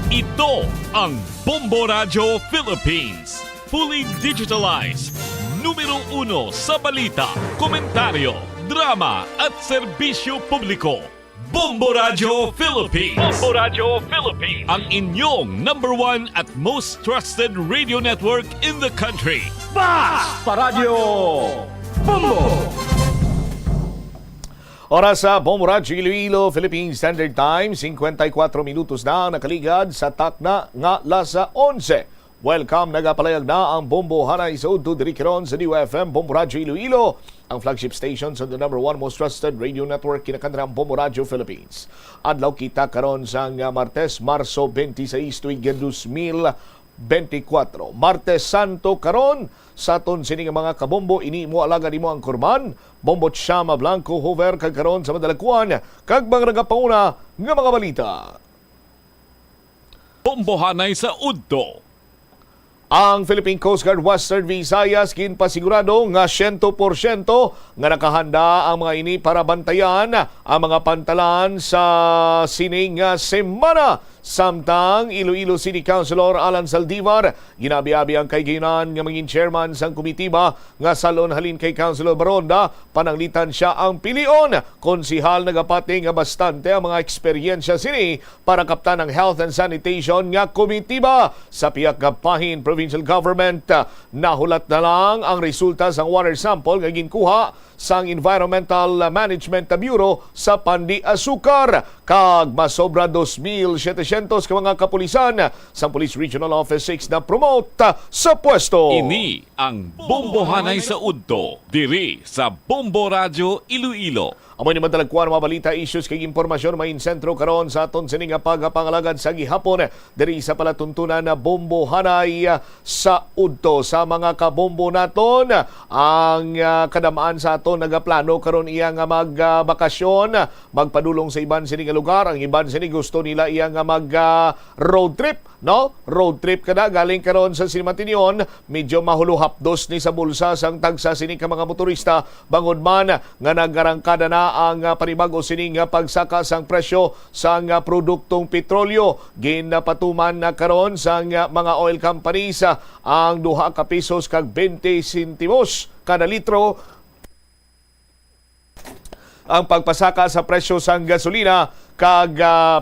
Ito ang Bombo Radio Philippines. Fully digitalized. Numero 1 sa balita, komentaryo, drama at serbisyo publiko. Bombo Radio Philippines. Bombo Radio Philippines. Ang inyong #1 at most trusted radio network in the country. Basta Radio Bombo! Oras sa Bombo Radio Iloilo, Philippine Standard Time, 54 minutos na nakaligad sa takna nga lasa 11. Welcome, nagapalayag na ang Bombo Hanay sa Udto Dirikiron sa New FM, Bombo Radio Iloilo, ang flagship station sa the #1 most trusted radio network kinakandrang Bombo Radio Philippines. Adlaw kita karon sa Martes, Marso 26, tuig 2024. Martes Santo karon sa aton sining mga kabombo, ini mo alaga nimo ang kurman, Bombo Chama Blanco Hover kag karon sa madalagkuan kag mga nagapauna nga mga balita. Bombo Hanay sa Udto. Ang Philippine Coast Guard Western Visayas ginpasigurado nga 100% nga nakahanda ang mga ini para bantayan ang mga pantalan sa sining semana. Samtang Iloilo City Councilor Alan Saldivar ginabi-abi ang kayginan nga maging chairman sang komitiba nga salon halin kay Councilor Baronda pananglitan siya ang pilion. Konsihal nagapati nga bastante ang mga eksperyensya sini para kaptan ang health and sanitation nga komitiba. Sa piyak nga pahin provincial government nahulat na lang ang resulta sang water sample nga ginkuha sang Environmental Management Bureau sa Pandi Asukar kag masobra 2,700 ka mga kapulisan sa Police Regional Office 6 na promote sa pwesto. Ini ang Bombo Hanay sa Udto, diri sa Bombo Radio Iloilo. Amoy ni madalagkuan mga balita, issues kay impormasyon main sentro karon sa aton sining pagpangalagad sa gihapon diri sa palatuntunan na Bombo Hanay sa Udto. Sa mga kabombo naton, ang kadamaan sa aton nagaplano karon iya nga magbakasyon, magpadulong sa iban sining lugar. Ang iban sining gusto nila iya nga mag road trip, no? Road trip kada galing karon sa Simatinion, medyo mahuluhapdos ni sa bulsa sang tagsa sining ka mga motorista bangod man nga nagarangkada na ang panibago sining pagsaka sang presyo sang produktong petrolyo. Ginapatuman na karon sang mga oil companies ang 2 ka pesos kag 20 sentimos kada litro ang pagpasaka sa presyo sang gasolina kag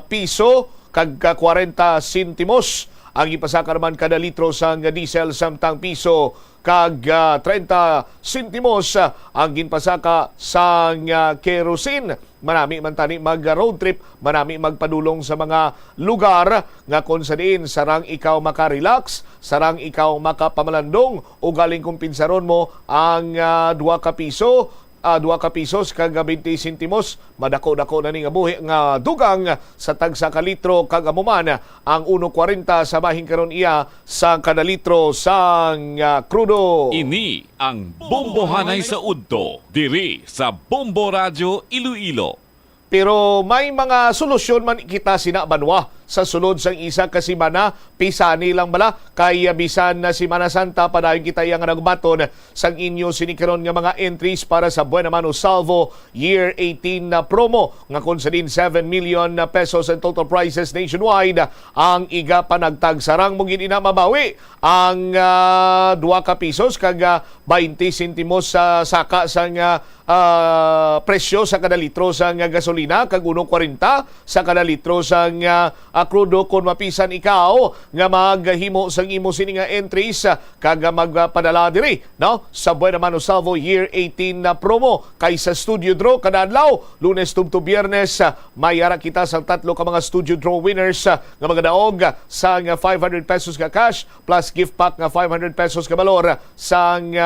piso kag 40 sentimos ang ipasaka naman kada litro sang diesel samtang piso kag 30 sentimos ang ginpasaka sang kerosene. Marami man tani mag road trip, marami magpadulong sa mga lugar nga kung sa diin sarang ikaw makarelax, sarang ikaw makapamalandong o galing kumpinsaron mo ang 2 ka piso 2 ka pesos kag 20 sentimos, madako-dako na ni nga buhi nga dugang sa tagsa ka litro kag amuman ang 1.40 sa bahin karon iya sa kada litro sang krudo. Ini ang Bombo Hanay sa Udto, diri sa Bombo Radio Iloilo. Pero may mga solusyon man kita sinabanwa sa sulod sang isa ka semana, pisani lang bala kay bisan na Semana Santa padayon kita yang nagbaton sang inyo sinikaron nga mga entries para sa Buena Mano Salvo Year 18 na promo nga kung sa din 7 million pesos and total prizes nationwide. Ang iga panagtag sarang mo ginina mabawi ang 2 ka pesos kag 20 sentimos sa saka sang presyo sa kada litro sang gasolina kag 1.40 sa kada litro sang krudo kung mapisan ikaw nga maghimo sang imo sini nga entries kag magpadala diri no sa Buena Mano Salvo Year 18 na promo kay sa studio draw kada adlaw Lunes tubto Biyernes mayara kita sa 3 ka mga studio draw winners nga magadaog sang 500 pesos ka cash plus gift pack nga 500 pesos ka balor sang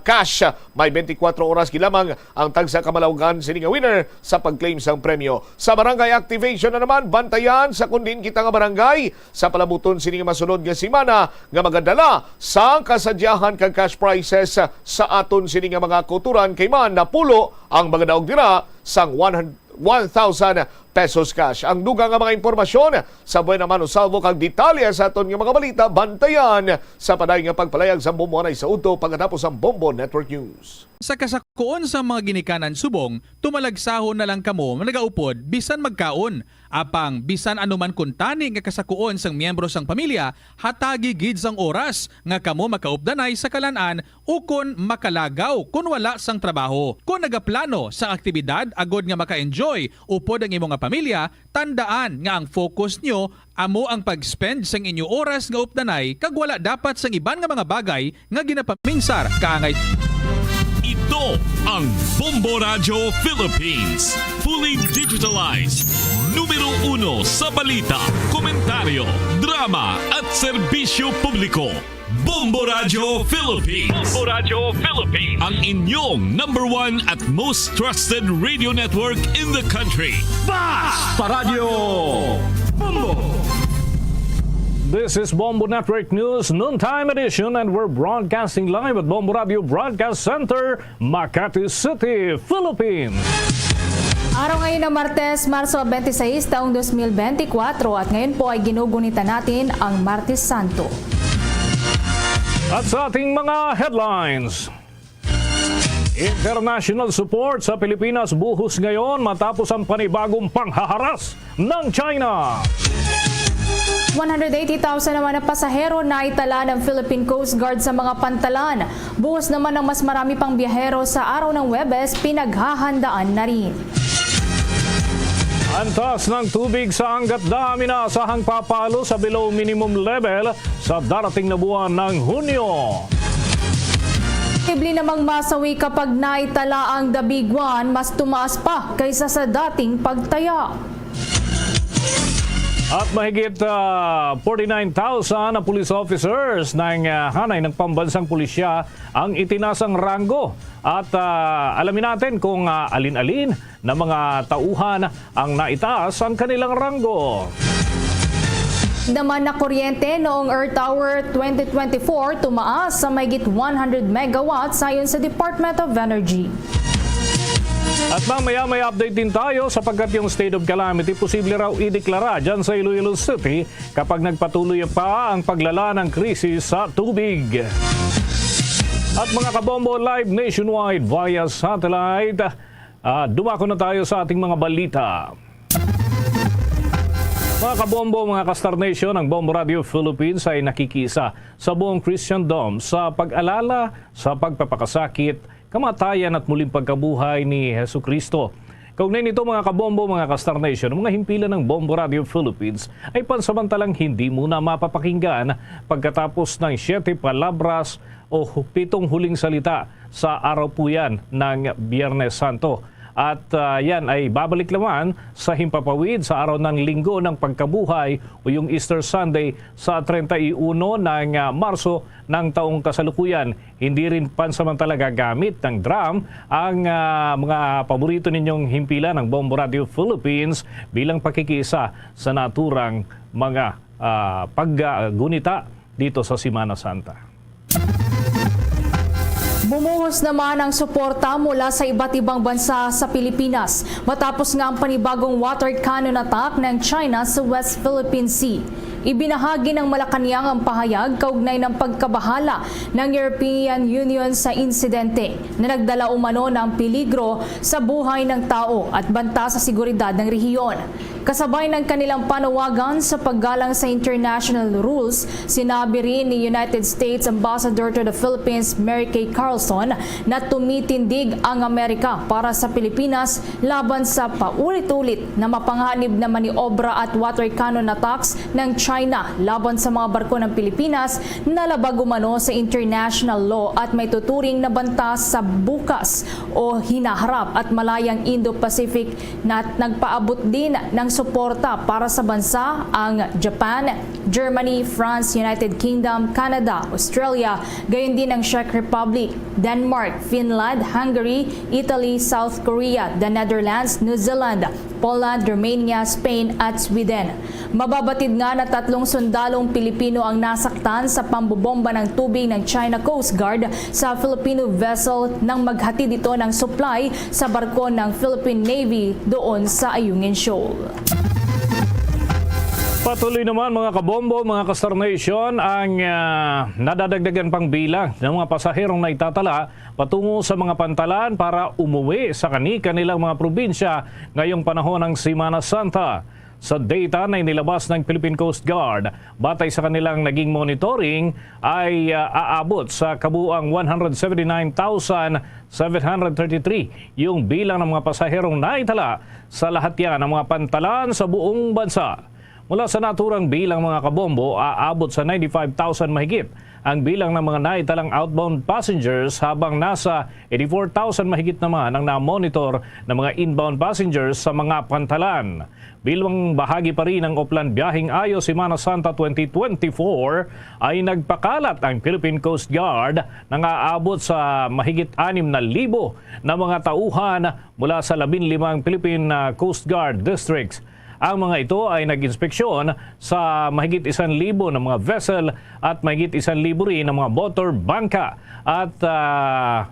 cash. May 24 oras gilamang ang tagsa ka malawgan sini nga winner sa pag-claim sang premyo. Sa barangay activation na naman bantayan sa kundin kita nga barangay sa palabuton sini nga masunod nga semana nga magadala sa kasadyahan kag cash prizes sa aton sini nga mga kulturan kay man napulo ang mga daog dira sang 1,500 pesos cash. Ang dugang nga mga impormasyon sa buwan naman usalvo kag detalye sa aton nga mga balita bantayan sa paday nga pagpalayag sa bumuanay sa udto pagkatapos ang Bombo Network News. Sa kasakuon sa mga ginikanan subong, tumalagsahon na lang kamo nagaupod bisan magkaon. Apang bisan anuman kuntani nga kasakuon sang miyembro sang pamilya, hatagi gid sang oras nga kamo makaupdanay sa kalanan ukon makalagaw kun wala sang trabaho. Kung nagaplano sa aktibidad agod nga maka-enjoy upod ang imong nga pamilya, tandaan nga ang focus nyo amo ang pag-spend sang inyo oras nga updanay kag wala dapat sang iban nga mga bagay nga ginapamingsar kaangay. Ito ang Bombo Radio Philippines. Fully digitalized. Numero 1 sa balita, komentaryo, drama at serbisyo publiko. Bombo Radio Philippines. Bombo Radio Philippines. Ang inyong number 1 at most trusted radio network in the country. Basta Radio Bombo! This is Bombo Network News Noontime Edition and we're broadcasting live at Bombo Radio Broadcast Center, Makati City, Philippines. Araw ngayon ng Martes, Marso 26, taong 2024 at ngayon po ay ginugunitan natin ang Martes Santo. At sa ating mga headlines, international support sa Pilipinas buhos ngayon matapos ang panibagong panghaharas ng China. 180,000 naman na pasahero na itala ng Philippine Coast Guard sa mga pantalan. Buhos naman ng mas marami pang biyahero sa araw ng Huwebes, pinaghahandaan na rin. Antas ng tubig sa Angat Dam inaasahang papalo sa below minimum level sa darating na buwan ng Hunyo. Posible namang masawi kapag naitala ang The Big One, mas tumaas pa kaysa sa dating pagtaya. At mahigit 49,000 na police officers ng hanay ng pambansang pulisya ang itinasang ranggo. At alamin natin kung alin-alin na mga tauhan ang naitaas ang kanilang ranggo. Naman na kuryente noong Earth Hour 2024 tumaas sa mahigit 100 megawatts ayon sa Department of Energy. At mamaya may update din tayo sapagkat yung state of calamity posible raw ideklara dyan sa Iloilo City kapag nagpatuloy pa ang paglala ng krisis sa tubig. At mga kabombo live nationwide via satellite, dumako na tayo sa ating mga balita. Mga kabombo, mga ka-Star Nation, ang Bombo Radio Philippines ay nakikisa sa buong Christendom sa pag-alala sa pagpapakasakit, kamatayan at muling pagkabuhay ni Hesu Kristo. Kaugnay nito mga kabombo, mga ka-Star Nation, mga himpilan ng Bombo Radio Philippines ay pansamantalang hindi muna mapapakinggan pagkatapos ng 7 palabras o 7 huling salita sa araw po yan ng Biyernes Santo. At yan ay babalik naman sa himpapawid sa araw ng Linggo ng Pagkabuhay o yung Easter Sunday sa 31 ng Marso ng taong kasalukuyan. Hindi rin pansamantala gagamit ng drum ang mga paborito ninyong himpilan ng Bombo Radio Philippines bilang pakikiisa sa naturang mga paggunita dito sa Semana Santa. Bumuhos naman ang suporta mula sa iba't ibang bansa sa Pilipinas matapos nga ang panibagong water cannon attack ng China sa West Philippine Sea. Ibinahagi ng Malacanang ang pahayag kaugnay ng pagkabahala ng European Union sa insidente na nagdala umano ng peligro sa buhay ng tao at banta sa seguridad ng rehiyon. Kasabay ng kanilang panawagan sa paggalang sa international rules, sinabi rin ni United States Ambassador to the Philippines Mary Kay Carlson na tumitindig ang Amerika para sa Pilipinas laban sa paulit-ulit na mapanganib na maniobra at water cannon attacks ng China laban sa mga barko ng Pilipinas na labag umano sa international law at may tuturing na banta sa bukas o hinaharap at malayang Indo-Pacific na nagpaabot din ng suporta para sa bansa ang Japan, Germany, France, United Kingdom, Canada, Australia, gayon din ang Czech Republic, Denmark, Finland, Hungary, Italy, South Korea, the Netherlands, New Zealand, Poland, Romania, Spain at Sweden. Mababatid nga na 3 sundalong Pilipino ang nasaktan sa pambobomba ng tubig ng China Coast Guard sa Filipino vessel nang maghatid ito ng supply sa barko ng Philippine Navy doon sa Ayungin Shoal. Patuloy naman mga kabombo, mga Kastar Nation, ang nadadagdagan pang bilang ng mga pasaherong naitatala patungo sa mga pantalan para umuwi sa kanilang mga probinsya ngayong panahon ng Semana Santa. Sa data na inilabas ng Philippine Coast Guard, batay sa kanilang naging monitoring, ay aabot sa kabuuang 179,733 yung bilang ng mga pasaherong naitala sa lahat yan ng mga pantalan sa buong bansa. Mula sa naturang bilang mga kabombo, aabot sa 95,000 mahigit ang bilang ng mga naitalang outbound passengers habang nasa 84,000 mahigit naman ang na-monitor ng mga inbound passengers sa mga pantalan. Bilang bahagi pa rin ng Oplan Biyaheng Ayos Semana Santa 2024 ay nagpakalat ang Philippine Coast Guard na aabot sa mahigit 6,000 na mga tauhan mula sa 15 Philippine Coast Guard districts. Ang mga ito ay nag-inspeksyon sa mahigit 1,000 ng mga vessel at mahigit 1,000 rin ng mga motor bangka. At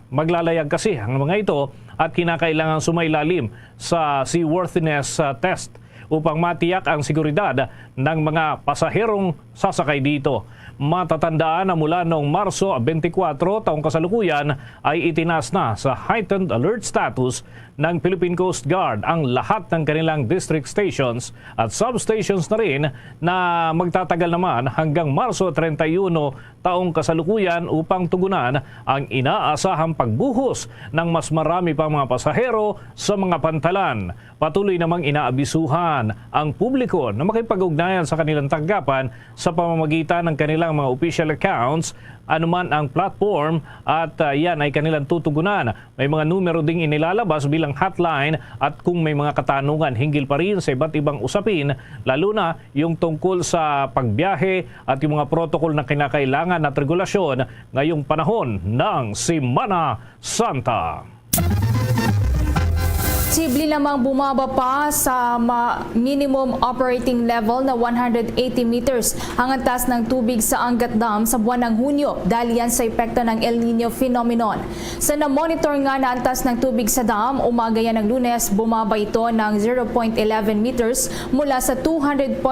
maglalayag kasi ang mga ito at kinakailangan sumailalim sa seaworthiness test upang matiyak ang seguridad ng mga pasaherong sasakay dito. Matatandaan na mula noong Marso 24 taong kasalukuyan ay itinas na sa heightened alert status ng Philippine Coast Guard ang lahat ng kanilang district stations at substations na rin na magtatagal naman hanggang Marso 31 taong kasalukuyan upang tugunan ang inaasahang pagbuhos ng mas marami pang mga pasahero sa mga pantalan. Patuloy namang inaabisuhan ang publiko na makipag-ugnayan sa kanilang tanggapan sa pamamagitan ng kanilang mga official accounts, anuman ang platform, at yan ay kanilang tutugunan. May mga numero ding inilalabas bilang hotline at kung may mga katanungan hinggil pa rin sa iba't ibang usapin, lalo na yung tungkol sa pagbiyahe at yung mga protocol na kinakailangan at regulasyon ngayong panahon ng Semana Santa. Posible namang bumaba pa sa minimum operating level na 180 meters ang antas ng tubig sa Angat Dam sa buwan ng Hunyo dahil yan sa epekto ng El Nino phenomenon. Sa na-monitor nga na antas ng tubig sa dam, umaga yan ng Lunes, bumaba ito ng 0.11 meters mula sa 200.16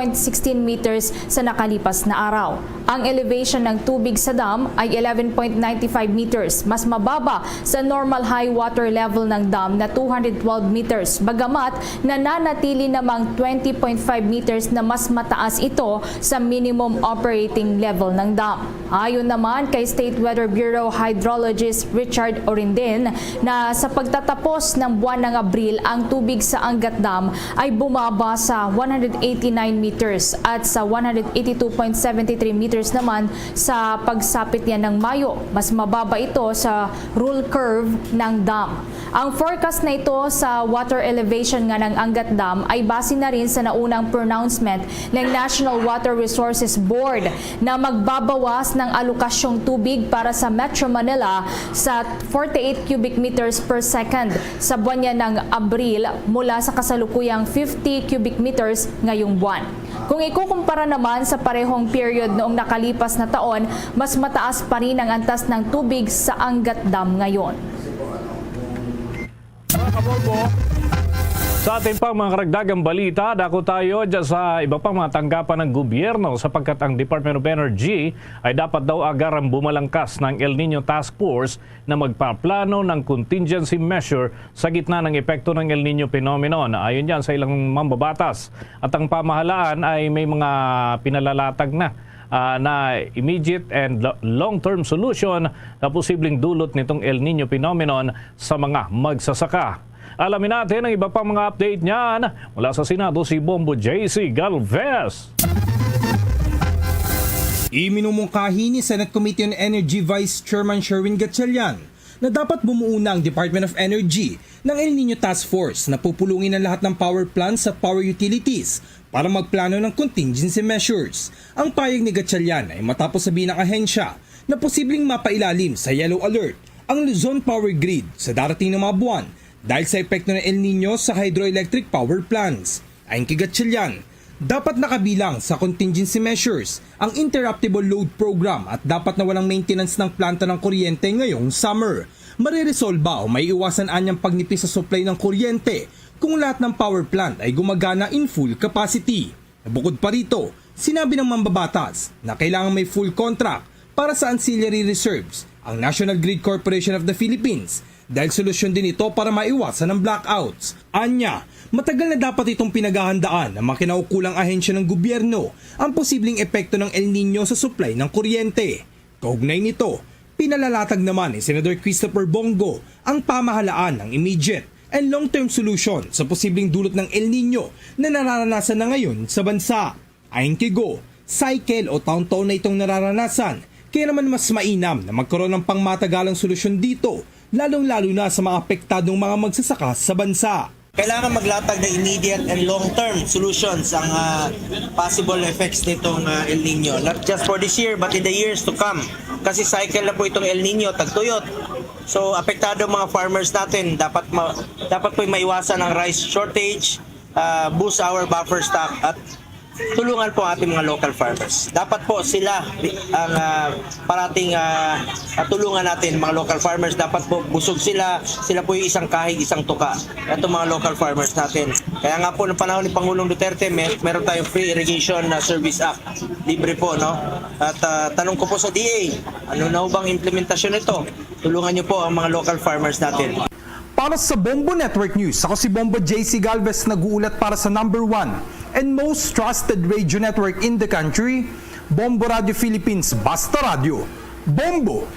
meters sa nakalipas na araw. Ang elevation ng tubig sa dam ay 11.95 meters, mas mababa sa normal high water level ng dam na 212 meters. Bagamat nananatili namang 20.5 meters na mas mataas ito sa minimum operating level ng dam. Ayon naman kay State Weather Bureau Hydrologist Richard Orindin na sa pagtatapos ng buwan ng Abril, ang tubig sa Angat Dam ay bumaba sa 189 meters at sa 182.73 meters naman sa pagsapit yan ng Mayo. Mas mababa ito sa rule curve ng dam. Ang forecast na ito sa water elevation nga ng Angat Dam ay base na rin sa naunang pronouncement ng National Water Resources Board na magbabawas ng alokasyong tubig para sa Metro Manila sa 48 cubic meters per second sa buwan yan ng Abril mula sa kasalukuyang 50 cubic meters ngayong buwan. Kung ikukumpara naman sa parehong period noong nakalipas na taon, mas mataas pa rin ang antas ng tubig sa Angat Dam ngayon. Mga kabombo, sa ating pang mga karagdagang balita, dako tayo dyan sa iba pang mga tanggapan ng gobyerno sapagkat ang Department of Energy ay dapat daw agarang bumalangkas ng El Nino Task Force na magpaplano ng contingency measure sa gitna ng epekto ng El Nino phenomenon. Ayon dyan sa ilang mambabatas. At ang pamahalaan ay may mga pinalalatag na immediate and long-term solution na posibleng dulot nitong El Nino phenomenon sa mga magsasaka. Alamin natin ang iba pang mga update niyan mula sa Senado, si Bombo JC Galvez. Iminumungkahi ni Senate Committee on Energy Vice Chairman Sherwin Gatchalian na dapat bumuo na ang Department of Energy ng El Nino Task Force na pupulungin ang lahat ng power plants sa power utilities para magplano ng contingency measures. Ang payag ni Gatchalian ay matapos sabihin ng ahensya na posibleng mapailalim sa yellow alert ang Luzon Power Grid sa darating na mga buwan dahil sa epekto ng El Nino sa hydroelectric power plants. Ayon kay Gatchalian, dapat nakabilang sa contingency measures ang interruptible load program at dapat na walang maintenance ng planta ng kuryente ngayong summer. Mariresolba o may iwasan anyang pagnipis sa supply ng kuryente kung lahat ng power plant ay gumagana in full capacity. Bukod pa rito, sinabi ng mambabatas na kailangan may full contract para sa ancillary reserves ang National Grid Corporation of the Philippines dahil solusyon din ito para maiwasan ng blackouts. Anya, matagal na dapat itong pinaghahandaan ng mga kinaukulang ahensya ng gobyerno ang posibleng epekto ng El Nino sa supply ng kuryente. Kaugnay nito, pinalalatag naman ni Senator Christopher Bongo ang pamahalaan ng immediate and long-term solution sa posibleng dulot ng El Nino na nararanasan na ngayon sa bansa. Ayon kay Go, cycle o taon-taon na itong nararanasan, kaya naman mas mainam na magkaroon ng pangmatagalang solusyon dito, lalong-lalo na sa mga apektadong mga magsasaka sa bansa. Kailangan maglatag ng immediate and long-term solutions ang possible effects nitong El Nino. Not just for this year, but in the years to come. Kasi cycle na po itong El Nino, tagtuyot. So, apektado mga farmers natin. Dapat po maiwasan ang rice shortage, boost our buffer stock, at tulungan po ating mga local farmers. Dapat po sila ang parating tulungan natin, mga local farmers. Dapat po busog sila po yung isang kahig, isang tuka. Ito mga local farmers natin. Kaya nga po, noong panahon ni Pangulong Duterte, meron tayong Free Irrigation Service Act. Libre po, no? At tanong ko po sa DA, ano na bang implementasyon nito? Tulungan niyo po ang mga local farmers natin. Para sa Bombo Network News, ako si Bombo JC Galvez, nag-uulat para sa number 1 and most trusted radio network in the country, Bombo Radio Philippines, Basta Radio. Bombo!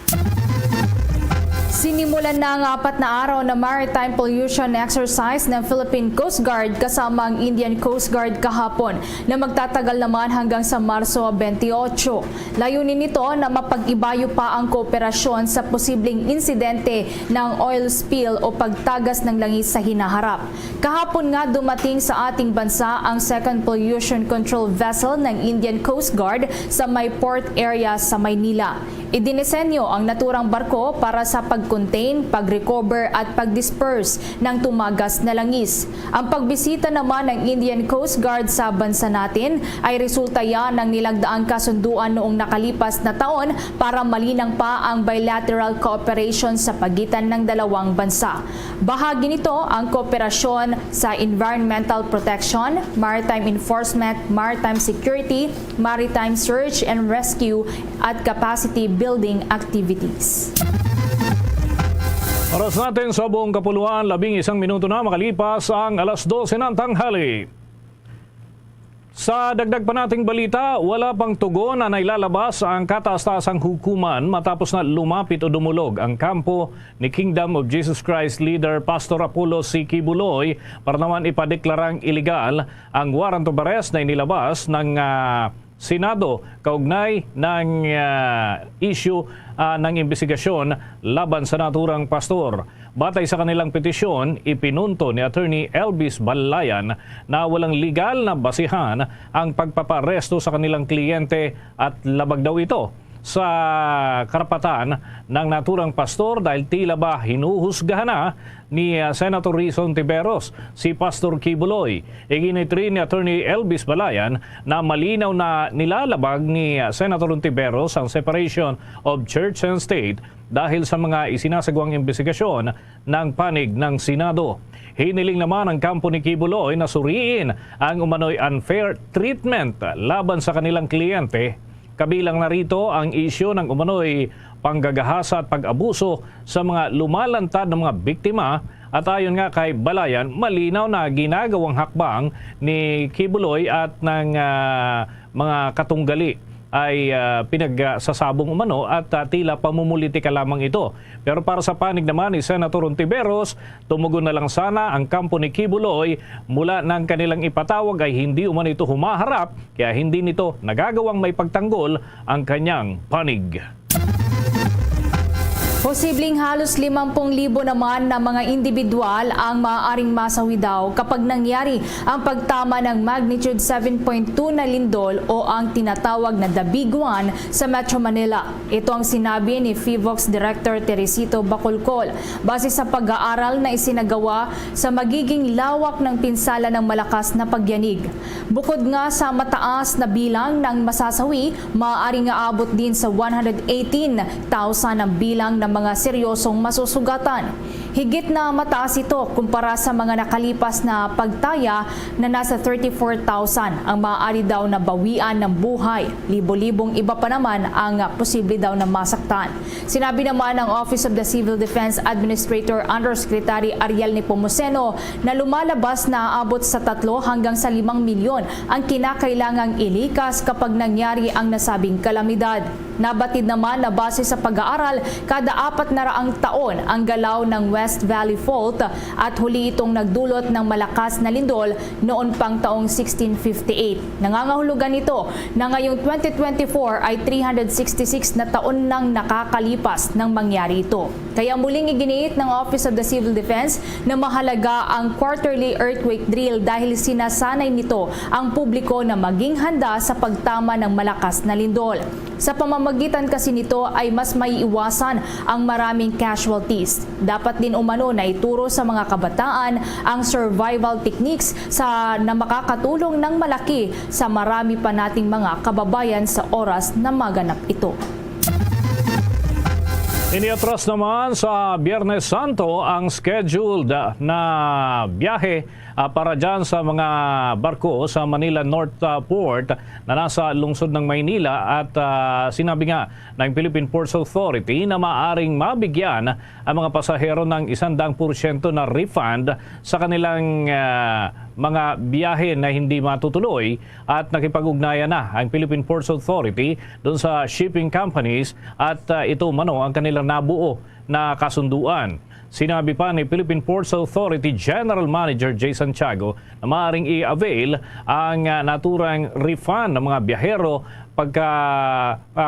Sinimulan na ang 4 na araw na maritime pollution exercise ng Philippine Coast Guard kasama ang Indian Coast Guard kahapon na magtatagal naman hanggang sa Marso 28. Layunin nito na mapag-ibayo pa ang kooperasyon sa posibleng insidente ng oil spill o pagtagas ng langis sa hinaharap. Kahapon nga dumating sa ating bansa ang second pollution control vessel ng Indian Coast Guard sa may port area sa Maynila. Idinisenyo ang naturang barko para sa pag-contain, pag-recover at pag-disperse ng tumagas na langis. Ang pagbisita naman ng Indian Coast Guard sa bansa natin ay resulta yan ng nilagdaang kasunduan noong nakalipas na taon para malinang pa ang bilateral cooperation sa pagitan ng dalawang bansa. Bahagi nito ang kooperasyon sa environmental protection, maritime enforcement, maritime security, maritime search and rescue at capacity building activities. Oras natin sa buong kapuluan, 11 minuto na makalipas ang alas 12 ng tanghali. Sa dagdag pa nating balita, wala pang tugon na nailalabas ang kataas-taasang hukuman matapos na lumapit o dumulog ang kampo ni Kingdom of Jesus Christ leader Pastor Apollo C. Kibuloy para naman ipadeklarang iligal ang warrant of arrest na inilabas ng Senado kaugnay ng issue ng investigasyon laban sa naturang pastor. Batay sa kanilang petisyon, ipinunto ni Attorney Elvis Balayan na walang legal na basihan ang pagpaparesto sa kanilang kliyente at labag daw ito sa karapatan ng naturang pastor dahil tila ba hinuhusgahan na ni Senator Rison Tiveros si Pastor Kibuloy. Iginit rin ni Attorney Elvis Balayan na malinaw na nilalabag ni Senator Tiveros ang separation of church and state dahil sa mga isinasagawang investigasyon ng panig ng Senado. Hiniling naman ang kampo ni Kibuloy na suriin ang umano'y unfair treatment laban sa kanilang kliyente. Kabilang na rito ang isyu ng umano'y panggagahasa at pag-abuso sa mga lumalantad ng mga biktima at ayon nga kay Balayan, malinaw na ginagawang hakbang ni Kibuloy at ng mga katunggali ay pinagsasabong umano at tila pamumulitika lamang ito. Pero para sa panig naman ni Senator Ontiveros, tumugon na lang sana ang kampo ni Kibuloy mula ng kanilang ipatawag ay hindi umano ito humaharap kaya hindi nito nagagawang may pagtanggol ang kanyang panig. Posibleng halos 50,000 naman na mga individual ang maaaring masawi daw kapag nangyari ang pagtama ng magnitude 7.2 na lindol o ang tinatawag na The Big One sa Metro Manila. Ito ang sinabi ni FIVOX Director Teresito Bacolcol base sa pag-aaral na isinagawa sa magiging lawak ng pinsala ng malakas na pagyanig. Bukod nga sa mataas na bilang ng masasawi, maaaring aabot din sa 118,000 ang bilang ng mga seryosong masusugatan. Higit na mataas ito kumpara sa mga nakalipas na pagtaya na nasa 34,000 ang maaari daw na bawian ng buhay. Libo-libong iba pa naman ang posible daw na masaktan. Sinabi naman ng Office of the Civil Defense Administrator Undersecretary Ariel Nepomuceno na lumalabas na aabot sa 3 hanggang sa 5 milyon ang kinakailangang ilikas kapag nangyari ang nasabing kalamidad. Nabatid naman na base sa pag-aaral, kada 400 taon ang galaw ng West Valley Fault at huli itong nagdulot ng malakas na lindol noon pang taong 1658. Nangangahulugan ito na ngayong 2024 ay 366 na taon nang nakakalipas nang mangyari ito. Kaya muling iginiit ng Office of the Civil Defense na mahalaga ang quarterly earthquake drill dahil sinasanay nito ang publiko na maging handa sa pagtama ng malakas na lindol. Sa pamamagitan kasi nito ay mas maiiwasan ang maraming casualties. Dapat din umano na ituro sa mga kabataan ang survival techniques na makakatulong ng malaki sa marami pa nating mga kababayan sa oras na maganap ito. Iniatras naman sa Biyernes Santo ang scheduled na biyahe para dyan sa mga barko sa Manila North Port na nasa lungsod ng Maynila at sinabi nga ng Philippine Ports Authority na maaring mabigyan ang mga pasahero ng 100% na refund sa kanilang mga biyahe na hindi matutuloy at nakipag-ugnayan na ang Philippine Ports Authority doon sa shipping companies at ito mano ang kanilang nabuo na kasunduan. Sinabi pa ni Philippine Ports Authority General Manager Jay Santiago na maaaring i-avail ang naturang refund ng mga biyahero pagka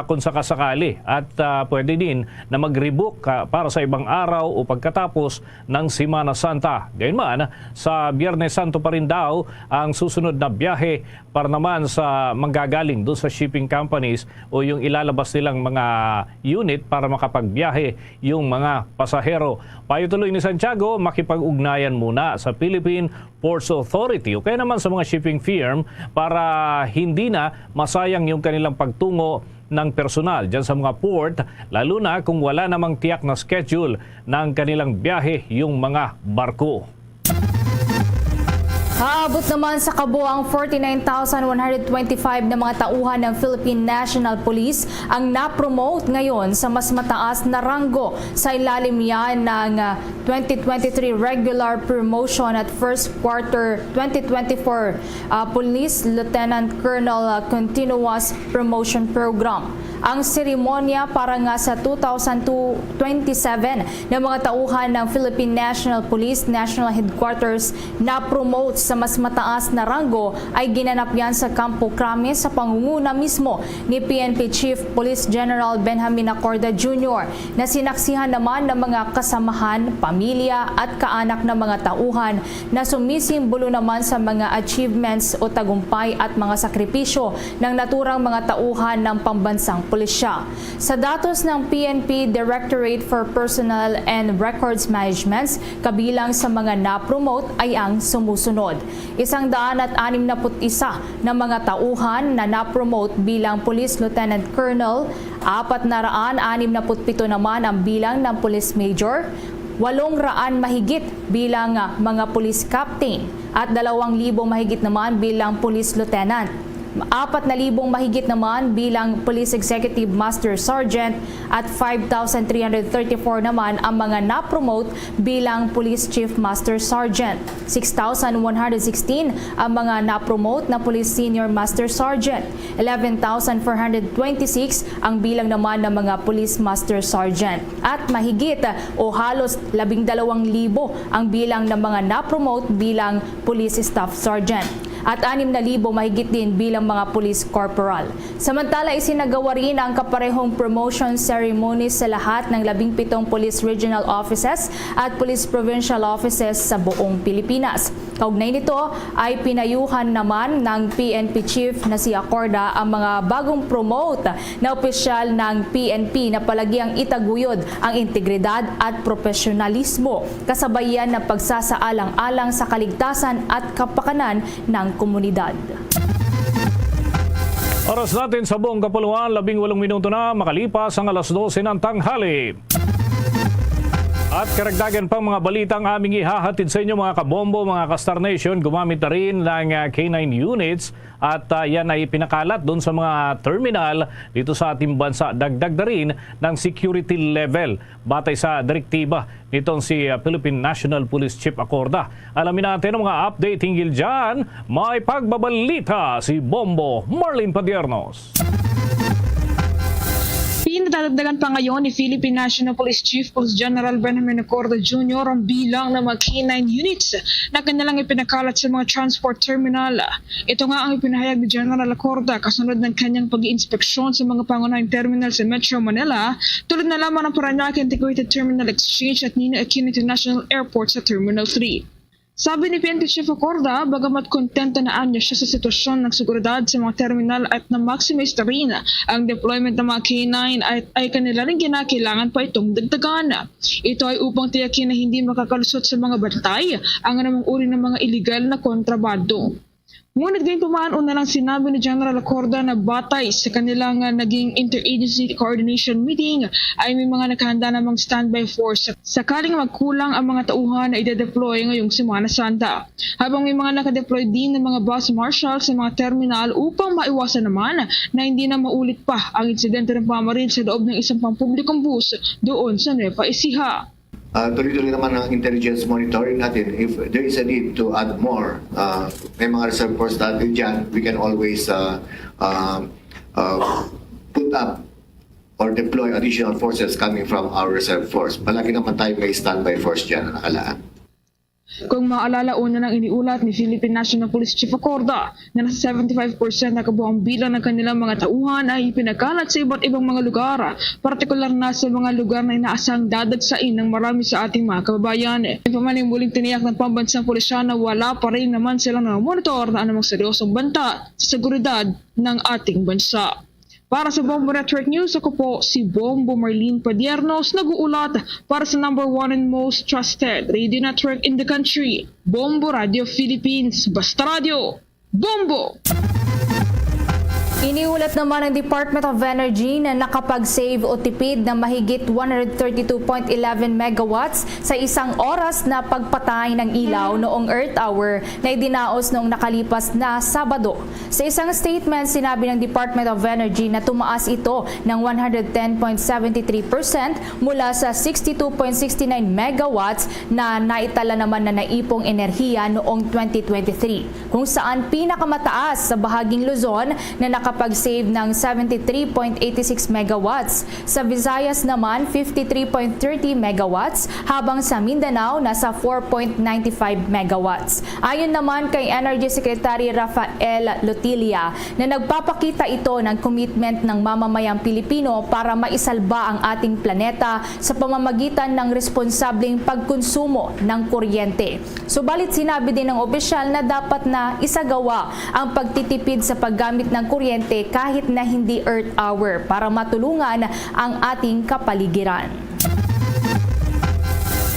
kung sakasakali at pwede din na mag-rebook para sa ibang araw o pagkatapos ng Semana Santa. Gayunman, sa Biyernes Santo pa rin daw ang susunod na biyahe para naman sa manggagaling doon sa shipping companies o yung ilalabas nilang mga unit para makapagbiyahe yung mga pasahero. Payo tuloy ni Santiago, makipag-ugnayan muna sa Philippine Ports Authority o kaya naman sa mga shipping firm para hindi na masayang yung kanilang pagtungo ng personal dyan sa mga port, lalo na kung wala namang tiyak na schedule ng kanilang biyahe yung mga barko. Haabot naman sa kabuang 49,125 na mga tauhan ng Philippine National Police ang na-promote ngayon sa mas mataas na ranggo sa ilalim yan ng 2023 regular promotion at first quarter 2024 Police Lieutenant Colonel Continuous Promotion Program. Ang seremonya para nga sa 2027 na mga tauhan ng Philippine National Police National Headquarters na promote sa mas mataas na ranggo ay ginanap yan sa Campo Crame sa pangunguna mismo ni PNP Chief Police General Benjamin Acorda Jr. na sinaksihan naman ng mga kasamahan, pamilya at kaanak ng mga tauhan na sumisimbolo naman sa mga achievements o tagumpay at mga sakripisyo ng naturang mga tauhan ng pambansang pulisya. Sa datos ng PNP Directorate for Personnel and Records Management, kabilang sa mga na-promote ay ang sumusunod. 161 na mga tauhan na na-promote bilang Police Lieutenant Colonel, 467 naman ang bilang ng Police Major, 800 mahigit bilang mga Police Captain at 2,000 mahigit naman bilang Police Lieutenant. 4,000 mahigit naman bilang Police Executive Master Sergeant at 5,334 naman ang mga na-promote bilang Police Chief Master Sergeant. 6,116 ang mga na-promote na Police Senior Master Sergeant. 11,426 ang bilang naman ng mga Police Master Sergeant. At mahigit o halos 12,000 ang bilang ng mga na-promote bilang Police Staff Sergeant. at 6,000 mahigit din bilang mga police corporal. Samantala, isinagawa rin ang kaparehong promotion ceremony sa lahat ng 17 police regional offices at police provincial offices sa buong Pilipinas. Kaugnay nito ay pinayuhan naman ng PNP Chief na si Acorda ang mga bagong promote na opisyal ng PNP na palagiang itaguyod ang integridad at profesionalismo kasabayan ng pagsasaalang-alang sa kaligtasan at kapakanan ng komunidad. Oras natin sa buong kapuluan, 18 minuto na makalipas ang alas 12 ng tanghali. At karagdagan pang mga balitang aming ihahatid sa inyo mga kabombo, mga Kastar Nation, gumamit na rin ng K9 units at yan ay pinakalat doon sa mga terminal dito sa ating bansa. Dagdag na rin ng security level batay sa direktiba nitong si Philippine National Police Chief Acorda. Alamin natin ang mga update hinggil dyan. May pagbabalita si Bombo Marlene Padiernos. Pinadadagdagan pa ngayon ni Philippine National Police Chief Police General Benjamin Acorda Jr. ang bilang ng mga K9 units na kanilang ipinakalat sa mga transport terminal. Ito nga ang ipinahayag ni General Acorda kasunod ng kanyang pag-iinspeksyon sa mga pangunahing terminal sa Metro Manila tulad na lamang ng Parañaque Integrated Terminal Exchange at Ninoy Aquino International Airport sa Terminal 3. Sabi ni PNP Chief Acorda, bagamat kontento na niya siya sa sitwasyon ng seguridad sa mga terminal at na-maximize na rin ang deployment ng mga K9 ay kanila rin kinakailangan pa itong dagdagan. Ito ay upang tiyakin na hindi makakalusot sa mga bantay ang anumang uri ng mga illegal na kontrabando. Ngunit ganyan pamaan una lang sinabi ni General Acorda na batay sa kanilang naging interagency coordination meeting ay may mga nakahanda namang standby force sakaling magkulang ang mga tauhan na ide-deploy ngayong Semana Santa. Habang may mga nakadeploy din ng mga bus marshal sa mga terminal upang maiwasan naman na hindi na maulit pa ang insidente ng pamaril sa loob ng isang pampublikong bus doon sa Nueva Ecija. Tuloy-tuloy naman ang intelligence monitoring natin. If there is a need to add more, may mga reserve force natin dyan, we can always put up or deploy additional forces coming from our reserve force. Palagi naman tayo may standby force dyan na nakalaan. Kung maalala, una nang iniulat ni Philippine National Police Chief Acorda na nasa 75% na kabuang bilang ng kanilang mga tauhan ay pinakalat sa iba't ibang mga lugar, partikular na sa mga lugar na inaasang dadagsain ng marami sa ating mga kababayan. Pamaning muling tiniyak ng pambansang pulisya na wala pa rin naman silang monitor na anumang seryosong banta sa seguridad ng ating bansa. Para sa Bombo Network News, ako po si Bombo Marlene Padiernos, nag-uulat para sa #1 and most trusted radio network in the country, Bombo Radio Philippines. Basta Radio, Bombo! Iniulat naman ng Department of Energy na nakapag-save o tipid ng mahigit 132.11 megawatts sa isang oras na pagpatay ng ilaw noong Earth Hour na idinaos noong nakalipas na Sabado. Sa isang statement, sinabi ng Department of Energy na tumaas ito ng 110.73% mula sa 62.69 megawatts na naitala naman na naipong enerhiya noong 2023, kung saan pinakamataas sa bahaging Luzon na nakapag-save ng 73.86 megawatts. Sa Visayas naman, 53.30 megawatts, habang sa Mindanao, nasa 4.95 megawatts. Ayon naman kay Energy Secretary Rafael Lotilla na nagpapakita ito ng commitment ng mamamayang Pilipino para maisalba ang ating planeta sa pamamagitan ng responsableng pagkonsumo ng kuryente. Subalit sinabi din ng opisyal na dapat na isagawa ang pagtitipid sa paggamit ng kuryente kahit na hindi Earth Hour para matulungan ang ating kapaligiran.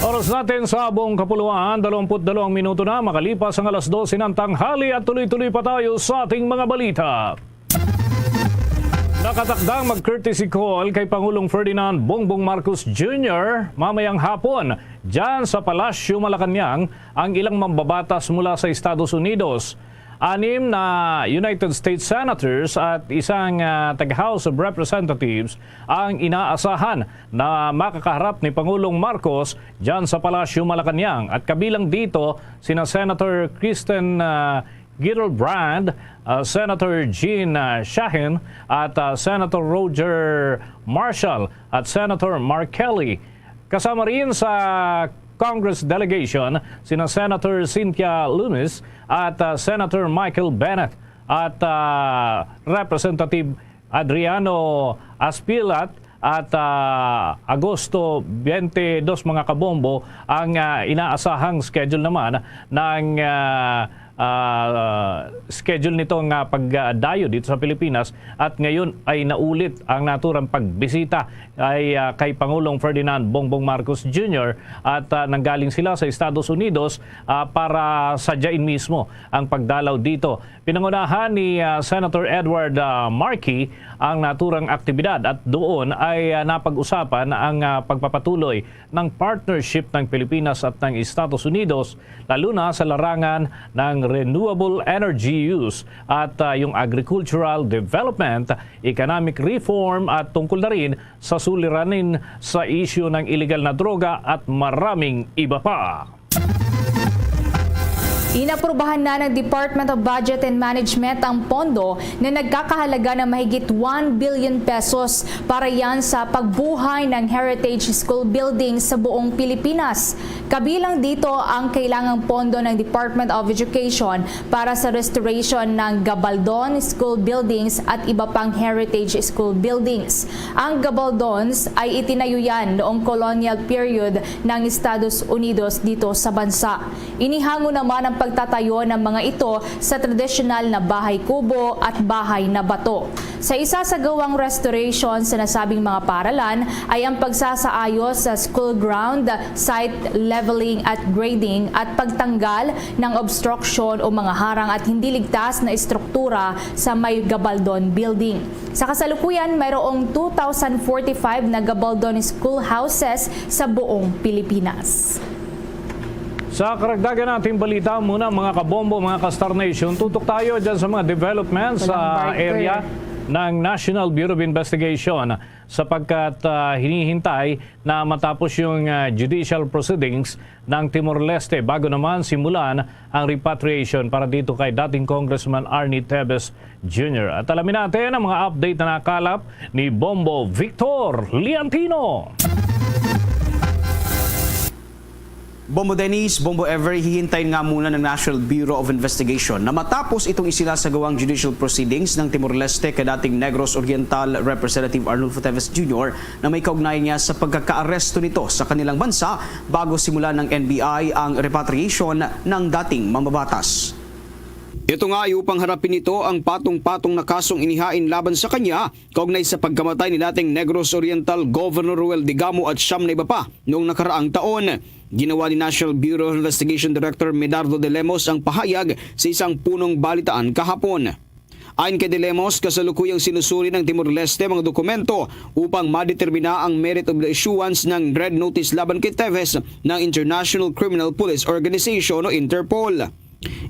Oras natin sa buong kapuluan, 22 minuto na makalipas ang alas 12 ng tanghali at tuloy-tuloy pa tayo sa ating mga balita. Nakatakdang mag-courtesy call kay Pangulong Ferdinand Bongbong Marcos Jr. mamayang hapon dyan sa Palasyo Malacanang ang ilang mambabatas mula sa Estados Unidos. 6 na United States Senators at isang taga-House of Representatives ang inaasahan na makakaharap ni Pangulong Marcos dyan sa Palasyo Malacanang. At kabilang dito sina Senator Kristen Gillibrand, Senator Jean Shahin at Senator Roger Marshall at Senator Mark Kelly. Kasama rin sa Congress delegation sina Senator Cynthia Lunes at Senator Michael Bennett at Representative Adriano Aspilat at Agosto 22 mga kabombo ang inaasahang schedule naman ng schedule nitong pagdayo dito sa Pilipinas at ngayon ay naulit ang naturang pagbisita ay kay Pangulong Ferdinand Bongbong Marcos Jr. at nanggaling sila sa Estados Unidos para sadyain mismo ang pagdalaw dito. Pinangunahan ni Senator Edward Markey ang naturang aktibidad at doon ay napag-usapan ang pagpapatuloy ng partnership ng Pilipinas at ng Estados Unidos lalo na sa larangan ng renewable energy use at yung agricultural development, economic reform at tungkol na rin sa suliranin sa isyu ng illegal na droga at maraming iba pa. Inaprubahan na ng Department of Budget and Management ang pondo na nagkakahalaga ng mahigit 1 billion pesos para yan sa pagbuhay ng heritage school buildings sa buong Pilipinas. Kabilang dito ang kailangang pondo ng Department of Education para sa restoration ng Gabaldon School Buildings at iba pang heritage school buildings. Ang Gabaldons ay itinayo yan noong colonial period ng Estados Unidos dito sa bansa. Inihango naman ang pagtatayo ng mga ito sa tradisyonal na bahay kubo at bahay na bato. Sa isasagawang restoration sa nasabing mga paaralan ay ang pagsasaayos sa school ground, site leveling at grading at pagtanggal ng obstruction o mga harang at hindi ligtas na istruktura sa may Gabaldon building. Sa kasalukuyan, mayroong 2,045 na Gabaldon schoolhouses sa buong Pilipinas. Sa karagdagan nating balita muna mga kabombo, mga ka-Star Nation, tutok tayo dyan sa mga developments sa area ng National Bureau of Investigation sapagkat hinihintay na matapos yung judicial proceedings ng Timor-Leste bago naman simulan ang repatriation para dito kay dating Congressman Arnie Tevez Jr. At alamin natin ang mga update na nakalap ni Bombo Victor Liantino. Bombo Dennis, Bombo Ever, hihintayin nga muna ng National Bureau of Investigation na matapos itong isinasagawang judicial proceedings ng Timor-Leste kay dating Negros Oriental Representative Arnulfo Tevez Jr. na may kaugnayan niya sa pagkakaaresto nito sa kanilang bansa bago simulan ng NBI ang repatriation ng dating mambabatas. Ito nga ay upang harapin nito ang patong-patong na kasong inihain laban sa kanya kaugnay sa pagkamatay ni dating Negros Oriental Governor Ruel Digamo at siyam na iba pa noong nakaraang taon. Ginawa ni National Bureau of Investigation Director Medardo de Lemos ang pahayag sa isang punong balitaan kahapon. Ayon kay de Lemos, kasalukuyang sinusuri ng Timor-Leste mga dokumento upang madetermina ang merit of the issuance ng red notice laban kay Tevez ng International Criminal Police Organization o Interpol.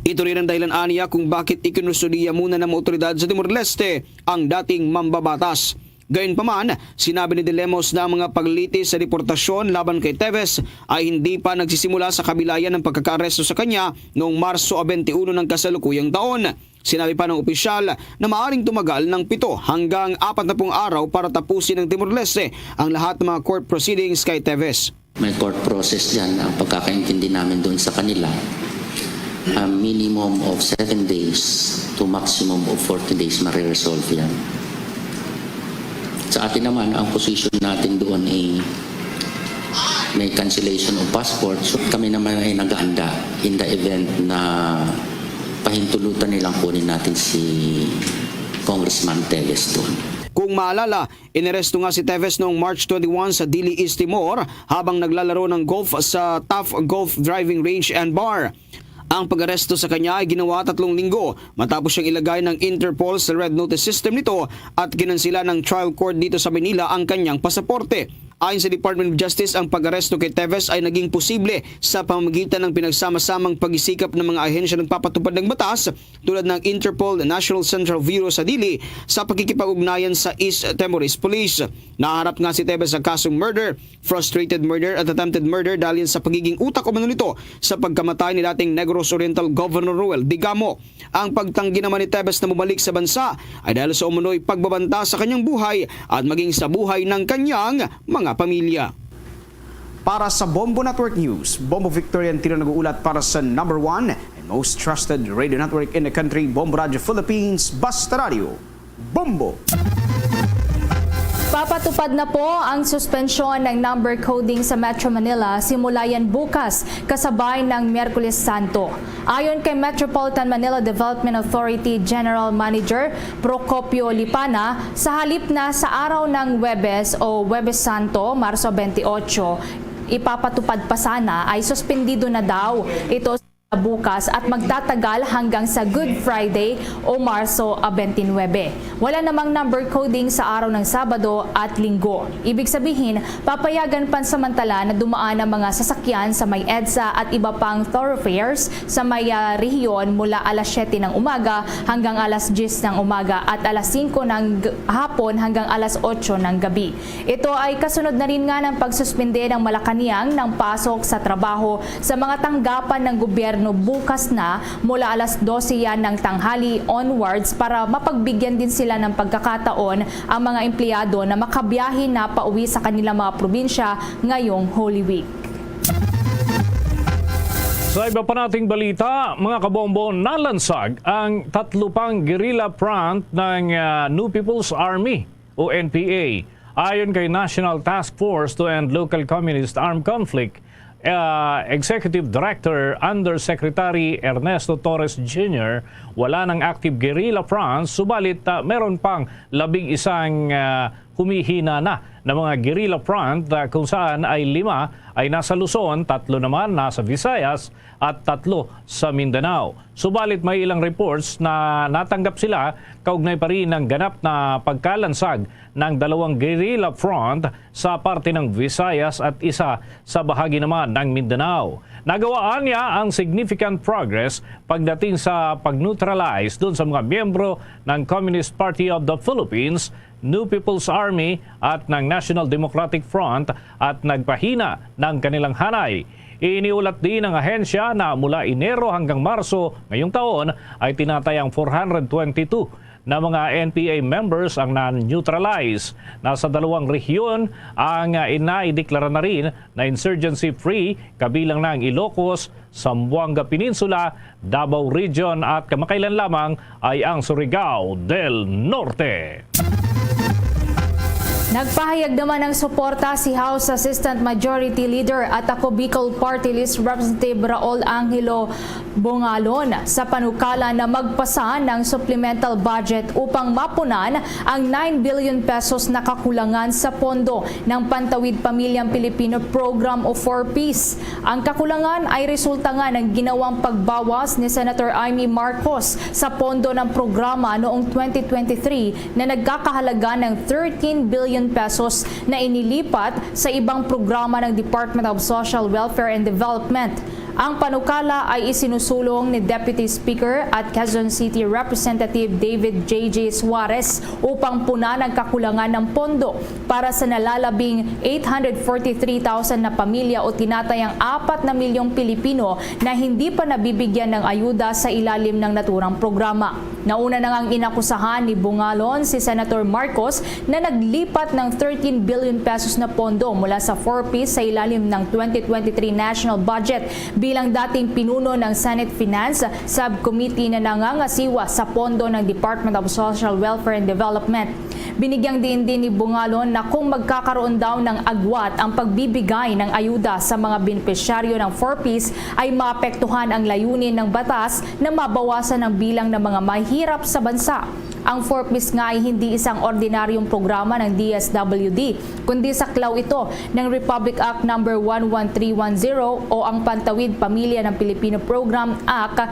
Ito rin ang dahilan aniya kung bakit ikinustudiya muna ng mga otoridad sa Timor-Leste ang dating mambabatas. Gayunpaman, sinabi ni De Lemos na ang mga paglitis sa deportasyon laban kay Tevez ay hindi pa nagsisimula sa kabilayan ng pagkakaaresto sa kanya noong Marso 21 ng kasalukuyang taon. Sinabi pa ng opisyal na maaaring tumagal ng 7 hanggang 40 araw para tapusin ng Timor-Leste ang lahat ng mga court proceedings kay Tevez. May court process dyan. Ang pagkakaintindi namin doon sa kanila, a minimum of 7 days to maximum of 40 days mariresolve yan. Sa atin naman, ang position natin doon ay may cancellation of passport. So kami naman ay nag-aanda in the event na pahintulutan nilang kunin natin si Congressman Tevez doon. Kung maalala, inaresto nga si Tevez noong March 21 sa Dili, East Timor habang naglalaro ng golf sa Taft Golf Driving Range and Bar. Ang pag-aresto sa kanya ay ginawa 3 linggo matapos siyang ilagay ng Interpol sa red notice system nito at kinansila ng trial court dito sa Manila ang kanyang pasaporte. Ayon sa Department of Justice, ang pag-aresto kay Tevez ay naging posible sa pamamagitan ng pinagsama-samang pag-isikap ng mga ahensya ng papatupad ng batas tulad ng Interpol, National Central Bureau sa Dili sa pakikipag-ugnayan sa East Timorese Police. Naharap nga si Tevez sa kasong murder, frustrated murder at attempted murder dahil sa pagiging utak umano nito sa pagkamatay ni dating Negros Oriental Governor Ruel Digamo. Ang pagtanggi naman ni Tevez na bumalik sa bansa ay dahil sa umano'y pagbabanta sa kanyang buhay at maging sa buhay ng kanyang mga pamilya. Para sa Bombo Network News, Bombo Victorian Tino nag-uulat para sa number 1 and most trusted radio network in the country, Bombo Radio Philippines, Basta Radio, Bombo! Papatupad na po ang suspensyon ng number coding sa Metro Manila simula yan bukas kasabay ng Miyerkules Santo. Ayon kay Metropolitan Manila Development Authority General Manager Procopio Lipana, sa halip na sa araw ng Huwebes o Huwebes Santo, Marso 28, ipapatupad pa sana ay suspendido na daw ito bukas at magtatagal hanggang sa Good Friday o Marso 29. Wala namang number coding sa araw ng Sabado at Linggo. Ibig sabihin, papayagan pansamantala na dumaan ang mga sasakyan sa may EDSA at iba pang thoroughfares sa may rehiyon mula alas 7 ng umaga hanggang alas 10 ng umaga at alas 5 ng hapon hanggang alas 8 ng gabi. Ito ay kasunod na rin nga ng pagsuspende ng Malacanang ng pasok sa trabaho sa mga tanggapan ng gobyerno bukas na mula alas 12 yan ng tanghali onwards para mapagbigyan din sila ng pagkakataon ang mga empleyado na makabiyahe na pauwi sa kanilang mga probinsya ngayong Holy Week. Sa iba pa nating balita, mga kabombo, nalansag ang 3 pang guerrilla front ng New People's Army o NPA. Ayon kay National Task Force to End Local Communist Armed Conflict, Executive Director Undersecretary Ernesto Torres Jr., wala ng active guerrilla fronts, subalit meron pang 11 humihina na mga guerrilla front kung saan ay 5 ay nasa Luzon, 3 naman nasa Visayas at 3 sa Mindanao. Subalit may ilang reports na natanggap sila kaugnay pa rin ng ganap na pagkalansag ng 2 guerrilla front sa parte ng Visayas at isa sa bahagi naman ng Mindanao. Nagawaan niya ang significant progress pagdating sa pag-neutralize doon sa mga miyembro ng Communist Party of the Philippines, New People's Army at ng National Democratic Front at nagpahina ng kanilang hanay. Iniulat din ng ahensya na mula Enero hanggang Marso ngayong taon ay tinatayang 422 na mga NPA members ang na-neutralize. Nasa 2 rehiyon ang inaideklara na rin na insurgency-free kabilang ng Ilocos, Zamboanga Peninsula, Davao Region at kamakailan lamang ay ang Surigao del Norte. Nagpahayag naman ng suporta si House Assistant Majority Leader at ako Bicol Party List Representative Raul Angelo Bongalon sa panukala na magpasa ng supplemental budget upang mapunan ang 9 billion pesos na kakulangan sa pondo ng Pantawid Pamilyang Pilipino Program o 4Ps. Ang kakulangan ay resulta nga ng ginawang pagbawas ni Senator Amy Marcos sa pondo ng programa noong 2023 na nagkakahalaga ng 13 billion pesos na inilipat sa ibang programa ng Department of Social Welfare and Development. Ang panukala ay isinusulong ni Deputy Speaker at Quezon City Representative David J.J. Suarez upang punan ang kakulangan ng pondo para sa nalalabing 843,000 na pamilya o tinatayang 4 na milyong Pilipino na hindi pa nabibigyan ng ayuda sa ilalim ng naturang programa. Nauna na ngang inakusahan ni Bongalon si Senator Marcos na naglipat ng 13 billion pesos na pondo mula sa 4Ps sa ilalim ng 2023 national budget bilang dating pinuno ng Senate Finance Subcommittee na nangangasiwa sa pondo ng Department of Social Welfare and Development. Binigyang din ni Bongalon na kung magkakaroon daw ng agwat ang pagbibigay ng ayuda sa mga benepisyaryo ng 4Ps ay maapektuhan ang layunin ng batas na mabawasan ang bilang ng mga mahirap sa bansa. Ang 4Ps nga ay hindi isang ordinaryong programa ng DSWD, kundi saklaw ito ng Republic Act No. 11310 o ang Pantawid Pamilya ng Pilipino Program Act.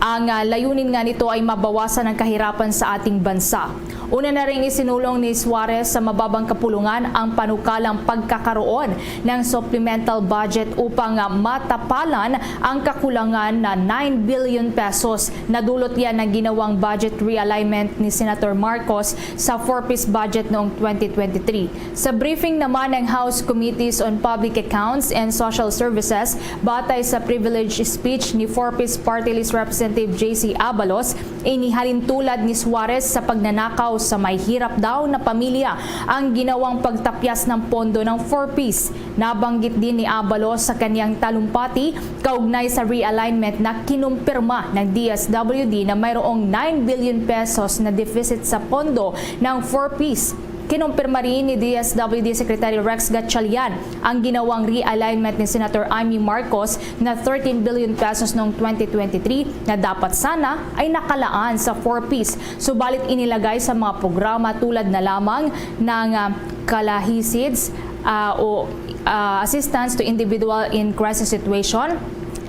Ang layunin nga nito ay mabawasan ang kahirapan sa ating bansa. Una na rin isinulong ni Suarez sa mababang kapulungan ang panukalang pagkakaroon ng supplemental budget upang matapalan ang kakulangan na 9 billion pesos. Nadulot yan ng ginawang budget realignment ni Senator Marcos sa 4Ps budget noong 2023. Sa briefing naman ng House Committees on Public Accounts and Social Services, batay sa privilege speech ni 4Ps Party List Representative J.C. Abalos, Inihalin tulad ni Suarez sa pagnanakaw sa may hirap daw na pamilya ang ginawang pagtapyas ng pondo ng 4-piece. Nabanggit din ni Abalos sa kanyang talumpati kaugnay sa realignment na kinumpirma ng DSWD na mayroong 9 billion pesos na deficit sa pondo ng 4-piece. Kinumpirma rin ni DSWD Secretary Rex Gatchalian ang ginawang realignment ni Senator Amy Marcos na 13 billion pesos noong 2023 na dapat sana ay nakalaan sa 4-piece. Subalit inilagay sa mga programa tulad na lamang ng kalahisids o assistance to individual in crisis situation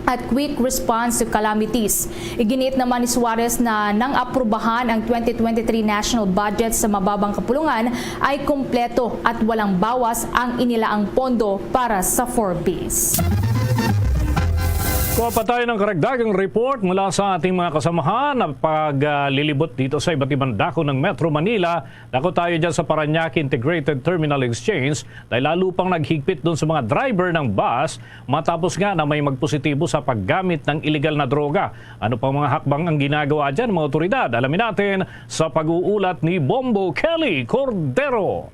at quick response to calamities. Iginiit naman ni Suarez na nang aprubahan ang 2023 national budget sa mababang kapulungan ay kumpleto at walang bawas ang inilaang pondo para sa 4-piece. Kuha pa tayo ng karagdagang report mula sa ating mga kasamahan na paglilibot dito sa iba't ibang dako ng Metro Manila. Dako tayo dyan sa Parañaque Integrated Terminal Exchange dahil lalo pang naghigpit doon sa mga driver ng bus matapos nga na may magpositibo sa paggamit ng illegal na droga. Ano pang mga hakbang ang ginagawa dyan mga otoridad? Alamin natin sa pag-uulat ni Bombo Kelly Cordero.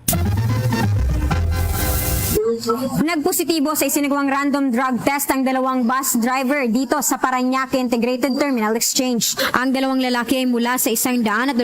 Nagpositibo sa isinagawang random drug test ang dalawang bus driver dito sa Parañaque Integrated Terminal Exchange. Ang dalawang lalaki ay mula sa 123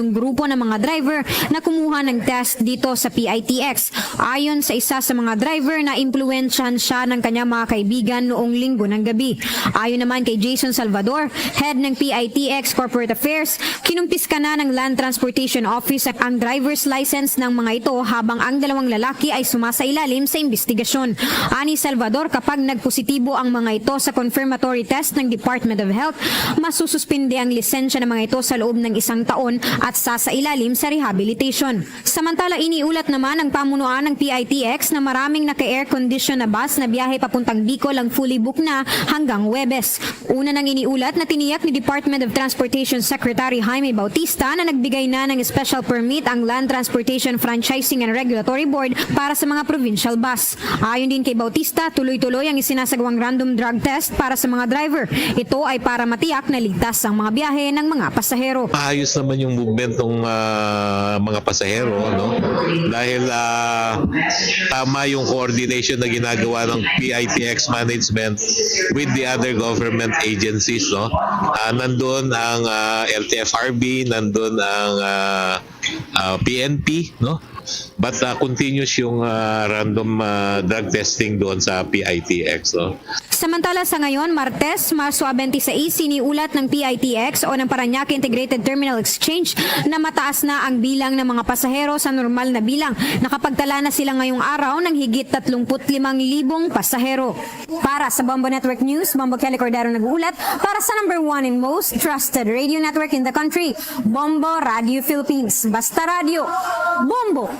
grupo ng mga driver na kumuha ng test dito sa PITX. Ayon sa isa sa mga driver na impluwensyahan siya ng kanyang mga kaibigan noong linggo ng gabi. Ayon naman kay Jason Salvador, head ng PITX Corporate Affairs, kinumpiska na ng Land Transportation Office ang driver's license ng mga ito habang ang dalawang lalaki ay sumasailalim sa investigasyon. Ani Salvador, kapag nagpositibo ang mga ito sa confirmatory test ng Department of Health, masususpinde ang lisensya ng mga ito sa loob ng 1 taon at sasailalim sa rehabilitation. Samantala, iniulat naman ang pamunuan ng PITX na maraming naka-air condition na bus na biyahe papuntang Bicol ang fully booked na hanggang Huwebes. Una nang iniulat na tiniyak ni Department of Transportation Secretary Jaime Bautista na nagbigay na ng special permit ang Land Transportation Franchising and Regulatory Board para sa mga provincial bus. Ayon din kay Bautista, tuloy-tuloy ang isinasagawang random drug test para sa mga driver. Ito ay para matiyak na ligtas ang mga biyahe ng mga pasahero. Maayos naman yung movement ng mga pasahero, no? Dahil tama yung coordination na ginagawa ng PITX management with the other government agencies, no? Nandun ang LTFRB, nandun ang PNP, no? But continuous yung random drug testing doon sa PITX. No? Samantala sa ngayon, Martes, Marso 26, siniulat ng PITX o ng Parañaque Integrated Terminal Exchange na mataas na ang bilang ng mga pasahero sa normal na bilang. Nakapagtala na sila ngayong araw ng higit 35,000 pasahero. Para sa Bombo Network News, Bombo Kelly Cordero nag-uulat para sa #1 and most trusted radio network in the country, Bombo Radio Philippines. Basta Radio, Bombo!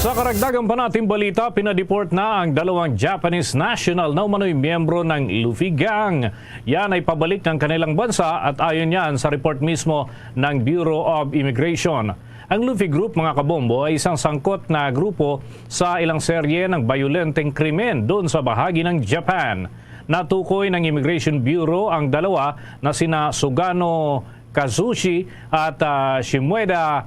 Sa karagdagang pa nating balita, pinadeport na ang 2 Japanese national na umano'y miyembro ng Luffy Gang. Yan ay pabalik ng kanilang bansa at ayon yan sa report mismo ng Bureau of Immigration. Ang Luffy Group, mga kabombo, ay isang sangkot na grupo sa ilang serye ng bayolenteng krimen doon sa bahagi ng Japan. Natukoy ng Immigration Bureau ang dalawa na sina Sugano Kazushi at Shimoeda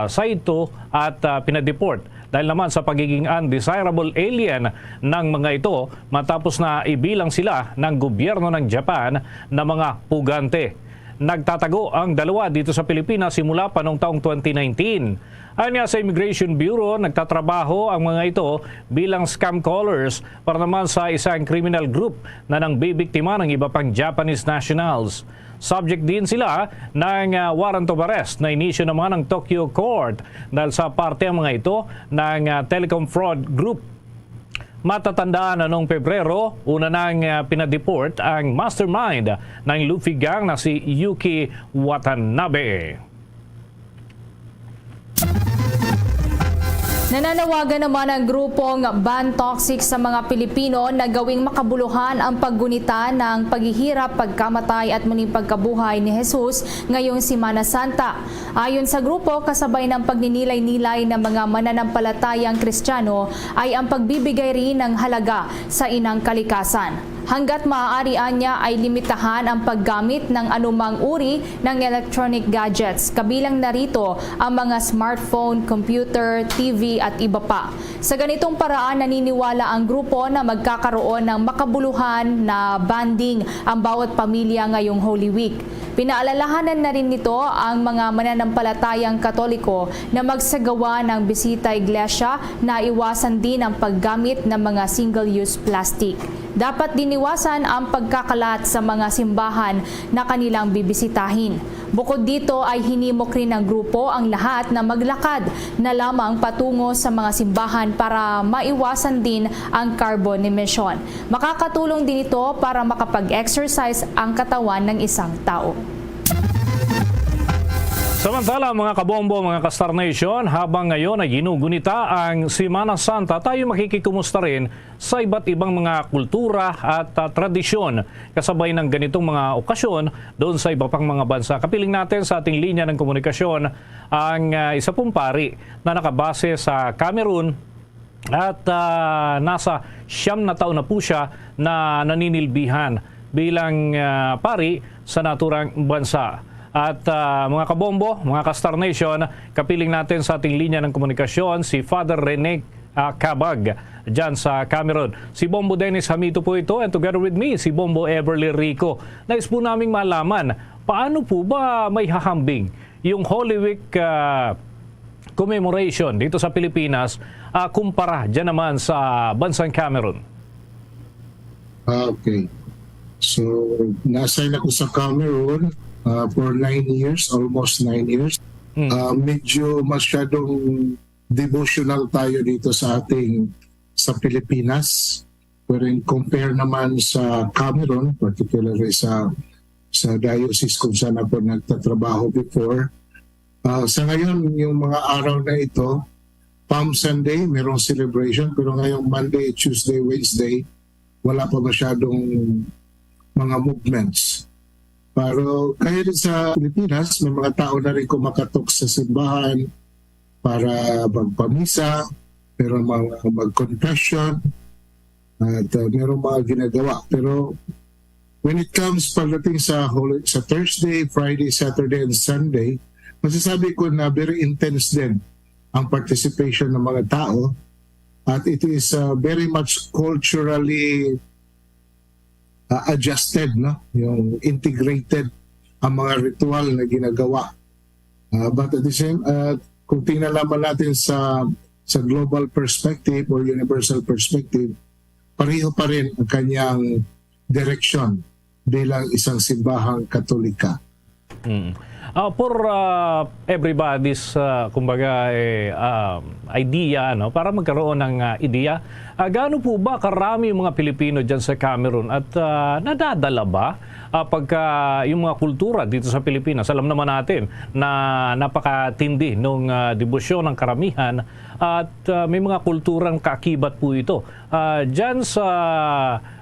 Saito at pinadeport dahil naman sa pagiging undesirable alien ng mga ito matapos na ibilang sila ng gobyerno ng Japan na mga pugante. Nagtatago ang dalawa dito sa Pilipinas simula pa noong taong 2019. Ayon nga sa Immigration Bureau, nagtatrabaho ang mga ito bilang scam callers para naman sa isang criminal group na nang bibiktima ng iba pang Japanese nationals. Subject din sila ng warrant of arrest na inisyu naman ng Tokyo Court dahil sa parte ang mga ito ng telecom fraud group. Matatandaan na noong Pebrero, una nang pinadeport ang mastermind ng Luffy Gang na si Yuki Watanabe. Nananawagan naman ang grupong Ban Toxic sa mga Pilipino na gawing makabuluhan ang paggunita ng paghihirap, pagkamatay at muling pagkabuhay ni Jesus ngayong Semana Santa. Ayon sa grupo, kasabay ng pagninilay-nilay ng mga mananampalatayang Kristiyano ay ang pagbibigay rin ng halaga sa inang kalikasan. hanggat maaari niya ay limitahan ang paggamit ng anumang uri ng electronic gadgets, kabilang narito ang mga smartphone, computer, TV at iba pa. Sa ganitong paraan, naniniwala ang grupo na magkakaroon ng makabuluhan na banding ang bawat pamilya ngayong Holy Week. Pinaalalahanan na rin nito ang mga mananampalatayang Katoliko na magsagawa ng bisita iglesia na iwasan din ang paggamit ng mga single-use plastic. Dapat diniwasan ang pagkakalat sa mga simbahan na kanilang bibisitahin. Bukod dito ay hinimok rin ng grupo ang lahat na maglakad na lamang patungo sa mga simbahan para maiwasan din ang carbon emission. Makakatulong din ito para makapag-exercise ang katawan ng isang tao. Samantala mga kabombo, mga Kastar Nation, habang ngayon ay ginugunita ang Semana Santa, tayo makikikumusta rin sa iba't ibang mga kultura at tradisyon kasabay ng ganitong mga okasyon doon sa iba pang mga bansa. Kapiling natin sa ating linya ng komunikasyon ang isa pong pari na nakabase sa Cameroon at nasa 9 na taon na po siya na naninilbihan bilang pari sa naturang bansa. At mga kabombo, mga Kastar Nation, kapiling natin sa ating linya ng komunikasyon si Father Rene Kabag dyan sa Cameroon. Si Bombo Dennis Hamito po ito, and together with me, si Bombo Everly Rico. Nais po naming malaman, paano po ba may hahambing yung Holy Week commemoration dito sa Pilipinas kumpara dyan naman sa bansang Cameroon? Okay. So, na-assign ako sa Cameroon for 9 years, almost 9 years. Medyo masyadong devotional tayo dito sa Pilipinas. Pero compare naman sa Cameroon, particularly sa diocese kung saan ako nagtatrabaho before. Sa ngayon, yung mga araw na ito, Palm Sunday, merong celebration. Pero ngayong Monday, Tuesday, Wednesday, wala pa masyadong mga movements. Pero kaya rin sa Pilipinas, may mga tao na rin kumakatok sa simbahan para magpamisa, meron mga mag-confession, at meron mga ginagawa. Pero when it comes pagdating sa Thursday, Friday, Saturday, and Sunday, masasabi ko na very intense din ang participation ng mga tao. At it is very much culturally adjusted, no? Yung integrated ang mga ritual na ginagawa. But at the same, kung tingnan naman natin sa global perspective or universal perspective, pareho pa rin ang kanyang direction bilang isang simbahang Katolika. For everybody's kumbaga idea, no, para magkaroon ng ideya, gaano po ba karami yung mga Pilipino dyan sa Cameroon at nadadala ba pagka yung mga kultura dito sa Pilipinas? Alam naman natin na napakatindi nung debosyon ng karamihan at may mga kulturang kaakibat po ito. Dyan sa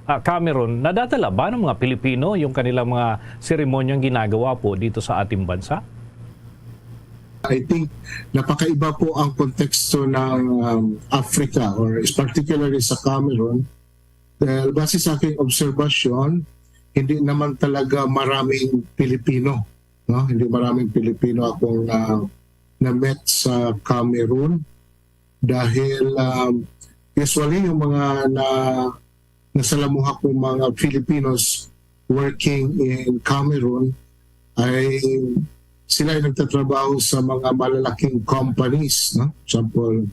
Cameroon, nadadala ba ng mga Pilipino yung kanilang mga seremonyang ginagawa po dito sa ating bansa? I think napakaiba po ang konteksto ng Africa or particularly sa Cameroon. Dahil base sa aking obserbasyon, hindi naman talaga maraming Pilipino. No? Hindi maraming Pilipino akong na-met sa Cameroon. Dahil usually yung mga nasalamuha kong mga Filipinos working in Cameroon ay sila ay nagtatrabaho sa mga malalaking companies, no? Example,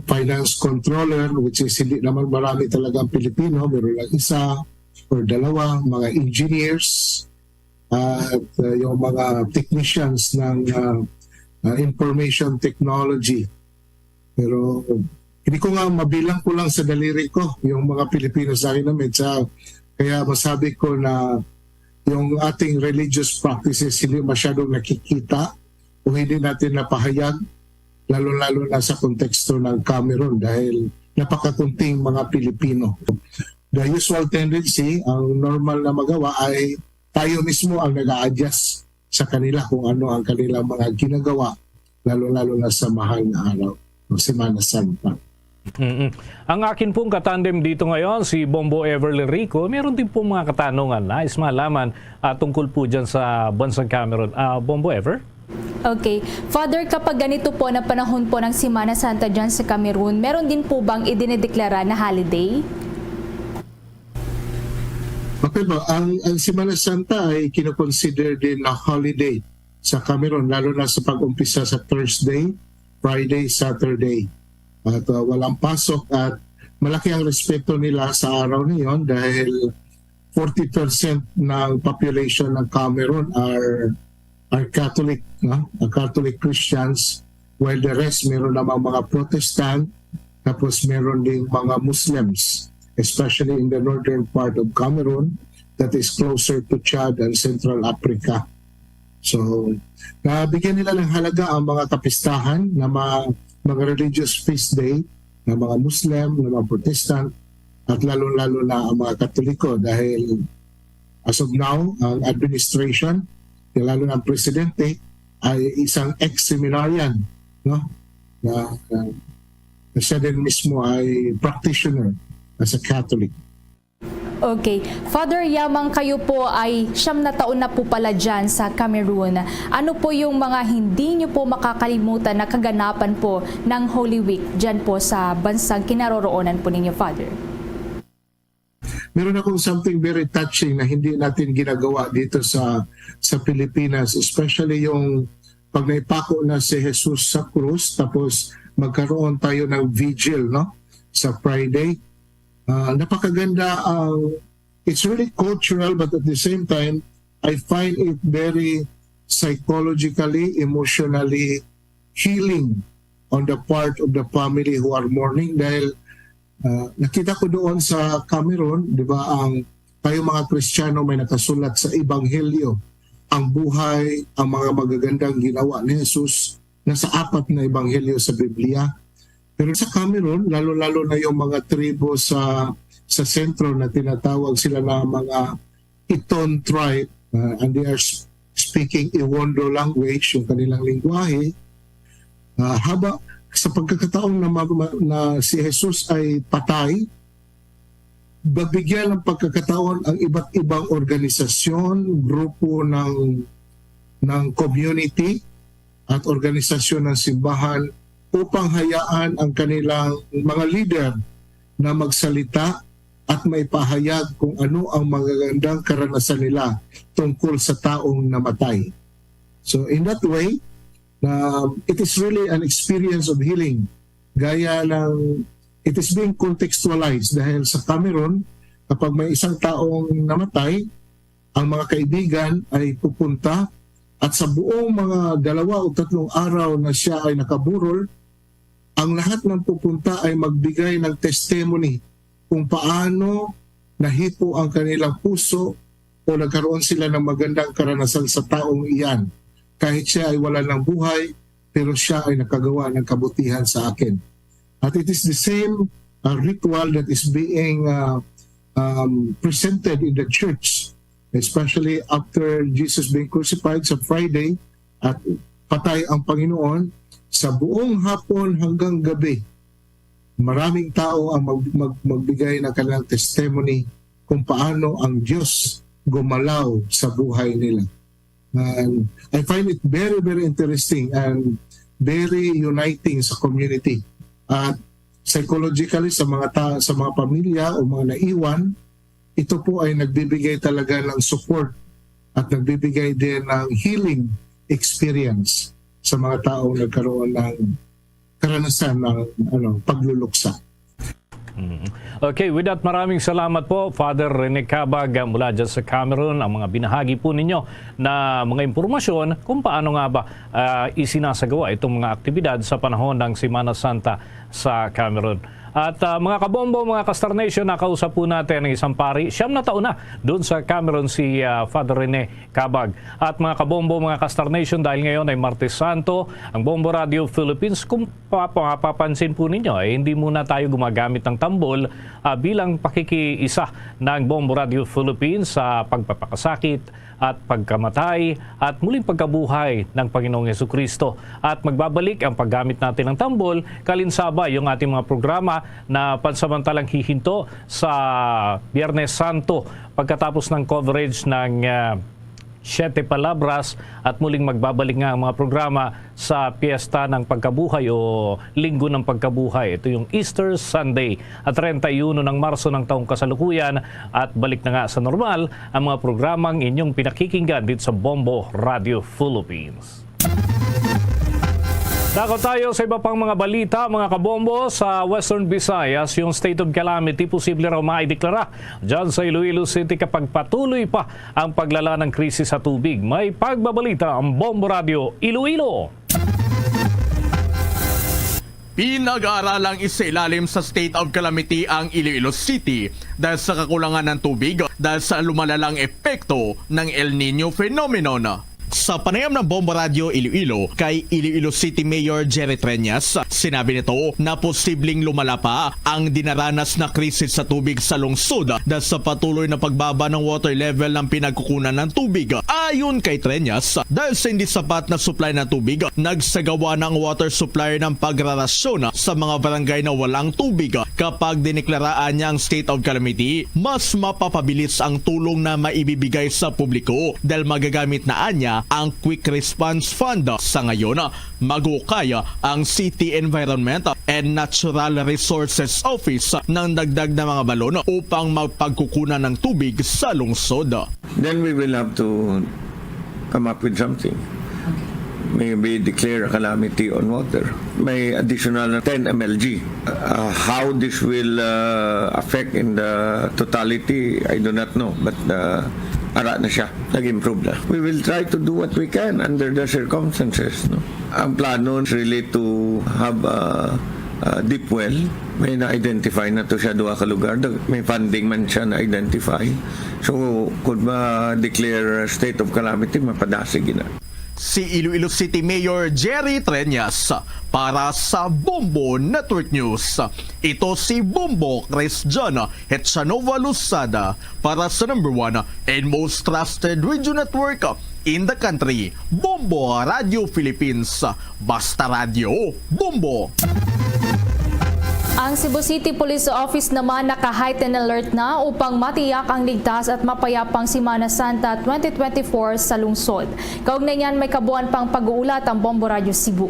finance controller, which is hindi naman marami talagang Pilipino, meron lang isa or dalawa, mga engineers, at yung mga technicians ng information technology. Pero hindi ko nga mabilang ko lang sa daliri ko yung mga Pilipino sa akin namin. Kaya masabi ko na yung ating religious practices hindi masyadong nakikita o hindi natin napahayag, lalo-lalo na sa konteksto ng Cameroon dahil napakakunting mga Pilipino. The usual tendency, ang normal na magawa ay tayo mismo ang nag-a-adjust sa kanila kung ano ang kanilang mga ginagawa, lalo-lalo na sa mahal na araw, o Semana Santa. Ang akin pong katandem dito ngayon, si Bombo Everly Rico, meron din pong mga katanungan. Nais malaman tungkol po dyan sa bansang Cameron. Bombo Ever? Okay. Father, kapag ganito po na panahon po ng Semana Santa dyan sa Cameroon, meron din po bang idinedeklara na holiday? Okay ba, ang Semana Santa ay kinoconsider din na holiday sa Cameroon, lalo na sa pag-umpisa sa Thursday, Friday, Saturday. At walang pasok at malaki ang respeto nila sa araw na yun dahil 40% ng population ng Cameroon are Catholic, no? Catholic Christians, while the rest meron namang mga Protestant, tapos meron ding mga Muslims, especially in the northern part of Cameroon that is closer to Chad and Central Africa. So, nabigyan nila ng halaga ang mga kapistahan na mga religious feast day ng mga Muslim, ng mga Protestant, at lalo-lalo na ang mga Katoliko dahil as of now, ang administration, lalo na ang presidente, ay isang ex-seminarian, no? na siya din mismo ay practitioner as a Catholic. Okay. Father, yamang kayo po ay 9 na taon na po pala dyan sa Cameroon. Ano po yung mga hindi nyo po makakalimutan na kaganapan po ng Holy Week dyan po sa bansang kinaroroonan po ninyo, Father? Meron akong something very touching na hindi natin ginagawa dito sa Pilipinas, especially yung pag naipako na si Jesus sa krus, tapos magkaroon tayo ng vigil, no? Sa Friday. Napakaganda it's really cultural, but at the same time I find it very psychologically, emotionally healing on the part of the family who are mourning dahil nakita ko doon sa Cameroon, di ba, ang tayo mga Kristiyano may nakasulat sa Ebanghelyo ang buhay, ang mga magagandang ginawa ni Jesus nasa 4 na Ebanghelyo sa Biblia. Pero sa Cameroon, lalo-lalo na yung mga tribo sa sentro na tinatawag sila na mga Iton tribe, and they are speaking Iwondo language, yung kanilang lingwahe. Haba sa pagkakataong na si Jesus ay patay, babigyan ng pagkakataon ang iba't ibang organisasyon, grupo ng community at organisasyon ng simbahan upang hayaan ang kanilang mga leader na magsalita at may pahayag kung ano ang magagandang karanasan nila tungkol sa taong namatay. So in that way, it is really an experience of healing. Gaya ng, it is being contextualized dahil sa Cameroon, kapag may isang taong namatay, ang mga kaibigan ay pupunta at sa buong mga 2 o 3 araw na siya ay nakaburol, ang lahat ng pupunta ay magbigay ng testimony kung paano nahipo ang kanilang puso o nagkaroon sila ng magandang karanasan sa taong iyan. Kahit siya ay wala ng buhay, pero siya ay nakagawa ng kabutihan sa akin. At it is the same ritual that is being presented in the church, especially after Jesus being crucified sa Friday at patay ang Panginoon. Sa buong hapon hanggang gabi, maraming tao ang magbigay ng kanilang testimony kung paano ang Diyos gumalaw sa buhay nila. And I find it very, very interesting and very uniting sa community. At psychologically sa mga pamilya o mga naiwan, ito po ay nagbibigay talaga ng support at nagbibigay din ng healing experience sa mga taong nagkaroon ng karanasan ng pagluluksa. Okay, with that, maraming salamat po, Father Rene Cabag mula dyan sa Cameroon. Ang mga binahagi po ninyo na mga impormasyon kung paano nga ba isinasagawa itong mga aktibidad sa panahon ng Semana Santa sa Cameroon. At mga kabombo, mga Kastar Nation, nakausap po natin ng isang pari, 9 na taon na doon sa Cameroon, si Father Rene Cabag. At mga kabombo, mga Kastar Nation, dahil ngayon ay Martes Santo, ang Bombo Radio Philippines, kung papapansin po ninyo, hindi muna tayo gumagamit ng tambol bilang pakikiisa ng Bombo Radio Philippines sa pagpapakasakit at pagkamatay at muling pagkabuhay ng Panginoong Hesukristo. At magbabalik ang paggamit natin ng tambol, kalinsabay yung ating mga programa na pansamantalang hihinto sa Biyernes Santo pagkatapos ng coverage ng Siete Palabras at muling magbabalik nga ang mga programa sa Piyesta ng Pagkabuhay o Linggo ng Pagkabuhay. Ito yung Easter Sunday at 31 ng Marso ng taong kasalukuyan at balik na nga sa normal ang mga programang inyong pinakikinggan dito sa Bombo Radio Philippines. Dako tayo sa iba pang mga balita, mga kabombo. Sa Western Visayas, yung state of calamity posible raw maideklara dyan sa Iloilo City kapag patuloy pa ang paglala ng krisis sa tubig. May pagbabalita ang Bombo Radio Iloilo. Pinag-aaralang isailalim sa state of calamity ang Iloilo City dahil sa kakulangan ng tubig dahil sa lumalalang epekto ng El Nino phenomenon. Sa panayam ng Bombo Radio Iloilo kay Iloilo City Mayor Jerry Treñas, sinabi nito na posibleng lumala pa ang dinaranas na krisis sa tubig sa lungsod dahil sa patuloy na pagbaba ng water level ng pinagkukunan ng tubig. Ayon kay Treñas, dahil sa hindi sapat na supply ng tubig, nagsagawa ng water supplier ng pagrarasyon sa mga barangay na walang tubig. Kapag dineklaraan niya ang state of calamity, mas mapapabilis ang tulong na maibibigay sa publiko dahil magagamit na anya ang Quick Response Fund. Sa ngayon, magukaya ang City Environment and Natural Resources Office ng dagdag na mga balon upang magpagkukunan ng tubig sa lungsod. Then we will have to come up with something. Maybe declare a calamity on water. May additional 10 mlg. How this will affect in the totality, I do not know. But ara na siya, nag-improve na. We will try to do what we can under the circumstances. No? Ang plano is really to have a deep well. May na-identify na to siya doon ka lugar. May funding man siya na-identify. So, could ma-declare state of calamity, mapadasig na. Si Iloilo City Mayor Jerry Treñas para sa Bombo Network News. Ito si Bombo Cristian Hetsanova Lusada para sa #1 and most trusted radio network in the country, Bombo Radio Philippines. Basta Radio, Bombo! Ang Cebu City Police Office naman naka-heightened alert na upang matiyak ang ligtas at mapayapang Semana Santa 2024 sa lungsod. Kaugnay niyan may kabuuan pang pag-uulat ang Bombo Radio Cebu.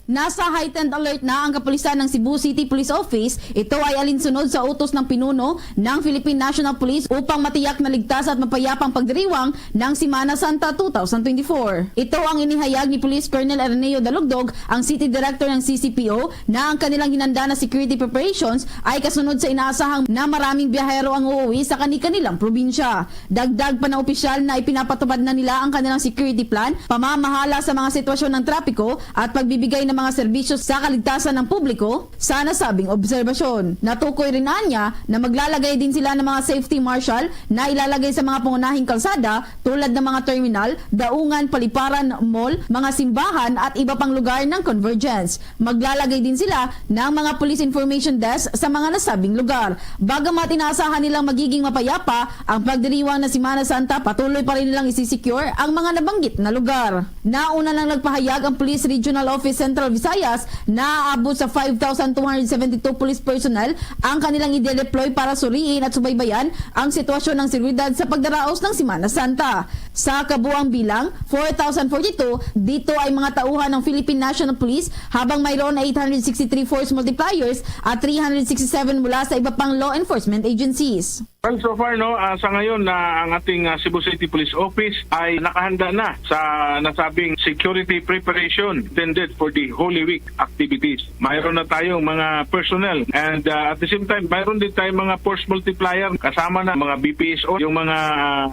Nasa heightened alert na ang kapulisan ng Cebu City Police Office. Ito ay alinsunod sa utos ng pinuno ng Philippine National Police upang matiyak na ligtas at mapayapang pagdiriwang ng Semana Santa 2024. Ito ang inihayag ni Police Colonel Erneo Dalugdog, ang City Director ng CCPO, na ang kanilang hinanda na security preparations ay kasunod sa inaasahang na maraming biyahero ang uuwi sa kani-kanilang probinsya. Dagdag pa na opisyal na ipinapatupad na nila ang kanilang security plan, pamamahala sa mga sitwasyon ng trapiko at pagbibigay ng mga serbisyo sa kaligtasan ng publiko sa nasabing obserbasyon. Natukoy rin niya na maglalagay din sila ng mga safety marshal na ilalagay sa mga pangunahing kalsada tulad ng mga terminal, daungan, paliparan, mall, mga simbahan at iba pang lugar ng convergence. Maglalagay din sila ng mga police information desk sa mga nasabing lugar. Bagamat inaasahan nilang magiging mapayapa ang pagdiriwang na Semana Santa, patuloy pa rin nilang isisecure ang mga nabanggit na lugar. Nauna lang nagpahayag ang Police Regional Office Central Visayas na aabot sa 5,272 police personnel ang kanilang ide-deploy para suriin at subaybayan ang sitwasyon ng seguridad sa pagdaraos ng Semana Santa. Sa kabuang bilang, 4,042 dito ay mga tauhan ng Philippine National Police, habang mayroon na 863 force multipliers at 367 mula sa iba pang law enforcement agencies. Well, so far, sa ngayon na ang ating Cebu City Police Office ay nakahanda na sa nasabing security preparation intended for the Holy Week activities. Mayroon na tayong mga personnel and at the same time, mayroon din tayong mga force multiplier kasama na mga BPSO, yung mga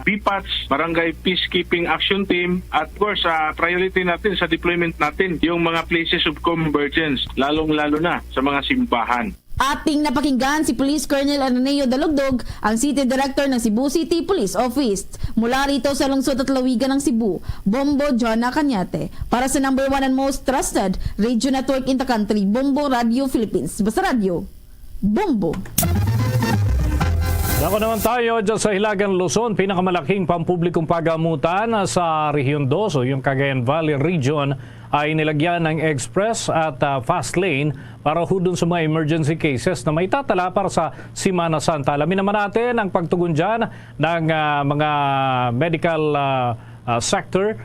BPATs, Barangay Peacekeeping Action Team, at of course, priority natin sa deployment natin yung mga places of convergence, lalong-lalo na sa mga simbahan. Ating napakinggan si Police Colonel Erneo Dalugdog, ang City Director ng Cebu City Police Office. Mula rito sa lungsod at lawigan ng Cebu, Bombo Jonah Cañate. Para sa #1 and most trusted radio network in the country, Bombo Radio Philippines. Basta Radio, Bombo! Ako naman tayo dyan sa Hilagang Luzon, pinakamalaking pampublikong pagamutan sa Rehiyon 2 o yung Cagayan Valley Region ay nilagyan ng express at fast lane para hudon sa mga emergency cases na may tatala para sa Semana Santa. Alamin naman natin ang pagtugon dyan ng mga medical sector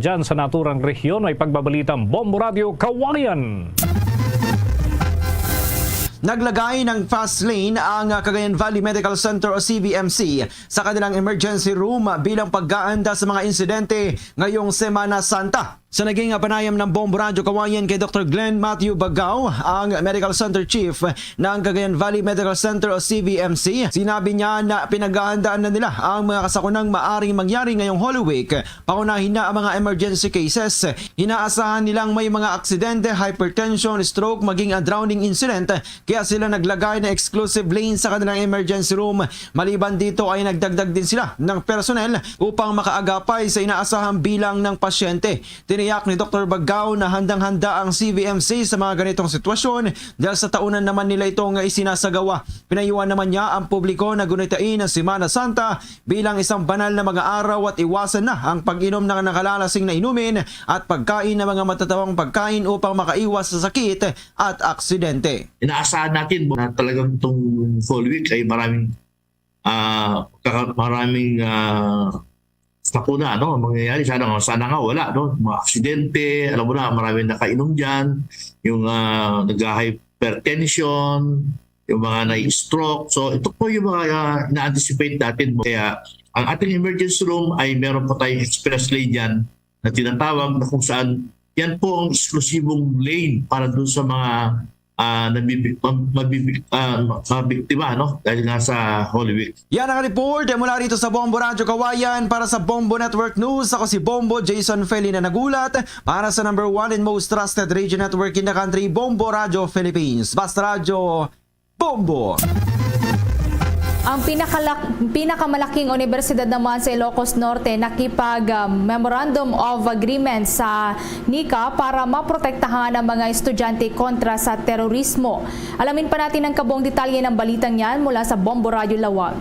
dyan sa naturang rehiyon. May pagbabalitang Bombo Radio Kawayan. Naglagay ng fast lane ang Cagayan Valley Medical Center o CVMC sa kanilang emergency room bilang pag-aanda sa mga insidente ngayong Semana Santa. Sa naging panayam ng Bombo Radio Kawayan kay Dr. Glenn Matthew Bagao, ang Medical Center Chief ng Cagayan Valley Medical Center o CVMC, sinabi niya na pinag-aandaan na nila ang mga kasakunang maaring mangyari ngayong Holy Week. Paunahin na ang mga emergency cases. Inaasahan nilang may mga aksidente, hypertension, stroke, maging drowning incident, kaya sila naglagay ng exclusive lane sa kanilang emergency room. Maliban dito ay nagdagdag din sila ng personnel upang makaagapay sa inaasahang bilang ng pasyente. Tiniyak ni Dr. Bagao na handang-handa ang CVMC sa mga ganitong sitwasyon dahil sa taunan naman nila itong isinasagawa. Pinayuhan naman niya ang publiko na gunitain ang Semana Santa bilang isang banal na mga araw at iwasan na ang pag-inom ng nakalalasing na inumin at pagkain ng mga matatawang pagkain upang makaiwas sa sakit at aksidente. Inaasahan natin na talagang itong Holy Week ay maraming sakuna, no, mangyayari. Sana nga wala, no, mga aksidente, alam mo na, maraming nakainom dyan, yung nag-hypertension, yung mga na-stroke. So ito po yung mga na-anticipate natin. Kaya ang ating emergency room ay meron po tayong express lane dyan na tinatawag na kung saan yan po ang eksklusibong lane para doon sa mga mabiktima, no? Dahil nga sa Holy Week. Yan ang report mula rito sa Bombo Radio Kawayan para sa Bombo Network News. Ako si Bombo Jason Feli na nagulat para sa number 1 and most trusted radio network in the country, Bombo Radio Philippines. Basta Radio Bombo. Ang pinakamalaking universidad naman sa Ilocos Norte nakipag-memorandum of agreement sa NICA para maprotektahan ang mga estudyante kontra sa terorismo. Alamin pa natin ang kabuong detalye ng balitang yan mula sa Bombo Radio Lawag.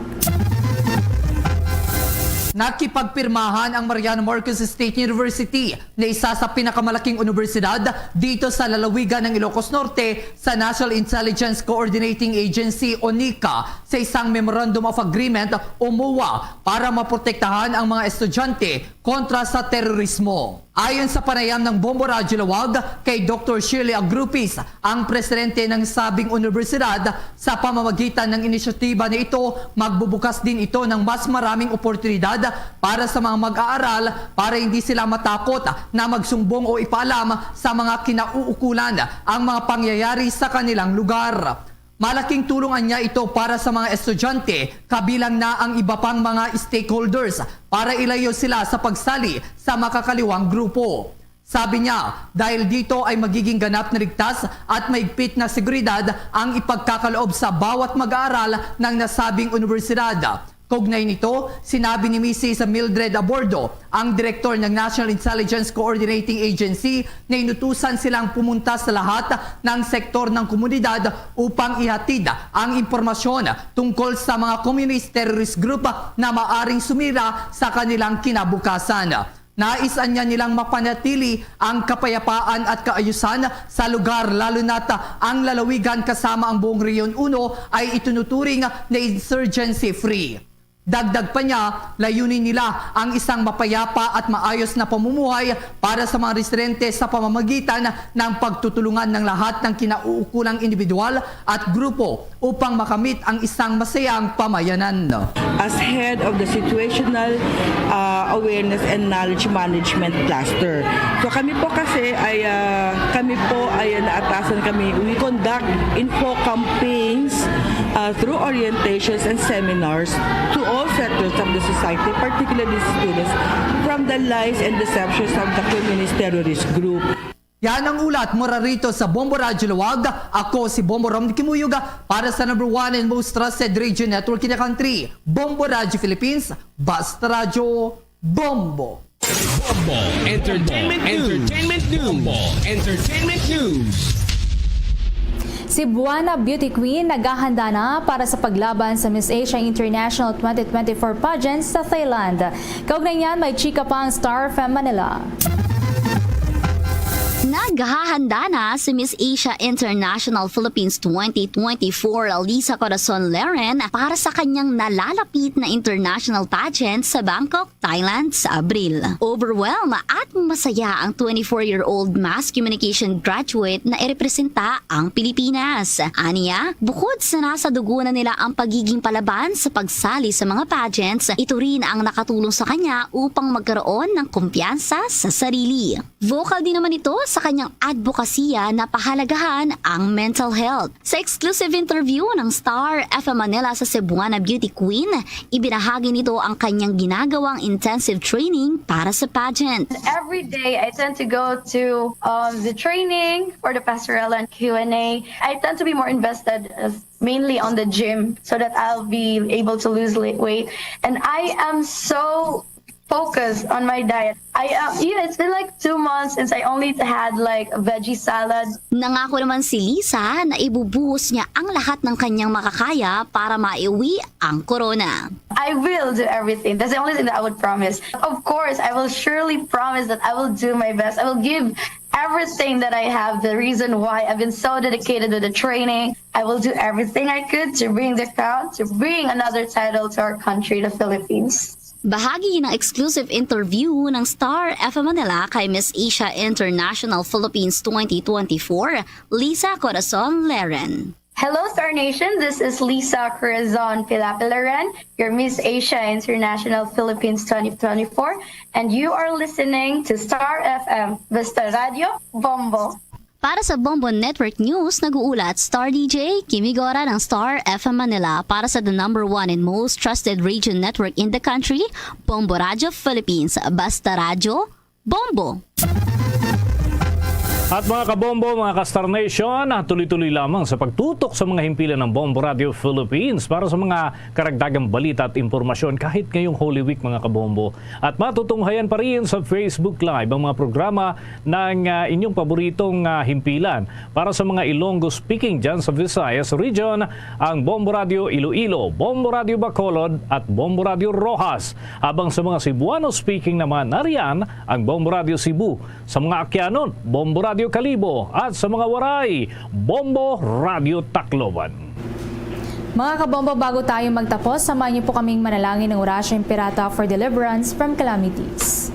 Nakipagpirmahan ang Mariano Marcos State University na isa sa pinakamalaking universidad dito sa lalawigan ng Ilocos Norte sa National Intelligence Coordinating Agency o NICA sa isang Memorandum of Agreement o MOA para maprotektahan ang mga estudyante kontra sa terorismo. Ayon sa panayam ng Bombo Radio Lawag kay Dr. Shirley Agrupis, ang presidente ng sabing universidad, sa pamamagitan ng inisyatiba na ito, magbubukas din ito ng mas maraming oportunidad para sa mga mag-aaral para hindi sila matakot na magsumbong o ipaalam sa mga kinauukulan ang mga pangyayari sa kanilang lugar. Malaking tulungan niya ito para sa mga estudyante, kabilang na ang iba pang mga stakeholders para ilayo sila sa pagsali sa makakaliwang grupo. Sabi niya, dahil dito ay magiging ganap na ligtas at maigpit na seguridad ang ipagkakaloob sa bawat mag-aaral ng nasabing universidad. Kaugnay nito, sinabi ni Mrs. Mildred Abordo, ang direktor ng National Intelligence Coordinating Agency, na inutusan silang pumunta sa lahat ng sektor ng komunidad upang ihatid ang impormasyon tungkol sa mga communist terrorist group na maaring sumira sa kanilang kinabukasan. Naisan niya nilang mapanatili ang kapayapaan at kaayusan sa lugar, lalo na't ang lalawigan kasama ang buong Rehiyon 1 ay itunuturing na insurgency-free. Dagdag pa niya, layunin nila ang isang mapayapa at maayos na pamumuhay para sa mga residente sa pamamagitan ng pagtutulungan ng lahat ng kinauukulang individual at grupo upang makamit ang isang masayang pamayanan. As head of the Situational Awareness and Knowledge Management Cluster. So kami po kasi ay naatasan kami. We conduct info campaigns through orientations and seminars to all sectors of the society, particularly students, from the lies and deceptions of the communist terrorist group. Yan ang ulat mula rito sa Bombo Radio Lawag. Ako si Bombo Rom Kimuyuga para sa number 1 and most trusted radio network in the country, Bombo Radio Philippines, Basta Radio Bombo. Bombo Entertainment News. Bombo Entertainment News. Cebuana Beauty Queen naghahanda na para sa paglaban sa Miss Asia International 2024 pageant sa Thailand. Kaugnay niyan, may chika pa ang Star FM Manila. Naghahanda na si Miss Asia International Philippines 2024 Lisa Corazon Leren para sa kanyang nalalapit na international pageant sa Bangkok, Thailand sa Abril. Overwhelmed at masaya ang 24-year-old mass communication graduate na irepresenta ang Pilipinas. Aniya, bukod sa nasa dugo na nila ang pagiging palaban sa pagsali sa mga pageants, ito rin ang nakatulong sa kanya upang magkaroon ng kumpiyansa sa sarili. Vocal din naman ito sa kanyang advokasya na pahalagahan ang mental health. Sa exclusive interview ng Star FM Manila sa Cebuana Beauty Queen, ibinahagi nito ang kanyang ginagawang intensive training para sa pageant. Every day, I tend to go to the training for the pastorela and Q&A. I tend to be more invested mainly on the gym so that I'll be able to lose weight. And I am so focused on my diet. It's been like 2 months since I only had like a veggie salad. Nangako naman si Lisa na ibubuhos niya ang lahat ng kanyang makakaya para maiuwi ang corona. I will do everything. That's the only thing that I would promise. Of course, I will surely promise that I will do my best. I will give everything that I have, the reason why I've been so dedicated to the training. I will do everything I could to bring the crown, to bring another title to our country, the Philippines. Bahagi ng exclusive interview ng Star FM Manila kay Miss Asia International Philippines 2024, Lisa Corazon Leren. Hello, Star Nation. This is Lisa Corazon Pilapilaren, your Miss Asia International Philippines 2024, and you are listening to Star FM, Basta Radio, Bombo. Para sa Bombo Network News, nag-uulat Star DJ Kimi Gora ng Star FM Manila para sa the #1 and most trusted radio network in the country, Bombo Radio Philippines. Basta Radio, Bombo. At mga kabombo, mga ka-Star Nation, tuloy-tuloy lamang sa pagtutok sa mga himpilan ng Bombo Radio Philippines para sa mga karagdagang balita at impormasyon kahit ngayong Holy Week, mga kabombo. At matutunghayan pa rin sa Facebook Live ang mga programa ng inyong paboritong himpilan. Para sa mga Ilonggo speaking dyan sa Visayas region, ang Bombo Radio Iloilo, Bombo Radio Bacolod at Bombo Radio Rojas. Habang sa mga Cebuano speaking naman, nariyan ang Bombo Radio Cebu. Sa mga Akyanon, Bombo Radio Kalibo at sa mga Waray, Bombo Radio Tacloban. Mga kabombo, bago tayo magtapos, samahan niyo po kaming manalangin ng Orasyon Pirata for deliverance from calamities.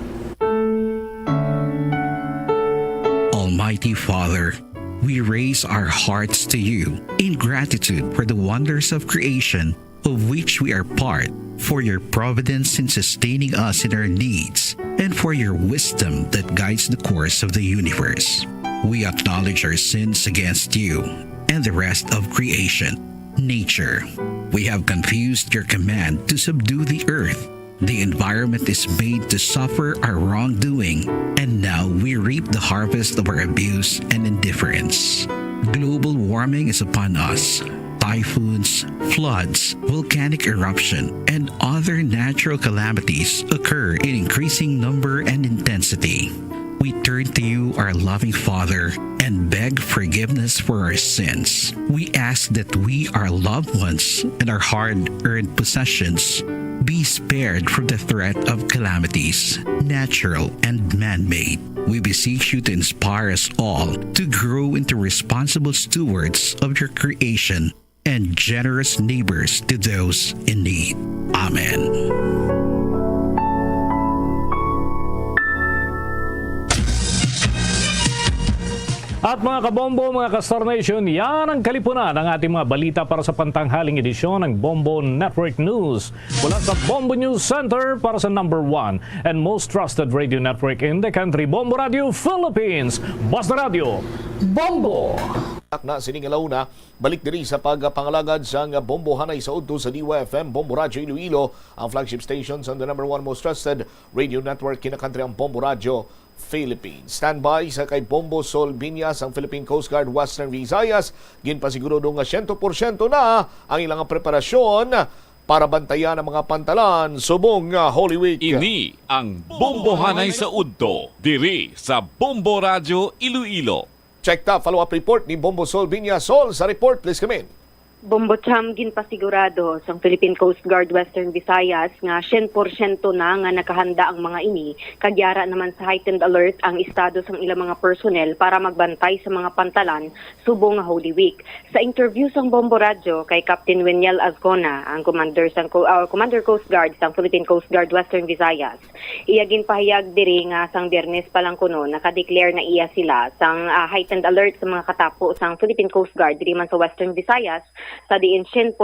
Almighty Father, we raise our hearts to you in gratitude for the wonders of creation of which we are part, for your providence in sustaining us in our needs, and for your wisdom that guides the course of the universe. We acknowledge our sins against you and the rest of creation, nature. We have confused your command to subdue the earth. The environment is made to suffer our wrongdoing, and now we reap the harvest of our abuse and indifference. Global warming is upon us. Typhoons, floods, volcanic eruption, and other natural calamities occur in increasing number and intensity. We turn to you, our loving Father, and beg forgiveness for our sins. We ask that we, our loved ones, and our hard-earned possessions be spared from the threat of calamities, natural and man-made. We beseech you to inspire us all to grow into responsible stewards of your creation and generous neighbors to those in need. Amen. At mga kabombo, mga ka-Star Nation, yan ang kalipunan ng ating mga balita para sa pantanghaling edisyon ng Bombo Network News. Mula sa Bombo News Center para sa #1 and most trusted radio network in the country, Bombo Radio Philippines. Basta Radio, Bombo! Na siningalaw na balik diri sa pagpangalagad sa Bombo Hanay sa udto sa DYFM Bombo Radio Iloilo, ang flagship station sa the #1 most trusted radio network in the country, ang Bombo Radio Philippines. Standby sa kay Bombo Sol Binyas ang Philippine Coast Guard Western Visayas. Ginpasiguro nga 100% na ang ilang preparasyon para bantayan ang mga pantalan subong Holy Week. Ini ang Bombo Hanay sa udto diri sa Bombo Radio Iloilo. Checked up, follow-up report ni Bombo Sol Viña. Sol, sa report, please come in. Bombocham ginpasigurado sa Philippine Coast Guard Western Visayas nga 100% na nga nakahanda ang mga ini, kagyara naman sa heightened alert ang estado sang ilang mga personnel para magbantay sa mga pantalan subong nga Holy Week. Sa interview sang Bombo Radio kay Captain Weniel Azcona, ang Commander Coast Guard sang Philippine Coast Guard Western Visayas, iya ginpahayag diri nga sang Biyernes pa lang kuno nakadeclare na iya sila sang heightened alert sa mga katapo sang Philippine Coast Guard diri man sa Western Visayas, sa diin 100%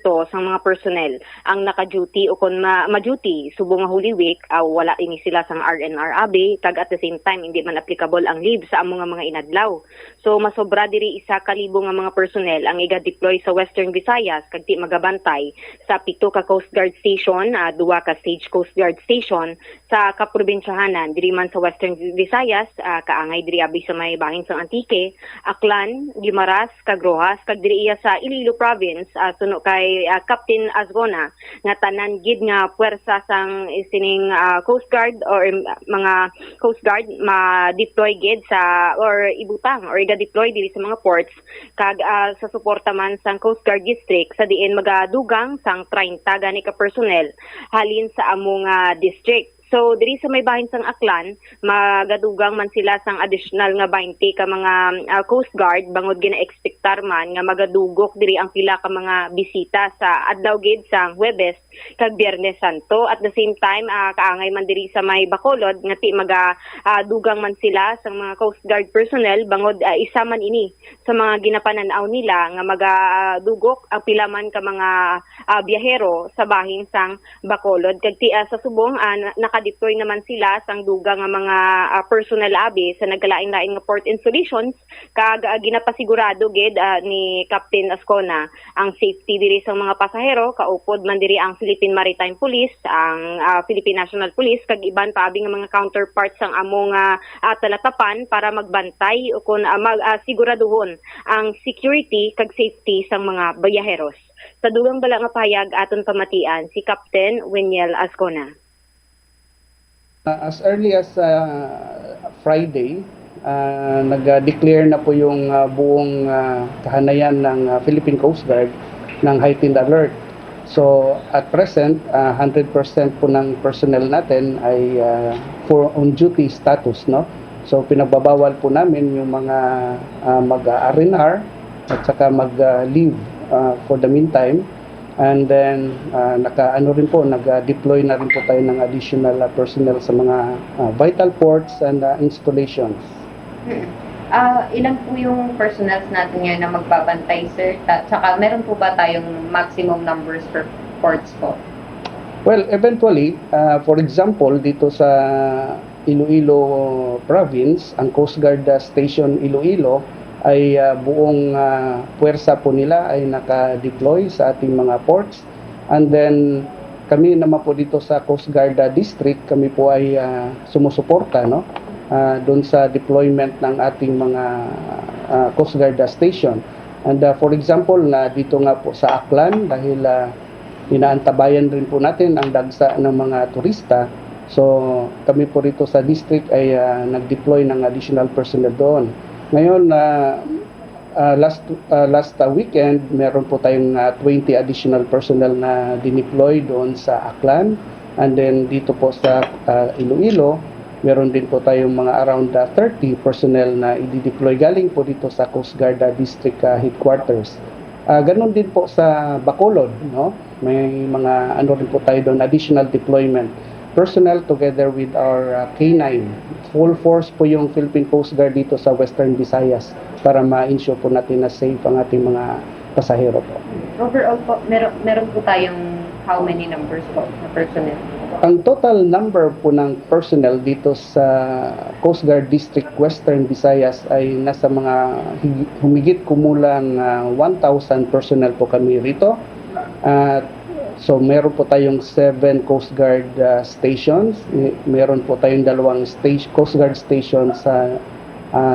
sa mga personnel ang naka-duty o kung ma-duty subong nga Holy Week, wala ini sila sang RNR AB, kag at the same time hindi man applicable ang leave sa among mga inadlaw. So masobra diri 1,000 nga mga personnel ang iga-deploy sa Western Visayas kag di magabantay sa 7 ka Coast Guard Station, 2 ka Stage Coast Guard Station sa kaprobinsyahanan diri man sa Western Visayas, kaangay diri abi sa may bahin sang Antique, Aklan, Guimaras, kag Rojas, kag diri iya sa Iloilo Province, suno kay Captain Azcona nga tanan gid nga puwersa sang isining Coast Guard or mga Coast Guard ma-deploy gid sa or ibutang or iga-deploy diri sa mga ports kag sa suporta man sang Coast Guard District sa diin magadugang sang 30 gani ka personnel halin sa among district. So diri sa may bahin sang Aklan, magadugang man sila sang additional nga 20 ka mga Coast Guard bangod gina-expectar man nga magadugok diri ang pila ka mga bisita sa adlaw gid sang Huwebes kag Biyernes Santo. At the same time, kaangay man diri sa may Bacolod nga ti magadugang man sila sang mga Coast Guard personnel bangod isa man ini sa mga ginapananaw nila nga magadugok ang pila man ka mga biyahero sa bahin sang Bacolod. Kag ti sa subong deploy naman sila sang duga nga mga personnel abi sa nagkalain-lain nga port installations kag ginapasigurado gid ni Captain Azcona ang safety diri sa mga pasahero, kaupod man diri ang Philippine Maritime Police, ang Philippine National Police kag iban pa abi nga mga counterparts sang among talatapan para magbantay o kun siguraduhon ang security kag safety sang mga bayaheros. Sa dugang bala nga pahayag aton pamatian si Captain Weniel Azcona. As early as Friday, nag-declare na po yung buong kahanayan ng Philippine Coast Guard ng heightened alert. So at present, 100% po ng personnel natin ay for on duty status, no? So pinagbabawal po namin yung mga mag-RNR at saka mag-leave for the meantime. And then nag-deploy na rin po tayo ng additional personnel sa mga vital ports and installations. Ilan po yung personnels natin ngayon na magbabantay, sir? Tsaka meron po ba tayong maximum numbers per ports po? Well, eventually, for example, dito sa Iloilo Province, ang Coast Guard Station Iloilo ay buong puwersa po nila ay naka-deploy sa ating mga ports. And then kami naman po dito sa Coast Guard District, kami po ay sumusuporta, no? Doon sa deployment ng ating mga Coast Guard Station. And for example, dito nga po sa Aklan, dahil inaantabayan rin po natin ang dagsa ng mga turista, so kami po rito sa district ay nag-deploy ng additional personnel doon. Ngayon, last weekend, meron po tayong 20 additional personnel na dineploy doon sa Aklan. And then dito po sa Iloilo, meron din po tayong mga around 30 personnel na i-deploy galing po dito sa Coast Guard District Headquarters. Ganon din po sa Bacolod, no? May mga rin po tayo doon, additional deployment personnel together with our K9. Full force po yung Philippine Coast Guard dito sa Western Visayas para ma-ensure po natin na safe ang ating mga pasahero po. Overall po, meron po tayong how many numbers po na personnel? Ang total number po ng personnel dito sa Coast Guard District Western Visayas ay nasa mga humigit kumulang 1,000 personnel po kami rito. So meron po tayong 7 Coast Guard stations. Meron po tayong 2 Coast Guard stations sa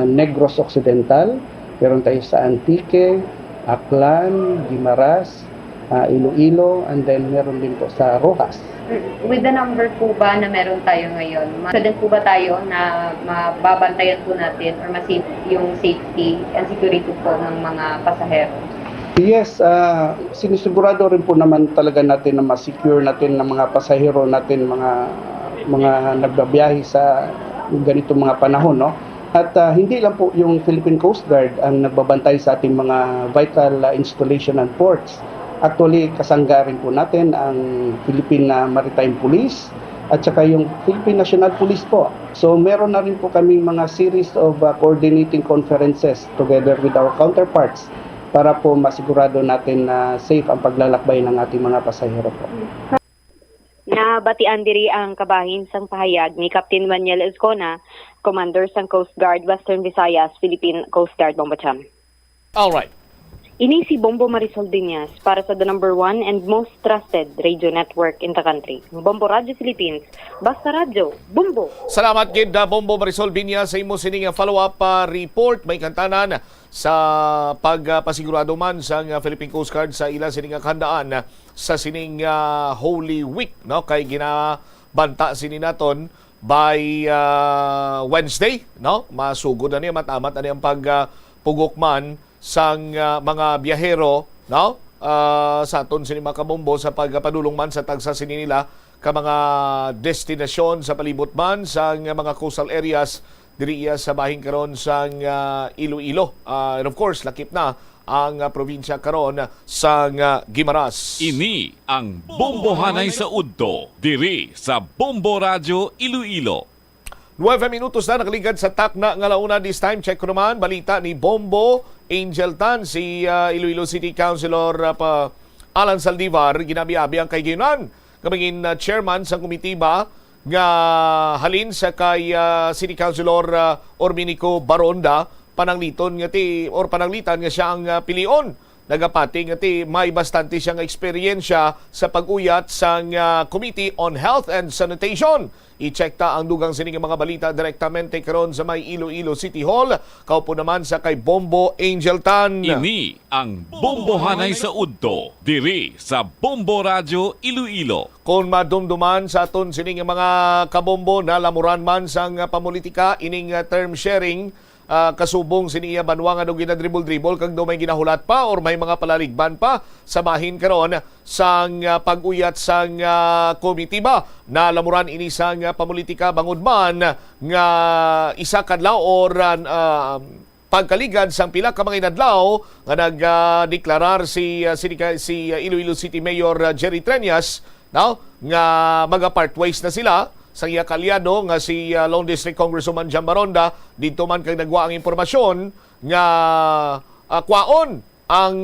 Negros Occidental. Meron tayo sa Antique, Aklan, Guimaras, Iloilo, and then meron din po sa Rojas. With the number po ba na meron tayo ngayon, confident po ba tayo na mababantayan po natin or yung safety and security po ng mga pasahero? Yes, sinisigurado rin po naman talaga natin na ma-secure natin ng mga pasahero natin, mga nagbabiyahe sa ganitong mga panahon, no? At hindi lang po yung Philippine Coast Guard ang nagbabantay sa ating mga vital installation and ports. Actually, kasangga rin po natin ang Philippine Maritime Police at saka yung Philippine National Police po. So meron na rin po kaming mga series of coordinating conferences together with our counterparts para po masigurado natin na safe ang paglalakbay ng ating mga pasahero po. Nabatian diri ang kabahin sang pahayag ni Captain Manuel Escona, Commander sang Coast Guard Western Visayas, Philippine Coast Guard, Bombacham. All right. Ini si Bombo Marisol Diñas para sa the number 1 and most trusted radio network in the country. Bombo Radio Philippines, Basta Radio, Bombo. Salamat gid Bombo Marisol Binya sa imo sining follow-up report. May kantanan sa pagpasigurado man sa Philippine Coast Guard sa ila sining handaan sa sining Holy Week, no, kay ginabanta sini naton by Wednesday, no, masugod na niya matamat ani ang pagpugok man sang mga biyahero, no, sa aton sini mga kabombo sa pagpadulong man sa tagsa sini nila ka mga destinasyon sa palibot man sa mga coastal areas diri sa bahin karon sa Iloilo. And of course, lakip na ang probinsya karon sa Guimaras. Ini ang Bombohanay sa Udto, diri sa Bombo Radio Iloilo. 9 minutos na nakaligad sa takna nga launa this time. Check ko naman, balita ni Bombo Angel Tan, si Iloilo City Councilor Alan Saldivar, ginabi-abi ang kay Gayunan. Kamingin chairman sa komitiba nga halin sa kay City Councilor Orminico Baronda, pananglitan nga siya ang pilion. Nagapati nga may bastante siyang eksperyensya sa pag-uyat sa Committee on Health and Sanitation. I-check ta ang dugang sining mga balita direktamente karon sa may Iloilo City Hall. Kaupo naman sa kay Bombo Angel Tan. Ini ang Bombohanay sa Udto, diri sa Bombo Radio Iloilo. Kung madumduman sa aton sining mga kabombo na lamuran man sang pamulitika ining term sharing, kasubong siniya banwa nga dugin na dribble-dribble kag do may ginahulat pa or may mga palaligban pa sa bahin karon sang pag-uyat sang komitiba na lamuran ini sang pamulitika bangod man nga isa kadlaw or pagkaligad sang pila ka mga inadlaw nga nagdeklarar si Iloilo City Mayor Jerry Treñas, no, nga maga-part ways na sila sa iya kalyado nga si Lone District Congresswoman Jan Baronda. Dito man kay nagwa ang impormasyon nga kwaon ang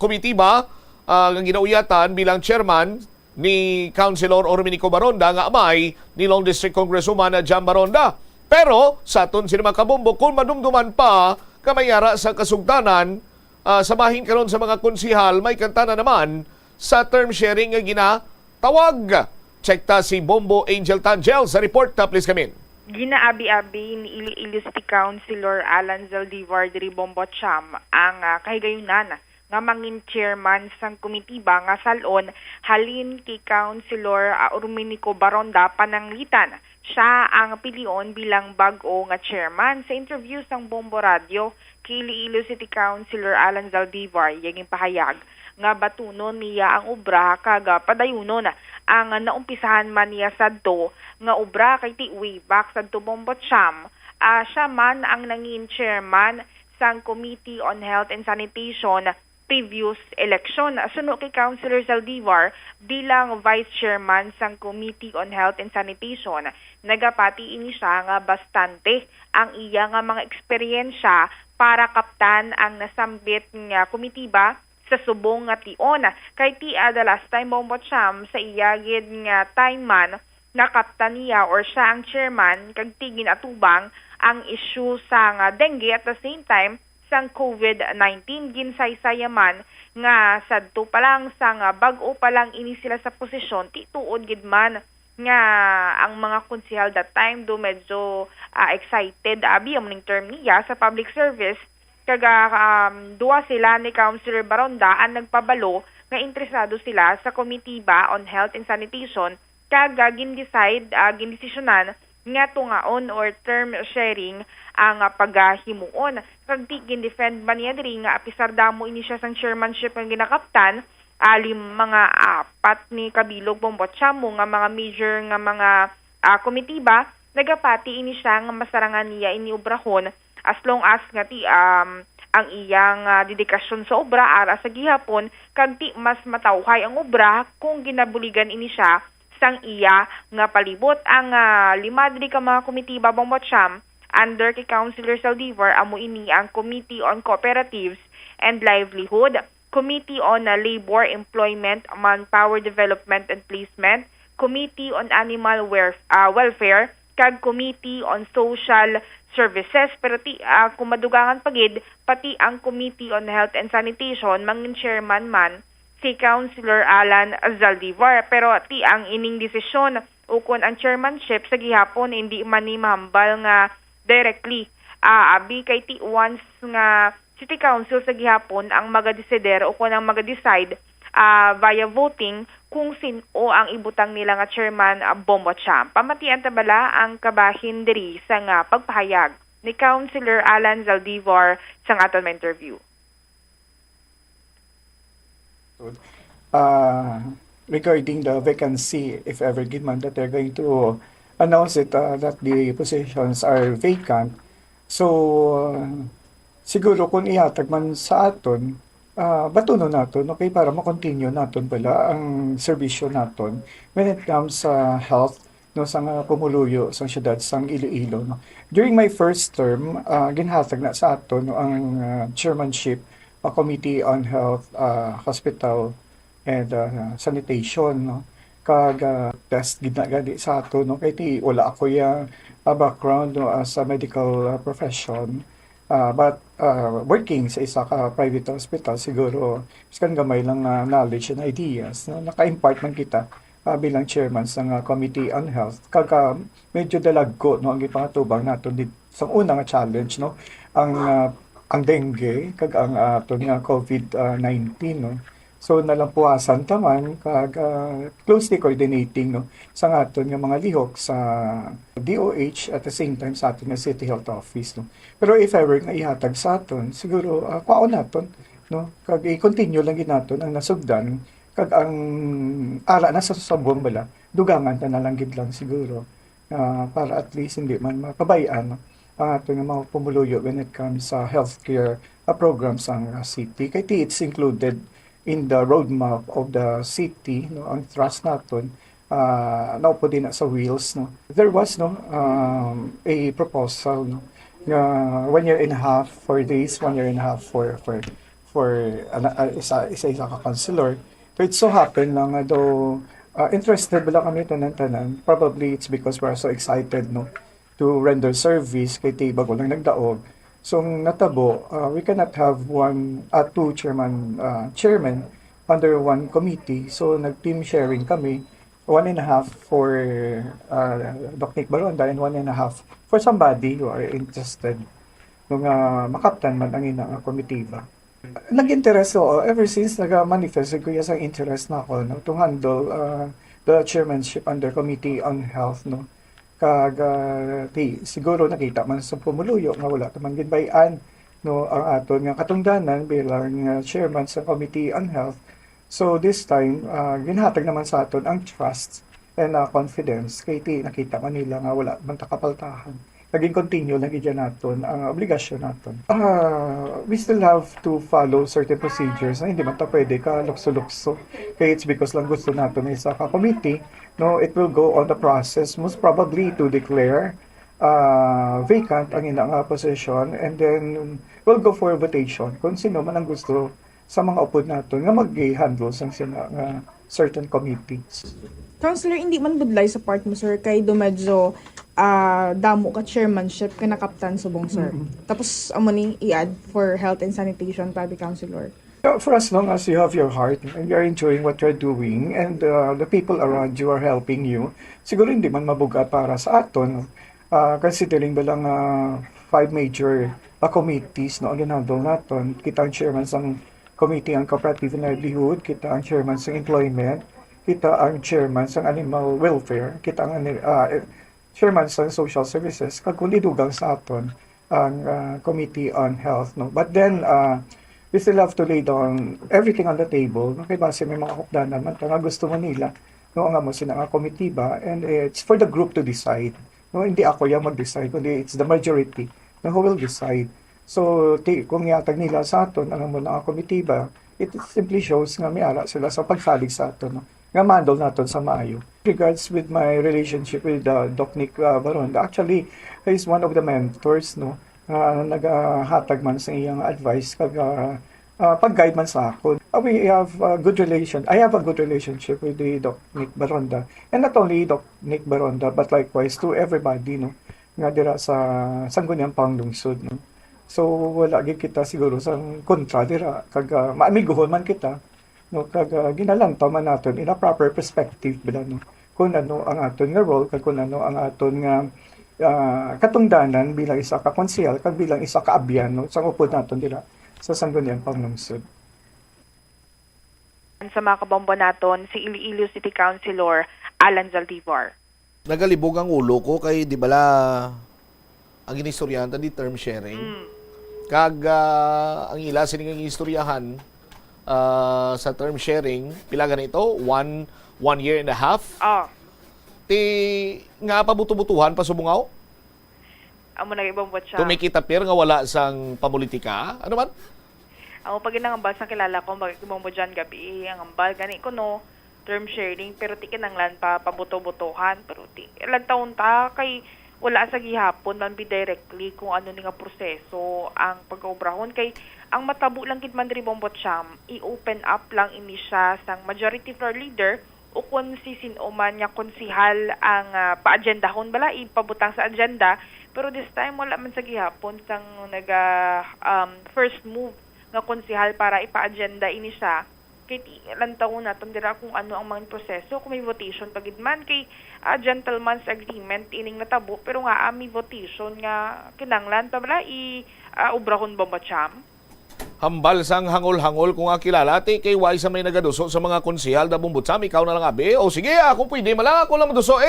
komitiba nga ginauyatan bilang chairman ni Councilor Orminico Baronda nga amay ni Lone District Congresswoman Jan Baronda. Pero sa aton sila mga kabombo, kung madumduman pa kamayara sa kasugdanan, sa bahin karon sa mga konsihal, may kantana naman sa term sharing nga ginatawag. Check ta si Bombo Angel Tangel sa report. Please come in. Ginaabi-abi ni Iloilo City Councilor Alan Zaldivar diri Bombacham ang kahigayunan nga mangin chairman sang komitiba nga salon halin kay Councilor Orminico Baronda pananglitan. Siya ang pilion bilang bag-o nga chairman. Sa interview sang Bombo Radio kay Iloilo City Councilor Alan Zaldivar, yung pahayag nga batunon niya ang obra kaga padayunon ang naumpisahan man niya sadto nga obra kay ti way back sadto Bombacham. Siya man ang nangin chairman sang Committee on Health and Sanitation previous election. Suno kay Councilor Zaldivar bilang vice chairman sang Committee on Health and Sanitation. Nagapati ini siya nga bastante ang iya nga mga eksperyensya para kaptan ang nasambit nga komitiba sa subong nga tion. Kay ti the last time Bombacham sa iyagid nga time man na kaptan niya or siya ang chairman kag tigin atubang ang issue sa nga dengue at the same time sang COVID-19 ginsay-saya man nga sadto pa lang sang bag-o pa lang ini sila sa posisyon ti tuod gid man nga ang mga konsehal that time do medyo excited abi ang term niya sa public service kaga duwa sila ni Councilor Baronda ang nagpabalo nga interesado sila sa Committee ba on Health and Sanitation kag gindesisyonan nga tungaon or term sharing ang paghimuon. Kag di gindefend ba niya diri nga apisar damo ini siya sang chairmanship nga ginakaptan, mga apat ni kabilog Bombocham nga mga major nga mga komitiba nagapati ini siya nga masarangan niya ini obrahon as long as nga ti ang iyang dedikasyon sa obra ara sa gihapon kag ti mas matawhay ang obra kung ginabuligan ini siya sang iya nga palibot ang lima diri ka mga komitiba Bombocham under kay Councilor Saldivar amo ini ang Committee on Cooperatives and Livelihood, Committee on Labor, Employment, Manpower Development and Placement, Committee on Animal Welfare, kag Committee on Social Services. Pero kung madugangan pagid, pati ang Committee on Health and Sanitation, mangin chairman man, si Councilor Alan Zaldivar. Pero ang ining desisyon ukon ang chairmanship sa gihapon hindi man ni mahambal nga directly. Abi kay ti once nga City Council sa gihapon ang magadesider o kung ang magadecide via voting kung sino ang ibutang nila nga chairman Bombocham. Pamatian tabala ang kabahin diri sa nga pagpahayag ni Councilor Alan Zaldivar sa aton interview. Regarding the vacancy, if ever given that they're going to announce it that the positions are vacant. So, siguro kung ihatag man sa aton, batuno naton, okay, para makontinue naton pala ang serbisyo naton when it comes sa health no, sa pumuluyo sa syudad sang Iloilo. No. During my first term, ginhatag na sa aton no, ang chairmanship Committee on Health, Hospital, and Sanitation. No. Kag test ginagadi sa ato no kay ti wala ako ya background no, as a medical profession but working sa isa ka private hospital siguro iskan gamay lang knowledge and ideas no naka-impart man kita bilang chairman sa Committee on Health kag medyo dalagko no ang ipangatubang nato sa una nga challenge no ang dengue kag ang aton nga COVID-19 no. So nalampuasan taman kag closely coordinating no sa aton nga mga lihok sa DOH at the same time sa aton nga City Health Office no. Pero if ever nga ihatag sa aton siguro kwaon naton no kag i-continue lang ginaton ang nasugdan kag ang ara na sa susabong bala dugangan na lang gid lang siguro para at least hindi man mapabayaan no, ang aton nga mga pumuluyo when it comes sa healthcare programs ang city kay it's included in the roadmap of the city no ang trust naton naupo din na sa wheels no there was no a proposal no 1 year and a half for days 1 year and a half for isa ka councilor so it so happen lang though interested ba lang kami tanan probably it's because we're so excited no to render service kay tiba ko lang nagdaog. So natabo, we cannot have two chairmen under one committee. So nag-team sharing kami, 1.5 for Doc Nick Baronda and 1.5 for somebody who are interested nung makaptan man ang ina komitiba. Nag-interest ako ever since nag-manifest ko yung interest na ako no, to handle the chairmanship under Committee on Health no. Kag siguro nakita man sa pumuluyo nga wala man ginbayan no ang aton nga katungdanan bilang chairman sa Committee on Health. So this time ginhatag naman sa aton ang trust and confidence kay nakita man nila nga wala man takapaltahan. Naging continue lang idyan naton ang obligasyon naton. We still have to follow certain procedures na hindi man ta pwede ka lukso-lukso. Kaya it's because lang gusto naton isa ka committee. No, it will go on the process most probably to declare vacant ang ina nga position and then we'll go for votation kung sino man ang gusto sa mga upod naton nga mag-handle sa nga certain committees. Councilor, hindi man budlay sa part mo, sir, kay do medyo damo ka chairmanship ka nakaptan subong, sir. Tapos amo ni i-add for health and sanitation public councilor. For as long as you have your heart and you're enjoying what you're doing and the people around you are helping you, siguro hindi man mabugat para sa aton. Considering ba lang 5 major committees no ang ginhandle naton, kita ang chairman sang Committee on Cooperative and Livelihood, kita ang chairman sa employment, kita ang chairman sa animal welfare, kita ang chairman sa social services, kag kung idugang sa aton ang Committee on Health. No? But then, we still have to lay down everything on the table. No? Kaya base may mga hukdanan man, nga gusto mo nila, no, nga mo sila nga committee ba, and it's for the group to decide. No? Hindi ako yung mag-decide, kundi it's the majority no, who will decide. So, kung yatag nila sa aton, alam mo na ang committee ba, it simply shows nga may ara sila sa pagsalig sa aton. No? Nga mandol naton sa maayo. Regards with my relationship with Doc Nick Baronda, actually, he's one of the mentors, no? Naghatag man sa iyang advice, kag pag-guide man sa ako. We have a good relation. I have a good relationship with the Doc Nick Baronda. And not only Doc Nick Baronda, but likewise to everybody, no? Nga dira sa Sangguniang Panglungsod, no? So wala gid kita siguro sa kontra dira kag maamiguhon man kita, no, kag ginalanta man naton in a proper perspective bila, no, kung ano ang aton nga role kag kung ano ang aton nga katungdanan bilang isa ka konsehal kag bilang isa ka abyan, no, sa upod naton dira sa Sangguniang Panglungsod. Sa mga kabombo naton si Iloilo City Councilor Alan Zaldivar. Nagalibog ang ulo ko kay di bala ang inistoryanta di term sharing. Kag ang ila sining istoryahan sa term sharing, pila ganito, one year and a half. Ti nga pabuto-butuhan pa subungaw. Amo nag-ibang siya. Tumikita per nga wala sang pamulitika. Ano man? Amo pag ang ambal sa kilala ko, mag-ibang dyan gabi, ang ambal gani ko no, term sharing, pero ti kinanglan pa pabuto-butuhan, pero ti ilang taon ta kay wala sa gihapon man be directly kung ano ni nga proseso ang pag-obrahon kay ang matabo lang kid man diri bombot siyam i-open up lang ini siya sang majority floor leader o kung si sinoman nga konsihal ang pa-agendahon bala ipabutang sa agenda pero this time wala man sa gihapon sang naga first move nga konsihal para ipa-agenda ini siya kay ilang taon naton dira kung ano ang mga proseso kung may votation pagid man kay gentleman's agreement ining natabo pero nga may votation nga kinanglan pa bala ubrahon bomba cham. Hambal sang hangol-hangol kung kilala ti kay why sa may nagaduso sa mga konsehal da Bombotsam, ikaw na lang abi. O sige, ako pwede mala ako lang maduso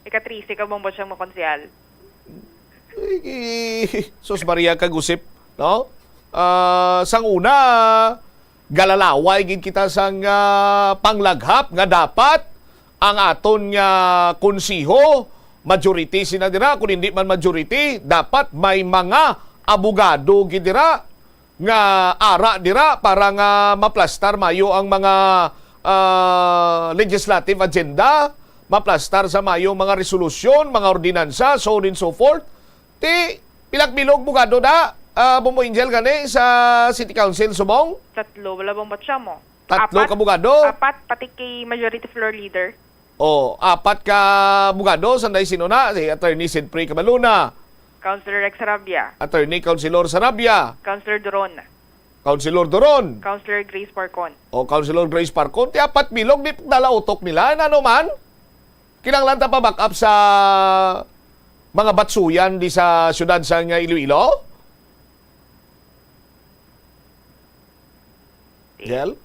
Ika-13 ka bomba siyang makonsehal. Sus Maria kagusip, no? Sang una galalaway gid kita sang panglaghap nga dapat ang aton nga konsiho majority sina dira kun hindi man majority dapat may mga abogado gid dira nga ara dira para nga maplastar mayo ang mga legislative agenda, maplastar sa mayo mga resolusyon, mga ordinansa, so on and so forth. Ti pilang bilog bugado da Bombo Angel gani sa City Council Subong? 3 wala bang batsa mo? 3 ka bugado? 4 pati kay majority floor leader. 4 ka bugado sanday sino na si Attorney Sidpre Cabaluna, Councilor Rex Sarabia, Attorney Councilor Sarabia, Councilor Doron, Councilor Doron, Councilor Grace Parcon. Councilor Grace Parcon. Ti 4 bilog di dala utok nila ano man? Kinanglan ta pa back up sa mga batsuyan di sa syudad sa Iloilo? Gel?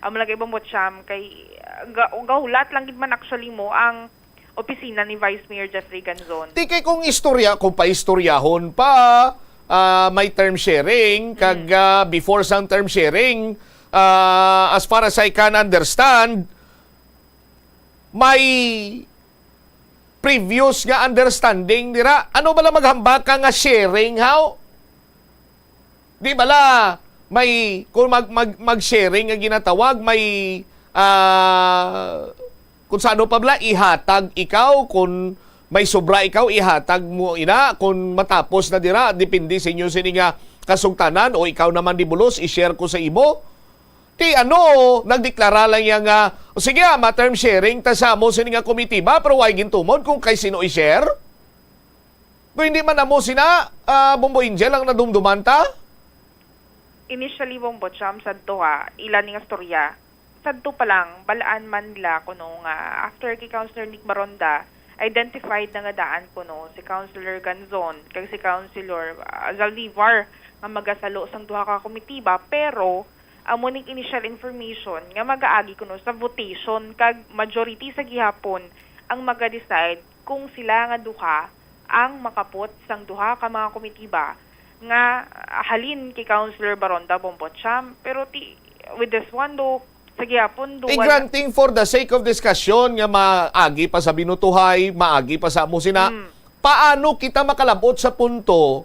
Ang lagi ibang botsyam kay gahulat lang gid man actually mo ang opisina ni Vice Mayor Jeffrey Ganzon. Di kay kung istorya, kung paistoryahon pa, may term sharing, kag before sang term sharing, as far as I can understand, may previous nga understanding dira. Ano bala maghambak ka nga sharing, how? Di bala may kung mag-sharing nga ginatawag, may kung sano pa bala ihatag ikaw, kung may sobra ikaw ihatag mo ina, kung matapos na dira depende sa inyo sini nga kasugtanan o ikaw naman dibulos i-share ko sa imo. Ti nagdeklara lang yang sige ma-term sharing ta sa mo sini nga komitiba pero why gintumod kung kay sino i-share? Kung hindi man amo sina Bombo Angel ang nadumduman ta? Initially Bombo Cham sadto ilan nga storya sadto pa lang balaan man nila kuno nga after kay Councilor Nick Baronda identified na nga daan po no si Councilor Ganzon kag si Councilor Zaldivar nga magasalo sang duha ka komitiba, pero amuning initial information nga magaagi kuno sa votation kag majority sa gihapon ang maga-decide kung sila nga duha ang makapot sang duha ka mga komitiba nga halin kay Councilor Baronda Bombotcham. Pero with this one do sa gihapon do granting for the sake of discussion nga maagi pa sa binutuhay, maagi pa sa musina, paano kita makalabot sa punto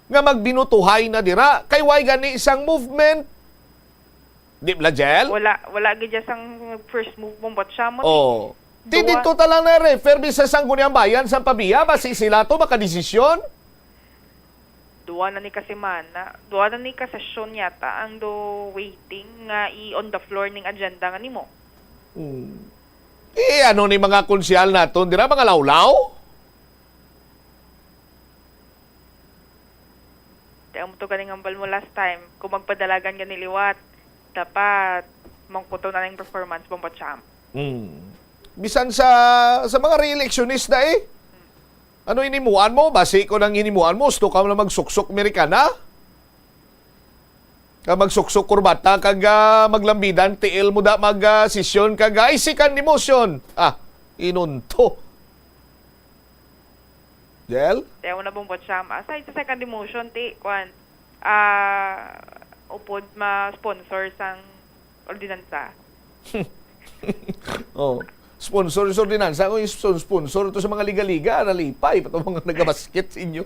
nga magbinutuhay na dira kay way gani isang movement? Di ba, Jel? Wala gid sang first move Bombotcham. Oh. Dito talang na refer sa Sangguniang Bayan sa Pabiya, basi sila to makadesisyon? Duwa na ni kasemana, duwa na ni kasesyon yata ang do waiting nga on the floor ning agenda nga nimo. Ano ni mga konsyal naton dira, mga lawlaw? Kaya mo to galing ambal mo last time, kung magpadalagan ka niliwat, dapat mangkuto na ng performance Bombotcham. Bisan sa mga re-electionista Ano inimuan mo? Basi ko nang inimuan mo, gusto ka na magsuksok Amerikana? Ka magsuksok kurbata, kag maglambidan, tiil mo da mag-sisyon, kag isikan ni motion. Inunto. Jel? Kaya mo na Bombotcham. Aside sa second demotion, upod ma-sponsor sang ordinansa. Sponsor sa ordinansa. Kung sponsor ito sa mga liga-liga, nalipay. Pato mga nagabasket sa inyo.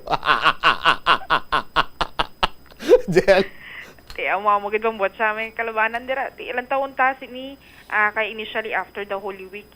Jel? Kaya mamagid Bombotcham, may kalabanan dira. Ilang taon ta ni kay initially after the Holy Week,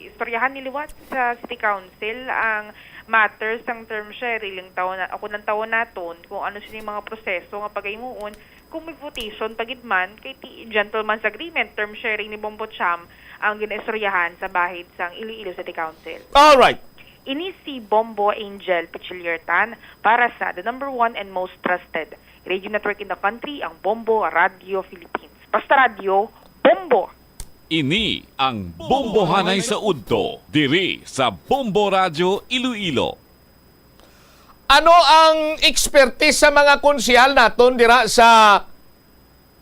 istoryahan niliwat sa City Council ang matters ng term sharing ako ng taon naton kung ano sila mga proseso nga pagaymuon kung may votation pagidman kay gentleman's agreement term sharing ni Bombotcham ang ginaistoryahan sa bahid sang Iloilo City Council. All right. Ini si Bombo Angel Pichiliertan para sa the number 1 and most trusted radio network in the country, ang Bombo Radio Philippines. Basta Radio, Bombo! Ini ang Bombohanay sa Udto, diri sa Bombo Radio Iloilo. Ano ang expertise sa mga konsyal naton dira sa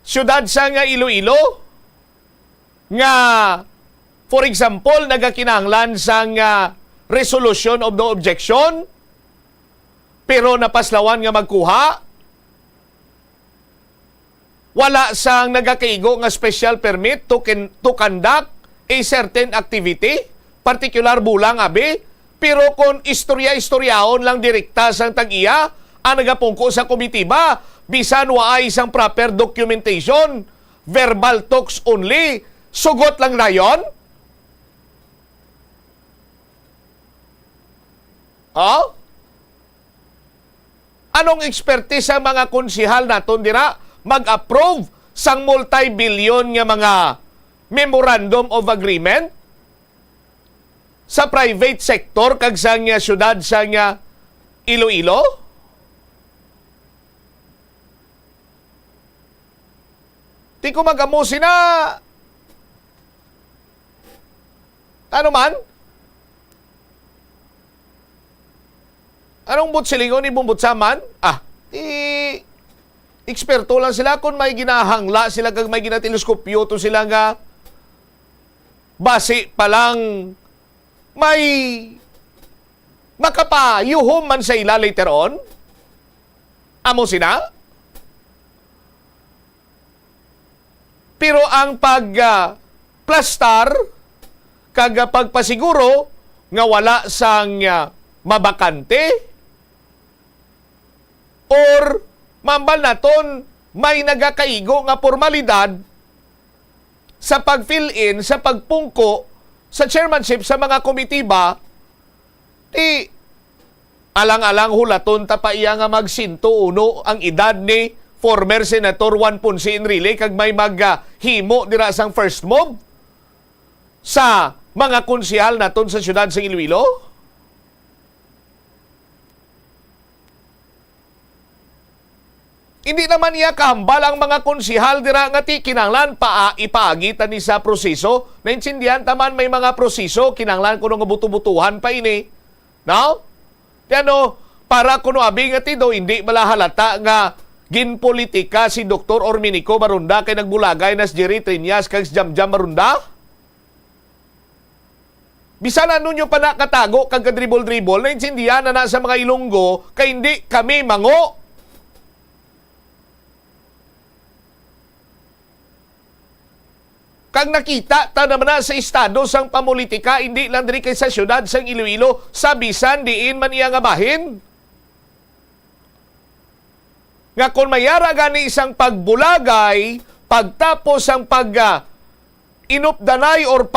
siyudad sa nga Iloilo? Nga, for example, nagakinahanglan sa nga resolution of no objection, pero napaslawan nga magkuha, wala sang nagakaigo nga special permit to conduct a certain activity, particular bulang abi, pero kung istorya-istoryahon lang direkta sang tag-iya, ang nagapungko sa komitiba, bisan waay isang proper documentation, verbal talks only, sugot lang na yon? Anong expertise sa mga konsihal naton dira? Mag-approve sang multi-billion nga mga memorandum of agreement sa private sector kag sa nga syudad sa nga Iloilo? Di ko mag-amo sina ano man? Anong butsilingon ni Bombotchaman? Eksperto lang sila kung may ginahangla sila kag may ginateleskopyo to sila nga base pa lang may makapayuhom man sa ila later on. Amo sina? Pero ang plastar kag pagpasiguro nga wala sang mabakante or mambal naton may nagakaigo nga formalidad sa pag-fill-in, sa pagpungko sa chairmanship sa mga komitiba, alang-alang hulaton tapaiya nga mag-101 ang edad ni former Senator Juan Ponce Enrile kag may maghimo dira sang first move sa mga konsihal naton sa syudad sa Iloilo? Hindi naman iya kahambal ang mga konsihal dira nga ti kinanglan ipaagitan ni sa proseso. Naintindihan taman may mga proseso kinanglan kuno nga buto-butuhan pa ini. No? Tiano, para kuno abi nga ti do hindi malahalata nga ginpolitika si Dr. Orminico Marunda kay nagbulagay nas Jerry Triñas kag si Jamjam Marunda. Bisan ano nyo pa nakatago kag kadribol-dribol, naintindihan na nasa mga Ilonggo kay hindi kami mango. Kag nakita ta naman na sa estado sang pamulitika, hindi lang diri kay sa syudad sang Iloilo, sa bisan diin man iya nga bahin. Nga kung mayara gani isang pagbulagay, pagtapos ang inupdanay or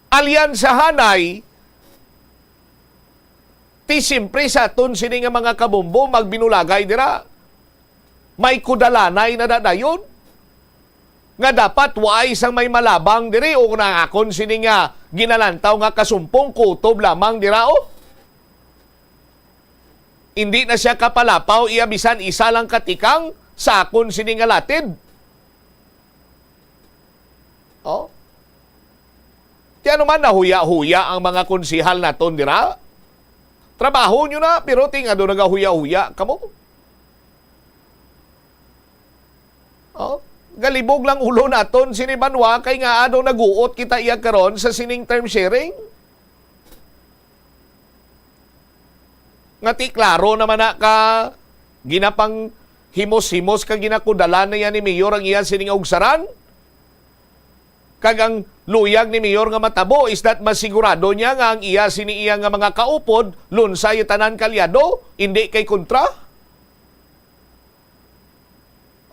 alyansahanay, ti simpre sa aton sini nga mga kabombo magbinulagay dira. May kudalanay na dadayon. Nga dapat waay isang may malabang diri o nangakon sini nga ginalantaw nga kasumpong kutob lamang dira o. Hindi na siya kapalapaw, iabisan isa lang katikang sakon sini nga latid. Oh. Kaya naman nahuya-huya ang mga konsihal naton dira. Trabaho nyo na, pero tingado nagahuya-huya kamo. Oh. Galibog lang ulo naton sini Banwa kay nga ano naguot kita iya karon sa sining term sharing. Nga ti klaro naman na ka ginapang himos-himos ka ginakudalan na yan ni Mayor ang iya sining ugsaran. Kag ang luyag ni Mayor nga matabo is that masigurado niya nga ang iya sini iya nga mga kaupod lunsay tanan kalyado, hindi kay kontra.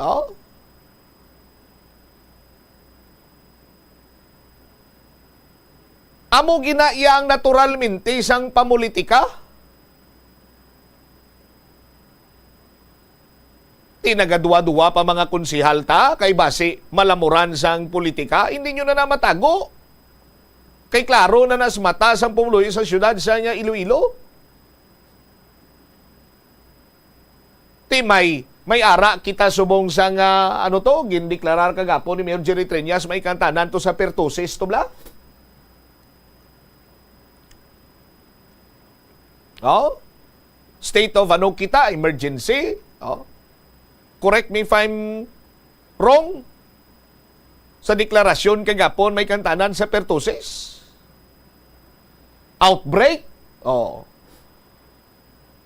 Oh. Amo ginaiya ang naturalmente isang pamulitika? Tinagadwa-duwa pa mga konsihal ta kay base malamuran sang politika, hindi nyo na matago. Kay klaro na nas mata sang pumuloy sa syudad sa niya Iloilo. Ti may ara kita subong sang gindeklarar kagapon ni Mayor Jerry Triñas may kantanan to sa Pertusis to bla. Oh? State of kita, emergency. Oh? Correct me if I'm wrong. Sa deklarasyon kagapon may kantanan sa Pertusis. Outbreak. Oh.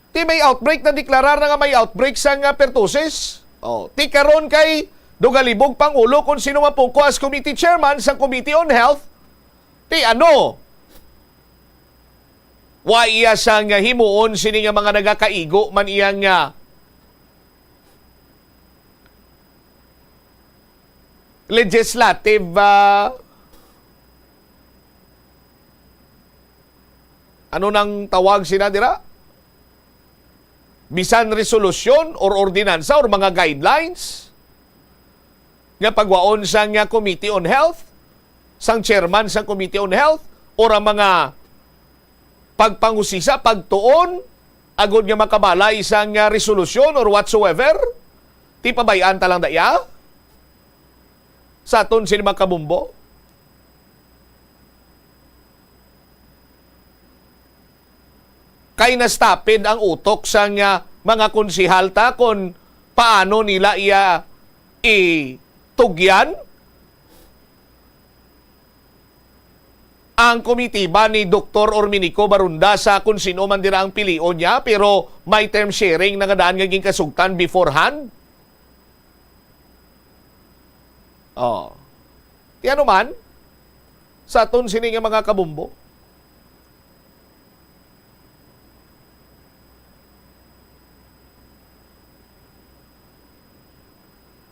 Ti may outbreak na deklarar na nga may outbreak sa nga Pertusis. Oh. Ti karon kay Dugalibog Pangulo kung sino mapungko as committee chairman sa Committee on Health. Ti ano? Wa iya sang himuon sini nga mga nagakaigo man iyang legislative ano nang tawag sina dira? Bisan resolusyon or ordinansa or mga guidelines nga pagwaon sang Committee on Health, sang chairman sang Committee on Health or ang mga pagpangusisa, pagtuon, agod nga makabala isang resolusyon or whatsoever, ti pabayaan talang daya sa aton sini mga kabumbo. Kay nastapid ang utok sa mga konsihal ta kung paano nila itugyan ang komitiba ni Dr. Orminico Marunda sa kung sino man dira ang pilion niya, pero may term sharing na nga daan ngaging kasugtan beforehand. Oh. Ti ano man, sa aton sini nga mga kabumbo.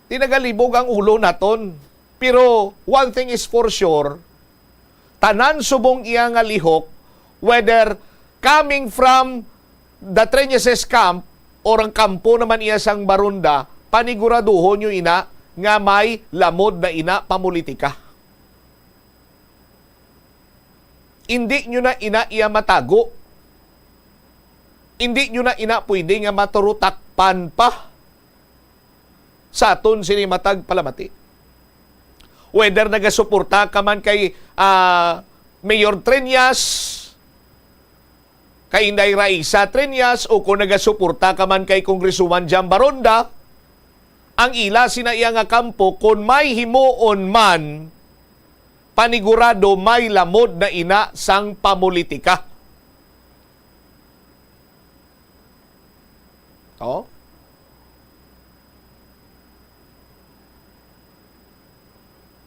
Tinagalibog ang ulo naton. Pero one thing is for sure, tanan subong iya nga lihok, whether coming from the Triñases camp or ang kampo naman iya sang Marunda, paniguraduhon nyo ina nga may lamod na ina pamulitika. Hindi nyo na ina iya matago. Hindi nyo na ina pwede nga maturutak panpa sa aton sini matag palamati. Whether nagasuporta ka man kay Mayor Triñas, kay Inday Raisa Triñas, o kung nagasuporta ka man kay Congresswoman Jam Baronda, ang ila sinaiya nga kampo kung may himuon man, panigurado may lamod na ina sang pamulitika. Oh?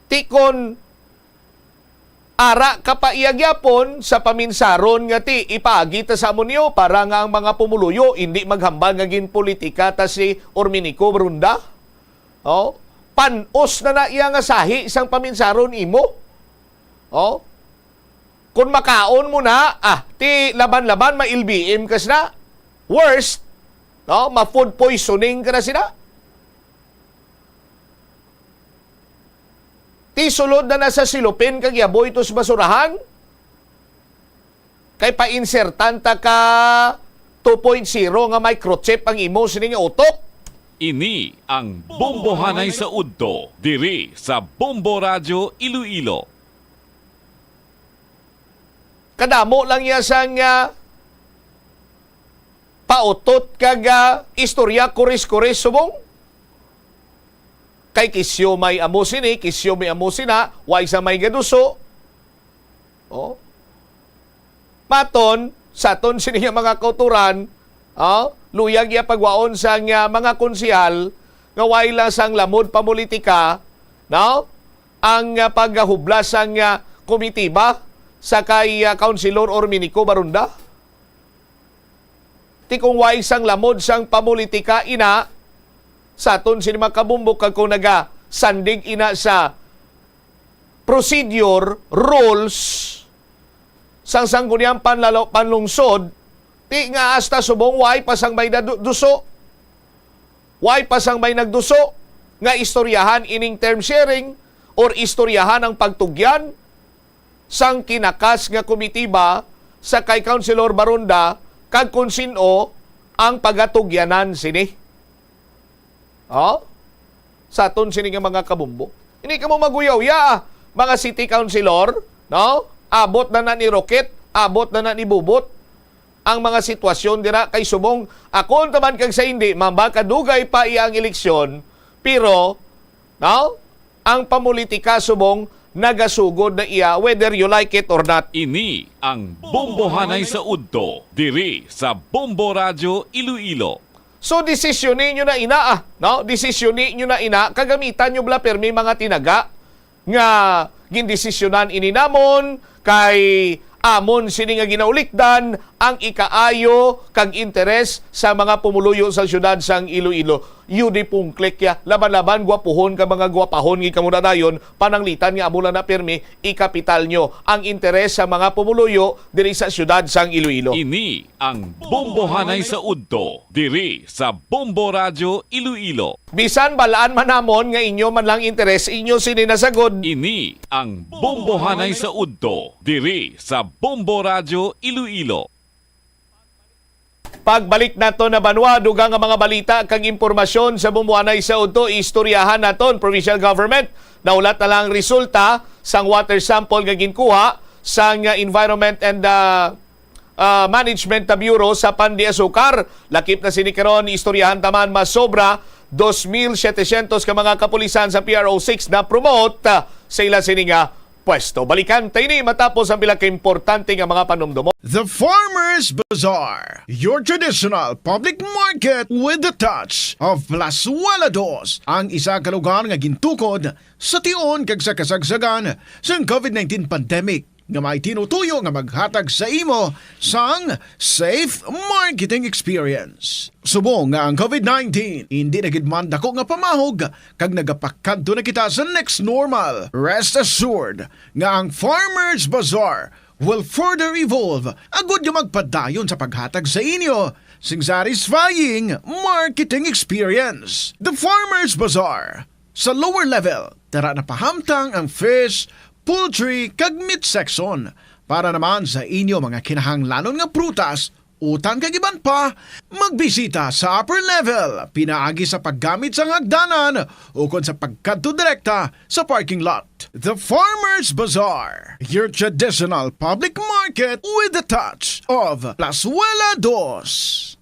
Tikon ara kapaiyagyapon sa paminsaron nga ti ipaagi ta sa amonyo para nga ang mga pumuluyo hindi maghambal nga gin politika ta si Orminico Brunda. Oh, panos na iya nga sahi isang paminsaron imo. Oh. Kung makaon mo na, ti laban-laban ma-LBM kas na. Worst, no, ma-food poisoning ka na sila. Ti sulod na nasa silupin kag yaboy tos basurahan. Kay pa-insertan ta ka 2.0 nga microchip ang imo sining utok. Ini ang Bombohanay sa Udto, diri sa Bombo Radio Iloilo. Kadamo lang ya sang pautot kag istorya kuris-kuris subong. Kay kisyo may amo sini, kisyo may amo sina, way sa may gaduso. Oh. Maton, sa ton sini mga kauturan, luyag ya pagwaon sa mga konsihal, nga way lang sang lamod pamulitika, no? Ang paghublas sang komitiba sa kay Councilor Orminico Barunda. Ti kung way sang lamod sang pamulitika ina, sa aton sini makabumbok kag kung naga sandig ina sa procedure, rules, sang sangguniang panlungsod, ti nga hasta subong way pasang may duso. Way pasang may nagduso nga istoryahan ining term sharing or istoryahan ang pagtugyan sang kinakas nga komitiba sa kay Councilor Barunda kag kung sino ang pagatugyanan sini. Oh? Sa aton sini nga mga kabumbo. Hindi ka mo maguyaw-ya, mga city councilor, no? Abot na ni Rocket, abot na ni Bubot ang mga sitwasyon dira kay subong ako taman kag sa hindi mambakadugay pa iyang eleksyon pero no? Ang pamulitika subong nagasugod na iya whether you like it or not. Ini ang Bombohanay sa Udto, diri sa Bombo Radio Iloilo. So desisyonin nyo na ina no? Desisyonin nyo na ina, kagamitan nyo bla permi mga tinaga nga gindesisyonan ini namon kay amon sini nga ginaulikdan ang ikaayo kag interes sa mga pumuluyo sa syudad sang Iloilo. Yudi pong klik ya, laban-laban gwapuhon ka mga gwapahon ng kamunadayon, pananglitan nga amula na permi, ikapital nyo ang interes sa mga pumuluyo diri sa syudad sang Iloilo. Ini ang Bombohanay sa Udto, diri sa Bombo Radio Iloilo. Bisan balaan man namon nga inyo man lang interes, inyo sininasagod. Ini ang Bombohanay sa Udto, diri sa Bombo Radio Iloilo. Pagbalik nato na banwa, dugang ang mga balita kag impormasyon sa Bombohanay sa Udto, istoryahan naton provincial government. Naulat na lang resulta sang water sample nga ginkuha sang Environment and Management Bureau sa Pandi Asukar. Lakip na sinikaron, istoryahan taman mas sobra 2,700 ka mga kapulisan sa PRO6 na promote sa ila sininga pwesto. Balikan tayo ni matapos ang bilang importante nga mga panumdumo. The Farmers Bazaar, your traditional public market with the touch of Plasualados, ang isa ka lugar nga gintukod sa tion kag sa kasagsagan sa COVID-19 pandemic nga may tinutuyo nga maghatag sa imo sang safe marketing experience. Subong nga ang COVID-19 hindi nagidman dako nga pamahog kag nagapakadto na kita sa next normal. Rest assured nga ang Farmers Bazaar will further evolve agud nga magpadayon sa paghatag sa inyo sing satisfying marketing experience. The Farmers Bazaar sa lower level tara na pahamtang ang fish, poultry kag meat section para naman sa inyo mga kinahanglanon nga prutas Utang kagiban pa, magbisita sa upper level, pinaagi sa paggamit sa hagdanan o kon sa pagkadto direkta sa parking lot. The Farmers Bazaar, your traditional public market with a touch of Plazuela 2.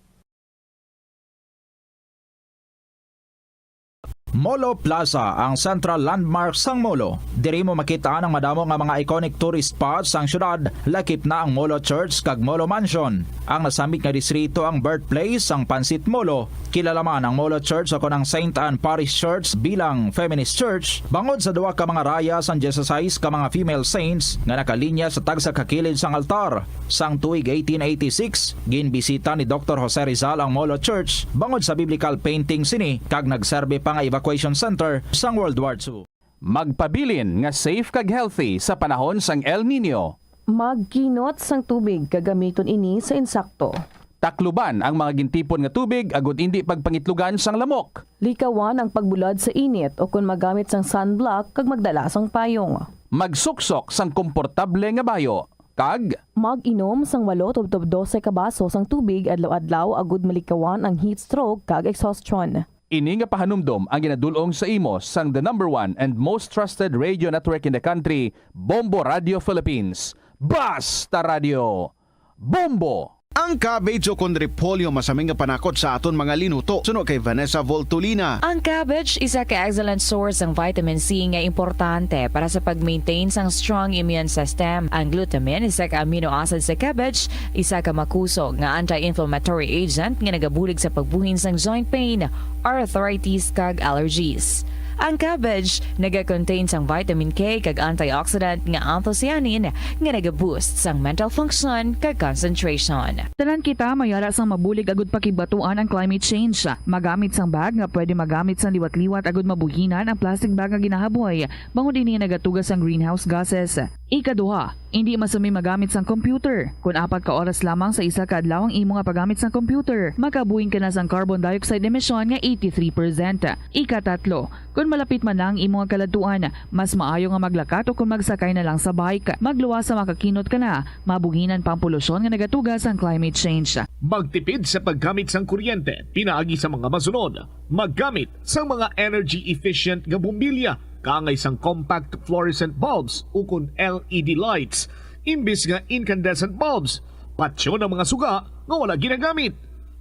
Molo Plaza, ang central landmark sang Molo. Diri mo makita ang madamo nga mga iconic tourist spots sang syudad, lakip na ang Molo Church kag Molo Mansion. Ang nasamit nga distrito ang birthplace sang Pansit Molo. Kilala man ang Molo Church o ang St. Anne Parish Church bilang feminist church, bangod sa duwa ka mga raya sang Jesus ka mga female saints nga nakalinya sa tagsa kakilid sang altar. Sang tuig 1886, ginbisita ni Dr. Jose Rizal ang Molo Church bangod sa biblical painting sini kag nagserbe pa nga evacuation center sang World War II. Magpabilin nga safe kag healthy sa panahon sang El Nino. Magkinot sang tubig kagamiton ini sa insakto. Takluban ang mga gintipon nga tubig agud hindi pagpangitlugan sang lamok. Likawan ang pagbulad sa init o kung magamit sang sunblock kag magdala sang payong. Magsuksok sang komportable nga bayo. Kag mag-inom sang 8 tubtob 12 ka baso sang tubig adlaw-adlaw agud malikawan ang heat stroke kag exhaustion. Ini nga pahanumdom ang ginadulong sa imo sang the #1 and most trusted radio network in the country, Bombo Radio Philippines. Basta Radio Bombo! Ang cabbage o kon repolyo masaming nga panakot sa aton mga linuto. Suno kay Vanessa Voltolina. Ang cabbage isa ka excellent source ng vitamin C nga importante para sa pag-maintain sang strong immune system. Ang glutamine isa ka amino acid sa cabbage, isa ka makusog nga anti-inflammatory agent nga nagabulig sa pagbuhin sang joint pain, arthritis kag allergies. Ang cabbage naga-contain sang vitamin K kag antioxidant nga anthocyanin nga naga-boost sang mental function kag concentration. Tanan kita mayara sang mabulig agud pakibatuan ang climate change. Magamit sang bag nga pwede magamit sang liwat-liwat agud mabuhinan ang plastic bag nga ginahaboy bangod ini nagatugas sang greenhouse gases. Ikaduha, hindi masumi magamit sang computer. Kung 4 ka oras lamang sa isa ka adlaw ang imo nga paggamit sang computer, makabuhin ka na sang carbon dioxide emission nga 83%. Ikatatlo, kung malapit man lang imo nga kaladuan, mas maayo nga maglakat o kung magsakay na lang sa bike. Magluwas sa makakinot ka na, mabuhinan pang polusyon nga nagatugas ang climate change. Magtipid sa paggamit sang kuryente, pinaagi sa mga masunod. Maggamit sa mga energy efficient nga bombilya, kaangay sang compact fluorescent bulbs ukon LED lights, imbis nga incandescent bulbs. Patsyo ng mga suga nga wala ginagamit.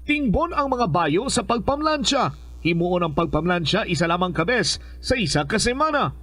Tingbon ang mga bayo sa pagpamlansya. Himuon ang pagpamlansya isa lamang kabes sa isa ka semana.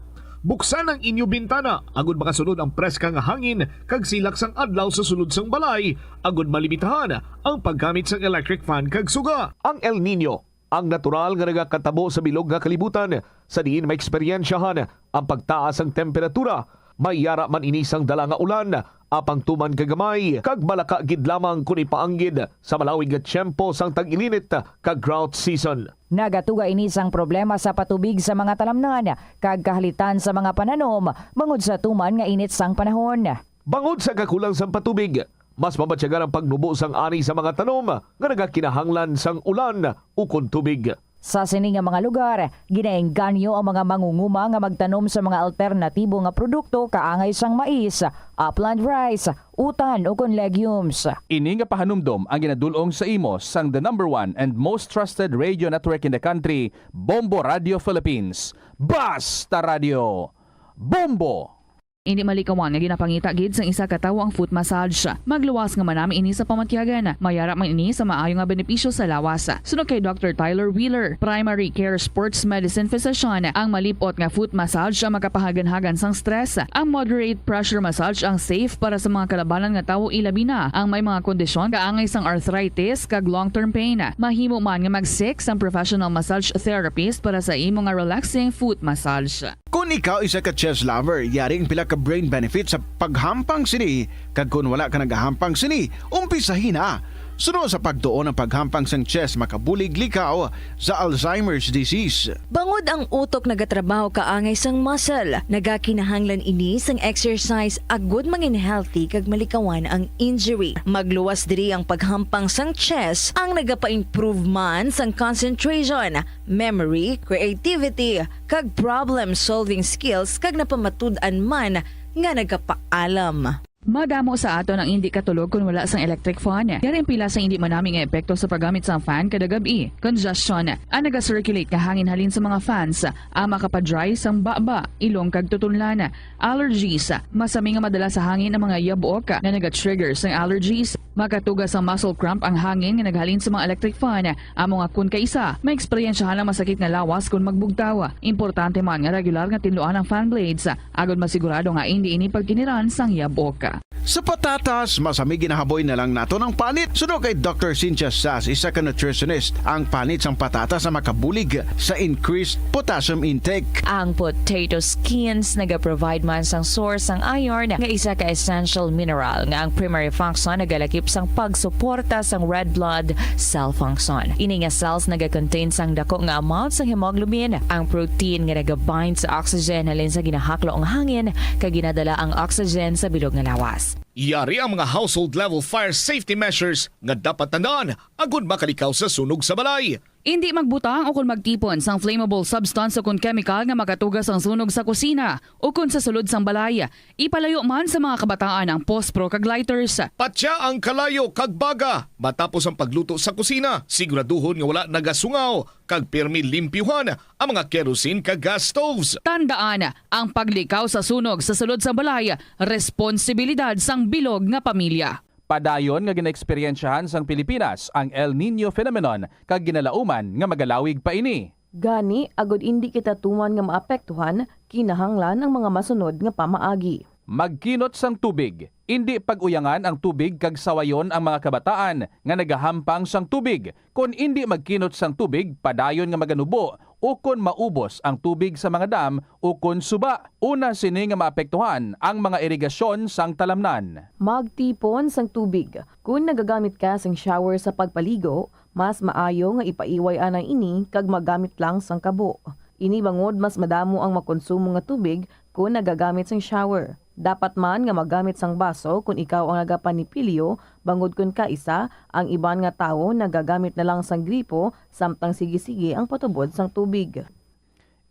Buksan ang inyo bintana agud makasunod ang preska nga hangin kag silak sang adlaw sa sulod sang balay agud malimitahan ang paggamit sang electric fan kag suga. Ang El Nino ang natural nga nagakatabo sa bilog nga kalibutan sa diin maeksperiensyahan ang pagtaas ang temperatura. Mayara man inisang dala nga ulan, apang tuman kagamay, kag malaka gid lamang kun ipaanggid sa malawig nga tiyempo sang tag-ilinit kag drought season. Nagatuga ini sang problema sa patubig sa mga talamnan kag kahalitan sa mga pananom bangod sa tuman nga init sang panahon. Bangod sa kakulang sang patubig, mas mabatyagan ang pagnubo sang ani sa mga tanom nga nagakinahanglan sang ulan ukon tubig. Sa sini nga mga lugar, ginaengganyo ang mga mangunguma nga magtanom sa mga alternatibo nga produkto kaangay sang mais, upland rice, utan o kon legumes. Ini nga pahanumdom ang ginadulong sa imo sang the #1 and most trusted radio network in the country, Bombo Radio Philippines. Basta Radio Bombo! Hindi malikawan nga ginapangita gid sang isa ka tawo ang foot massage. Magluwas nga manami ini sa pamatyagan. Mayara man ini sa maayo nga benepisyo sa lawas. Sunod kay Dr. Tyler Wheeler, Primary Care Sports Medicine Physician, ang malipot nga foot massage ang makapahagan-hagan sang stress. Ang moderate pressure massage ang safe para sa mga kalabanan nga tawo ilabi na ang may mga kondisyon kaangay sang arthritis kag long-term pain. Mahimo man nga mag-seek sang professional massage therapist para sa imo nga relaxing foot massage. Kung ikaw isa ka chess lover, yaring pila ka brain benefit sa paghampang sini. Kag kung wala ka nagahampang sini, umpisahin na. Sunod sa pagtuon ng paghampang sang chess makabulig likaw sa Alzheimer's disease. Bangod ang utok nagatrabaho kaangay sang muscle, nagakinahanglan ini sang exercise agud mangin healthy kag malikawan ang injury. Magluwas diri ang paghampang sang chess ang nagapa-improve man sang concentration, memory, creativity kag problem solving skills kag napamatud-an man nga nagapaalam. Madamo sa ato ang hindi katulog kung wala sang electric fan. Yaring pila sa hindi manaming epekto sa paggamit sa fan kada gabi. Congestion, ang naga-circulate nga hangin halin sa mga fans, ang makapadry sang baba, ilong kag tutunlan. Allergies, masami nga madala sa hangin ang mga yabok na naga-trigger sang allergies. Makatugas ang muscle cramp ang hangin nga naghalin sa mga electric fan. Amo nga kun kaisa, may eksperyensyahan lang masakit nga lawas kung magbugtaw. Importante man nga regular nga tinluan ang fan blades, agad masigurado nga hindi ini pagkiniran sang yabok. Sa patatas, masami ginahaboy na lang nato ng panit. Suno kay Dr. Cynthia Sass, isa ka nutritionist, ang panit sang patatas na makabulig sa increased potassium intake. Ang potato skins naga-provide man sang source sang iron nga isa ka essential mineral nga ang primary function nagalakip sang pagsuporta sang red blood cell function. Ini nga cells naga-contain sang dako nga amount sang hemoglobin, ang protein nga naga-bind sa oxygen halin sa ginahaklo ang hangin kag ginadala ang oxygen sa bilog nga lawas. Yari ang mga household level fire safety measures nga dapat tandaan agud makalikaw sa sunog sa balay. Hindi magbutang o kung magtipon sang flammable substance o kung chemical nga makatugas ang sunog sa kusina o kung sa sulod sang balay. Ipalayo man sa mga kabataan ang pospro kag lighters. Patya ang kalayo kag baga matapos ang pagluto sa kusina. Siguraduhon nga wala nagasungaw kag pirmi limpyuhan ang mga kerosene kag gas stoves. Tandaan, ang paglikaw sa sunog sa sulod sang balay, responsibilidad sang bilog nga pamilya. Padayon nga ginaeksperyensyahan sang Pilipinas ang El Nino phenomenon kag ginalauman nga magalawig pa ini. Gani, agod hindi kita tuman nga maapektuhan, kinahanglan ang mga masunod nga pamaagi. Magkinot sang tubig. Hindi pag-uyangan ang tubig kag sawayon ang mga kabataan nga nagahampang sang tubig. Kung hindi magkinot sang tubig, padayon nga maganubo o kung maubos ang tubig sa mga dam o kung suba. Una sini nga maapektuhan ang mga irigasyon sang talamnan. Magtipon sang tubig. Kung nagagamit ka sang shower sa pagpaligo, mas maayo nga ipaiway anang ini kag magamit lang sang kabo. Ini bangod mas madamo ang makonsumo nga tubig kung nagagamit sang shower. Dapat man nga magamit sang baso kung ikaw ang nagapanipilyo, bangod kung kaisa, ang iban nga tao nagagamit na lang sang gripo, samtang sige-sige ang patubod sang tubig.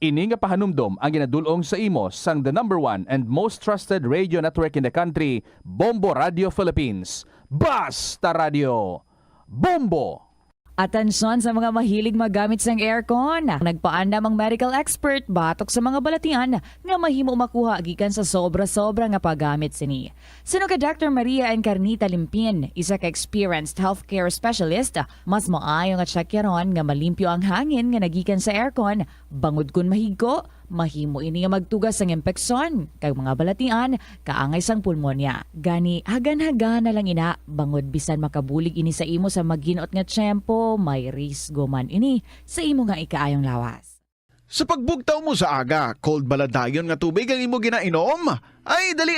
Ini nga pahanumdom ang ginadulong sa imo sang the #1 and most trusted radio network in the country, Bombo Radio Philippines. Basta Radio Bombo! Atensyon sa mga mahilig magamit sang aircon. Nagpaandam ang medical expert batok sa mga balatian nga mahimo makuha gikan sa sobra-sobra nga paggamit sini. Sino ka Dr. Maria Encarnita Limpin, isa ka experienced healthcare specialist, mas maayo nga tsakyaron nga malimpyo ang hangin nga nagikan sa aircon, bangod kun mahigko, mahimo ini nga magtugas sang impeksyon kag mga balatian kaangay sang pulmonya. Gani hagan-hagan na lang ina bangod bisan makabulig ini sa imo sa maginot nga tiyempo, may risgo man ini sa imo nga ikaayong lawas. Sa pagbugtaw mo sa aga, cold baladayon nga tubig ang imo ginainom? Ay, dali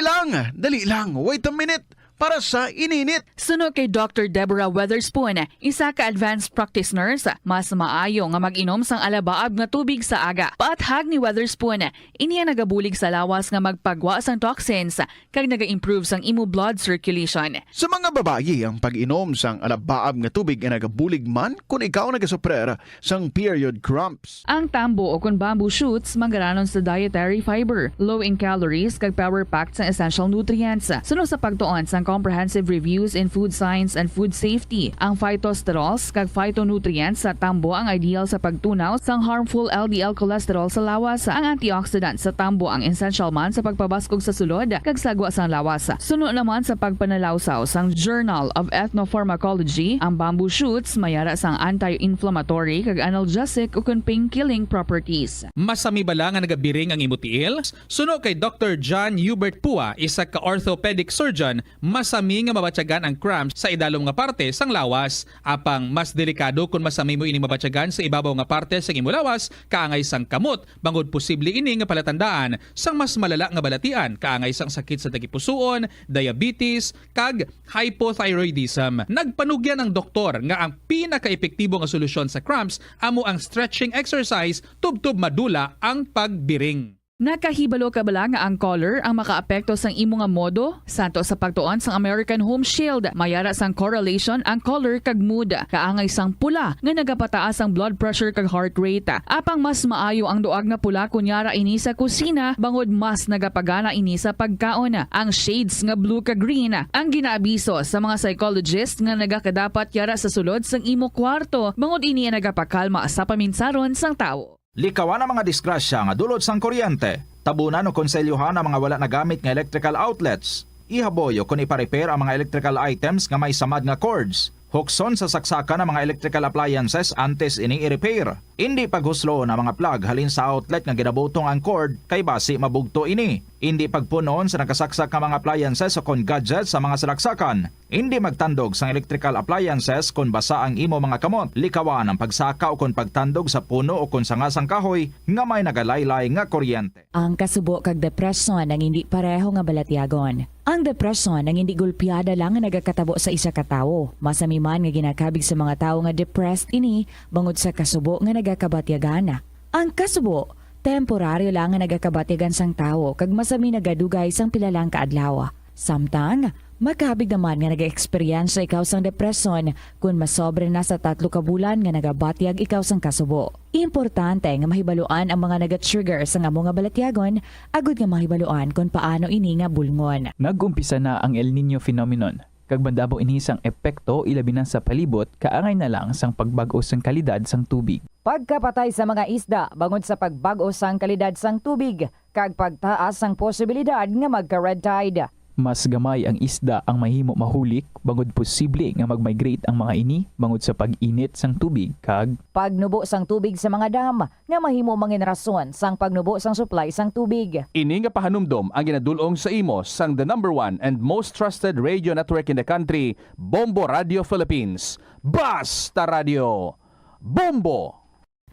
lang, wait a minute. Para sa ininit. Suno kay Dr. Deborah Weatherspoon, isa ka advanced practice nurse, mas maayo nga mag-inom sang alabaab nga tubig sa aga. Paathag ni Weatherspoon, iniya nagabulig sa lawas nga magpagwa sang toxins kag naga-improve sang imo blood circulation. Sa mga babayi, ang pag-inom sang alabaab nga tubig ay nagabulig man kung ikaw nagasuprer sang period cramps. Ang tambo o kung bamboo shoots manggaranon sa dietary fiber, low in calories kag power-packed sa essential nutrients. Suno sa pagtuon sang comprehensive reviews in food science and food safety. Ang phytosterols kag phytonutrients sa tambo ang ideal sa pagtunaw sang harmful LDL cholesterol sa lawas. Ang antioxidants sa tambo ang essential man sa pagpabaskog sa sulod kag sagwa sang lawas. Suno naman sa pagpanalawsaw sang Journal of Ethnopharmacology, ang bamboo shoots mayara sang anti-inflammatory kag analgesic o pain-killing properties. Masami bala nga nagabiring ang imutiil? Suno kay Dr. John Hubert Pua, isa ka orthopedic surgeon, masami nga mabatyagan ang cramps sa idalom nga parte sang lawas. Apang mas delikado kung masami mo ining mabatyagan sa ibabaw nga parte sang imo lawas, kaangay sang kamot, bangod posible ini nga palatandaan sang mas malala nga balatian, kaangay sang sakit sa tagipusoon, diabetes, kag hypothyroidism. Nagpanugyan ang doktor nga ang pinaka-epektibo nga solusyon sa cramps amo ang stretching exercise tubtob madula ang pagbiring. Nakahibalo ka bala nga ang color ang makaapekto sang imo nga modo? Santo sa pagtuon sang American Home Shield, mayara sang correlation ang color kag mood. Kaangay sang pula nga nagapataas ang blood pressure kag heart rate. Apang mas maayo ang duag nga pula kunyara ini sa kusina, bangod mas nagapagana ini sa pagkaon. Ang shades nga blue kag green ang ginaabiso sa mga psychologist nga nagakadapat yara sa sulod sang imo kwarto, bangod ini nagapakalma sa paminsaron sang tawo. Likawan ang mga disgrasya nga dulot sang kuryente. Tabunan o konselyuhan ang mga wala nagamit nga electrical outlets. Ihaboyo kung ipa-repair ang mga electrical items nga may samad nga cords. Hukson sa saksakan ng mga electrical appliances antes ini i-repair. Hindi paghuslo na mga plug halin sa outlet nga ginabutong ang cord kay basi mabugto ini. Hindi pagpunon sa nakasaksak nga mga appliances o kon gadgets sa mga salaksakan. Hindi magtandog sa electrical appliances kung basa ang imo mga kamot. Likawan ang pagsaka o kung pagtandog sa puno o kung sangasang kahoy nga may nagalaylay nga kuryente. Ang kasubo kag depresyon ang hindi pareho nga balatyagon. Ang depresyon ang hindi gulpiyada lang nga nagakatabo sa isa ka tawo. Masami man nga ginakabig sa mga tawo nga depressed ini bangod sa kasubo nga nagakabatyagan. Ang kasubo temporaryo lang nga nagakabatyagan sang tawo kag masami nagadugay sang pilalang kaadlaw. Samtang makabig naman nga nag-experience ikaw sang depresyon kung masobre na sa 3 ka bulan nga nagabatyag ikaw sang kasubo. Importante nga mahibaluan ang mga naga-trigger sa amo nga balatyagon, agud nga mahibaluan kung paano ini nga bulngon. Nag-umpisa na ang El Nino phenomenon. Kag bandabo ini sang epekto ilabi na sa palibot, kaangay na lang sang pagbago sang kalidad sang tubig. Pagkapatay sa mga isda bangod sa pagbago sang kalidad sang tubig, kag pagtaas sang posibilidad nga magka-red tide. Mas gamay ang isda ang mahimo mahulik bangod posible nga mag-migrate ang mga ini bangod sa pag-init sang tubig kag pagnubo sang tubig sa mga dam nga mahimo mangin rason sang pagnubo sang supply sang tubig. Ini nga pahanumdom ang ginadulong sa imo sang the #1 and most trusted radio network in the country, Bombo Radio Philippines. Basta Radio Bombo!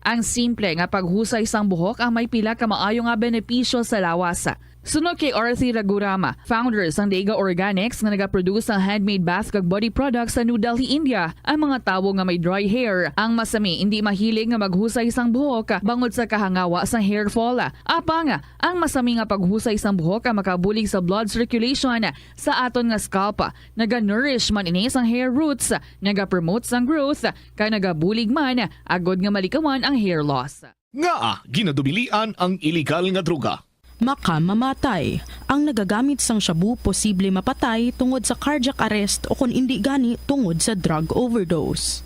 Ang simple nga paghusay sang buhok ang may pila ka maayo nga benepisyo sa lawas. Sunod kay Arthi Ragurama, founder sang Dega Organics nga nagaproduce ng handmade bath kag body products sa New Delhi, India. Ang mga tawo nga may dry hair, ang masami hindi mahilig nga maghusay sang buhok bangod sa kahangawa sang hair fall. Apang ang masami nga paghusay sang buhok ang makabulig sa blood circulation sa aton nga scalp. Naga-nourish man ini sang hair roots, naga-promote sang growth, kay nagabulig man agod nga malikawan ang hair loss. Nga ginadubilian ang iligal nga droga. Makamamatay. Ang nagagamit sang shabu posible mapatay tungod sa cardiac arrest o kung hindi gani tungod sa drug overdose.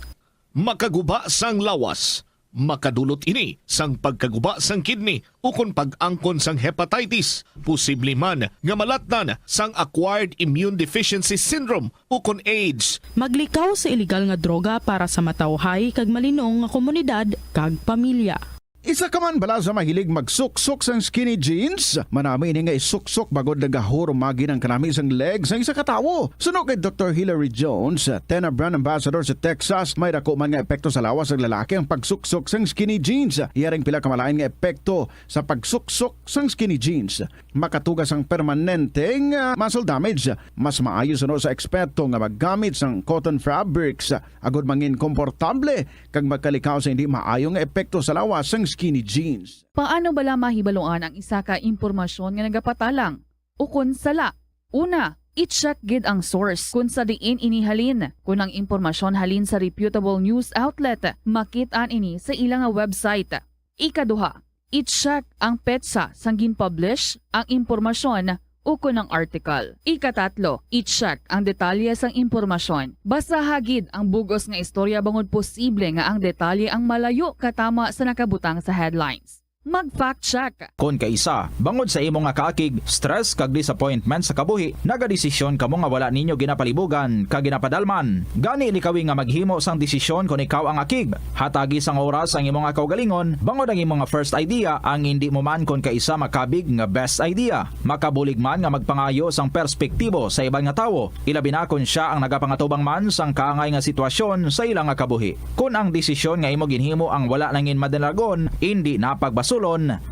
Makaguba sang lawas. Makadulot ini sang pagkaguba sang kidney o kung pag-angkon sang hepatitis. Posible man nga malatnan sang acquired immune deficiency syndrome o kung AIDS. Maglikaw sa iligal nga droga para sa matawhay kag malinong nga komunidad kag pamilya. Isa ka man bala sa mahilig magsuksok sang skinny jeans? Manami ini nga isuksok bagod nagahurumagi ng kanami sang legs ng isa katawo. Suno kay Dr. Hillary Jones, Tena Brand Ambassador sa Texas, may dako man nga epekto sa lawas ng lalaki ang pagsuksok sang skinny jeans. Iyaring pila kamalain nga epekto sa pagsuksok sang skinny jeans. Makatugas ang permanenteng muscle damage. Mas maayo suno sa eksperto nga maggamit sang cotton fabrics. Agod mangin komportable kag magkalikaw sa hindi maayo nga epekto sa lawas sang skinny jeans. Paano bala mahibaluan ang isa ka impormasyon nga nagapatalang? O kun sala? Una, i-check gid ang source kung sa diin inihalin. Kung ang impormasyon halin sa reputable news outlet, makit-an ini sa ilang website. Ikaduha, i-check ang petsa sang gin-publish ang impormasyon o kun ang article. Ikatatlo, i-check ang detalye sang impormasyon. Basta hagid ang bugos nga istorya bangod posible nga ang detalye ang malayo katama sa nakabutang sa headlines. Mag-fact check. Kon kaisa, bangod sa imo nga kaakig, stress kag disappointment sa kabuhi, nagadesisyon kamo nga wala ninyo ginapalibugan kag ginapadalman. Gani likawi nga maghimo sang desisyon kon ikaw ang akig. Hatagi sang oras ang imo nga kaugalingon, bangod ang imo nga first idea ang hindi mo man kon kaisa makabig nga best idea. Makabulig man nga magpangayo sang perspektibo sa ibang nga tawo, ilabi na kon siya ang nagapangatubang man sang kaangay nga sitwasyon sa ilang nga kabuhi. Kun ang desisyon nga imo ginhimo ang wala nangin madalagon, hindi napagbasulon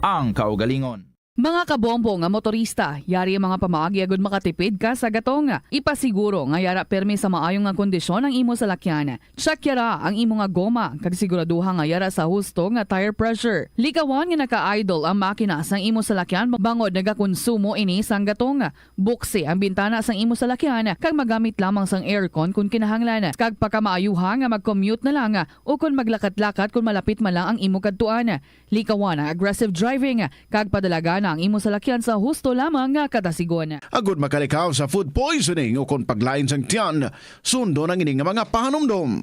ang kaugalingon. Mga kabombo nga motorista, yari ang mga pamaagi agud makatipid ka sa gatong. Ipasiguro nga yara permi sa maayong nga kondisyon ang imo salakyan. Check yara ang imo nga goma kag siguraduha nga yara sa husto nga tire pressure. Likawan nga naka-idle ang makina sang imo salakyan bangod nagakonsumo ini sang gatong. Buksi ang bintana sang imo salakyan kag magamit lamang sang aircon kung kinahanglan. Kag pakamaayuha nga mag-commute na lang o kung maglakat-lakat kung malapit man lang ang imo kadtuan. Likawan ang aggressive driving kag padalaga na ang imo salakyan sa husto lamang nga kadasigon. Agud makalikaw sa food poisoning o kung paglain sang tiyan, sundo ng ining mga pahanumdom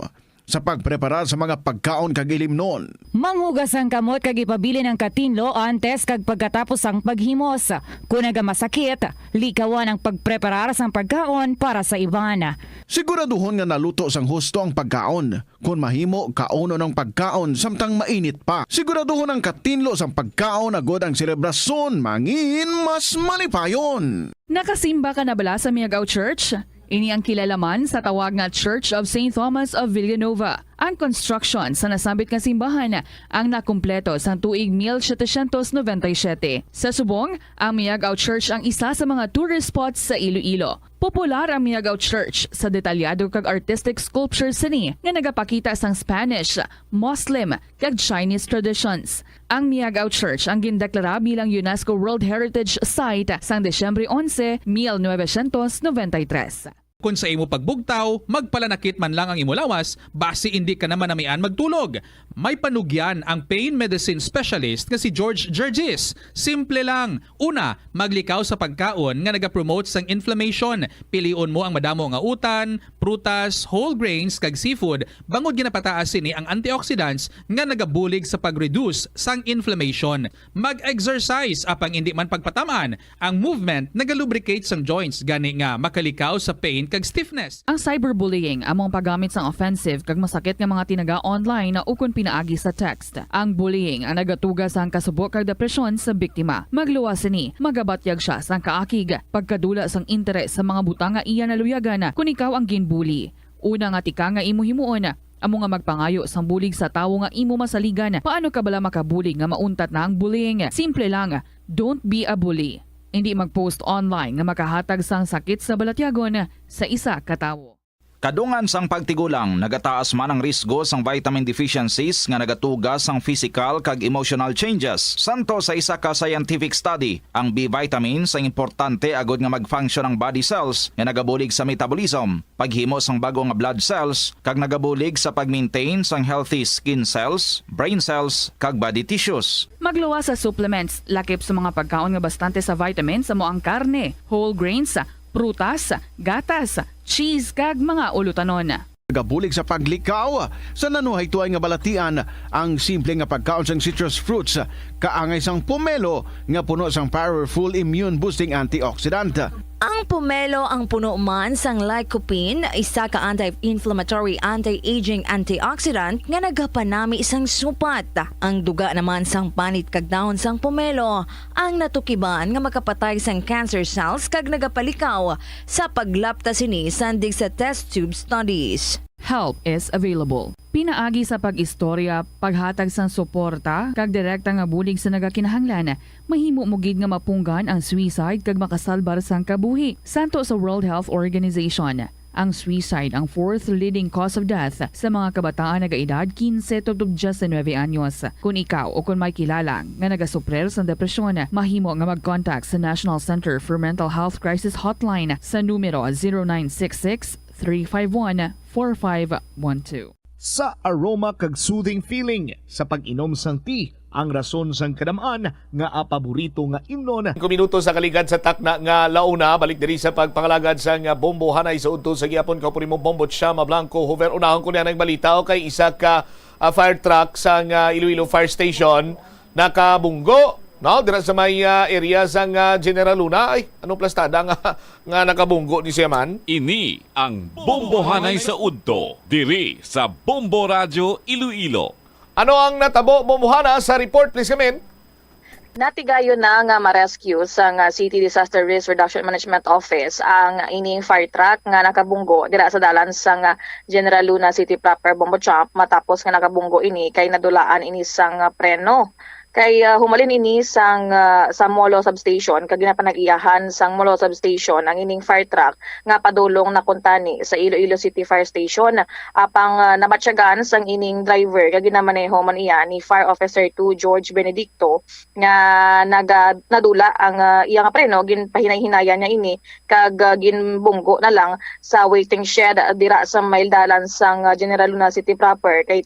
sa pagpreparar sa mga pagkaon kag ilimnon. Manghugas ang kamot kag ipabili ng katinlo antes kag pagkatapos ang paghimos. Kung nagamasakit, likawan ang pagpreparar sang pagkaon para sa iban. Siguraduhon nga naluto sang husto ang pagkaon. Kung mahimo, kauno ng pagkaon samtang mainit pa. Siguraduhon ang katinlo sang pagkaon agud ang selebrasyon mangin mas malipayon. Nakasimba ka na bala sa Miagao Church? Ini ang kilalaman sa tawag nga Church of St. Thomas of Villanova. Ang construction sa nasabit nga simbahan ang nakumpleto sa tuig 1797. Sa subong, ang Miagao Church ang isa sa mga tourist spots sa Iloilo. Popular ang Miagao Church sa detalyado kag artistic sculpture sini nga nagapakita sang Spanish, Muslim kag Chinese traditions. Ang Miagao Church ang gindeklara bilang UNESCO World Heritage Site sang Desyembre 11, 1993. Kung sa imo pagbugtaw, magpalanakit man lang ang imo lawas, basi hindi ka naman namian magtulog. May panugyan ang pain medicine specialist nga si George Gergis. Simple lang. Una, maglikaw sa pagkaon nga nagapromote sang inflammation. Pilion mo ang madamo nga utan, prutas, whole grains kag seafood, bangod ginapataas sini ang antioxidants nga nagabulig sa pag-reduce sang inflammation. Mag-exercise apang hindi man pagpatamaan. Ang movement nagalubricate sang joints gani nga makalikaw sa pain kag stiffness. Ang cyberbullying among paggamit sang offensive kag masakit nga mga tinaga online na ukon pinaagi sa text. Ang bullying ang nagatuga sang kasubok kag depresyon sa biktima. Magluwas ni, magabatyag siya sang kaakig, pagkadula sang interes sa mga butang nga iya naluyagan kung ikaw ang ginbully. Una nga tika nga imo himuon, amo nga magpangayo sang bulig sa tawo nga imo masaligan. Paano ka bala makabulig nga mauntat na ang bullying? Simple lang, don't be a bully. Hindi mag-post online nga makahatag sang sakit sa balatyagon sa isa ka tawo. Kadungan sang pagtigulang, nagataas man ang risgo sang vitamin deficiencies nga nagatuga sang physical kag emotional changes. Santo sa isa ka scientific study, ang B vitamins ang importante agud nga mag-function ang body cells nga nagabulig sa metabolism, paghimo sang bago nga blood cells kag nagabulig sa pag-maintain sang healthy skin cells, brain cells kag body tissues. Magluwas sa supplements, lakip sa mga pagkaon nga bastante sa vitamins sa ang karne, whole grains, prutas, gatas, cheese kag mga ulutanon. Nagabulig sa paglikaw sa nanuhay tuay nga balatian ang simple nga pagkaon sang citrus fruits kaangay sang pomelo nga puno sang powerful immune boosting antioxidant. Ang pomelo ang puno man sang lycopene, isa ka anti-inflammatory, anti-aging antioxidant nga nagapanami sang supat. Ang duga naman sang panit kag dahon sang pomelo ang natukiban nga makapatay sang cancer cells kag nagapalikaw sa paglapta sini sandig sa test tube studies. Help is available. Pinaagi sa pag-istorya, paghatag sang suporta, kag direkta nga bulig sa nagakinahanglan, mahimo mo gid nga mapunggan ang suicide kag makasalbar sang kabuhi. Santo sa World Health Organization, ang suicide ang fourth leading cause of death sa mga kabataan nagaedad 15 to 19 anyos. Kung ikaw o kung may kilala nga nagasuprer sa depresyon, mahimo nga mag-contact sa National Center for Mental Health Crisis Hotline sa numero 0966-351-4512. Sa aroma kag soothing feeling sa pag-inom sang tea, ang rason sang kadamaan nga paborito nga imnon. 5 minuto sa kaligad sa takna nga launa, balik diri sa pagpangalagad sang bombo hanay sa udto sa gihapon ka mo Bombo Chama Blanco. Hover, unahon ko niya ng balita o kay isa ka fire truck sang Iloilo Fire Station nakabunggo. No, dira sa may area sang General Luna. Ay, anong plastada nga nakabunggo ni siya man? Ini ang Bombo Hanay sa Udto, diri sa Bombo Radio Iloilo. Ano ang natabo, Bombohana, sa report, please come in? Natigayo na nga ma-rescue sa City Disaster Risk Reduction Management Office ang ining fire truck nga nakabunggo dira sa dalan sa General Luna City proper Bombo Champ matapos nga nakabunggo ini kay nadulaan ini sang preno. kay humalin ini sa Molo substation kag ginapanag-iyahan sang Molo substation ang ining fire truck nga padulong na kuntani sa Iloilo City Fire Station apang namatyagan sang ining driver kag ginamaneho man iya ni Fire Officer 2 George Benedicto nga nadula ang iya nga preno ginpahinay-hinayan niya ini kag ginbunggo na lang sa waiting shed dira sa maildalan sang General Luna City proper kay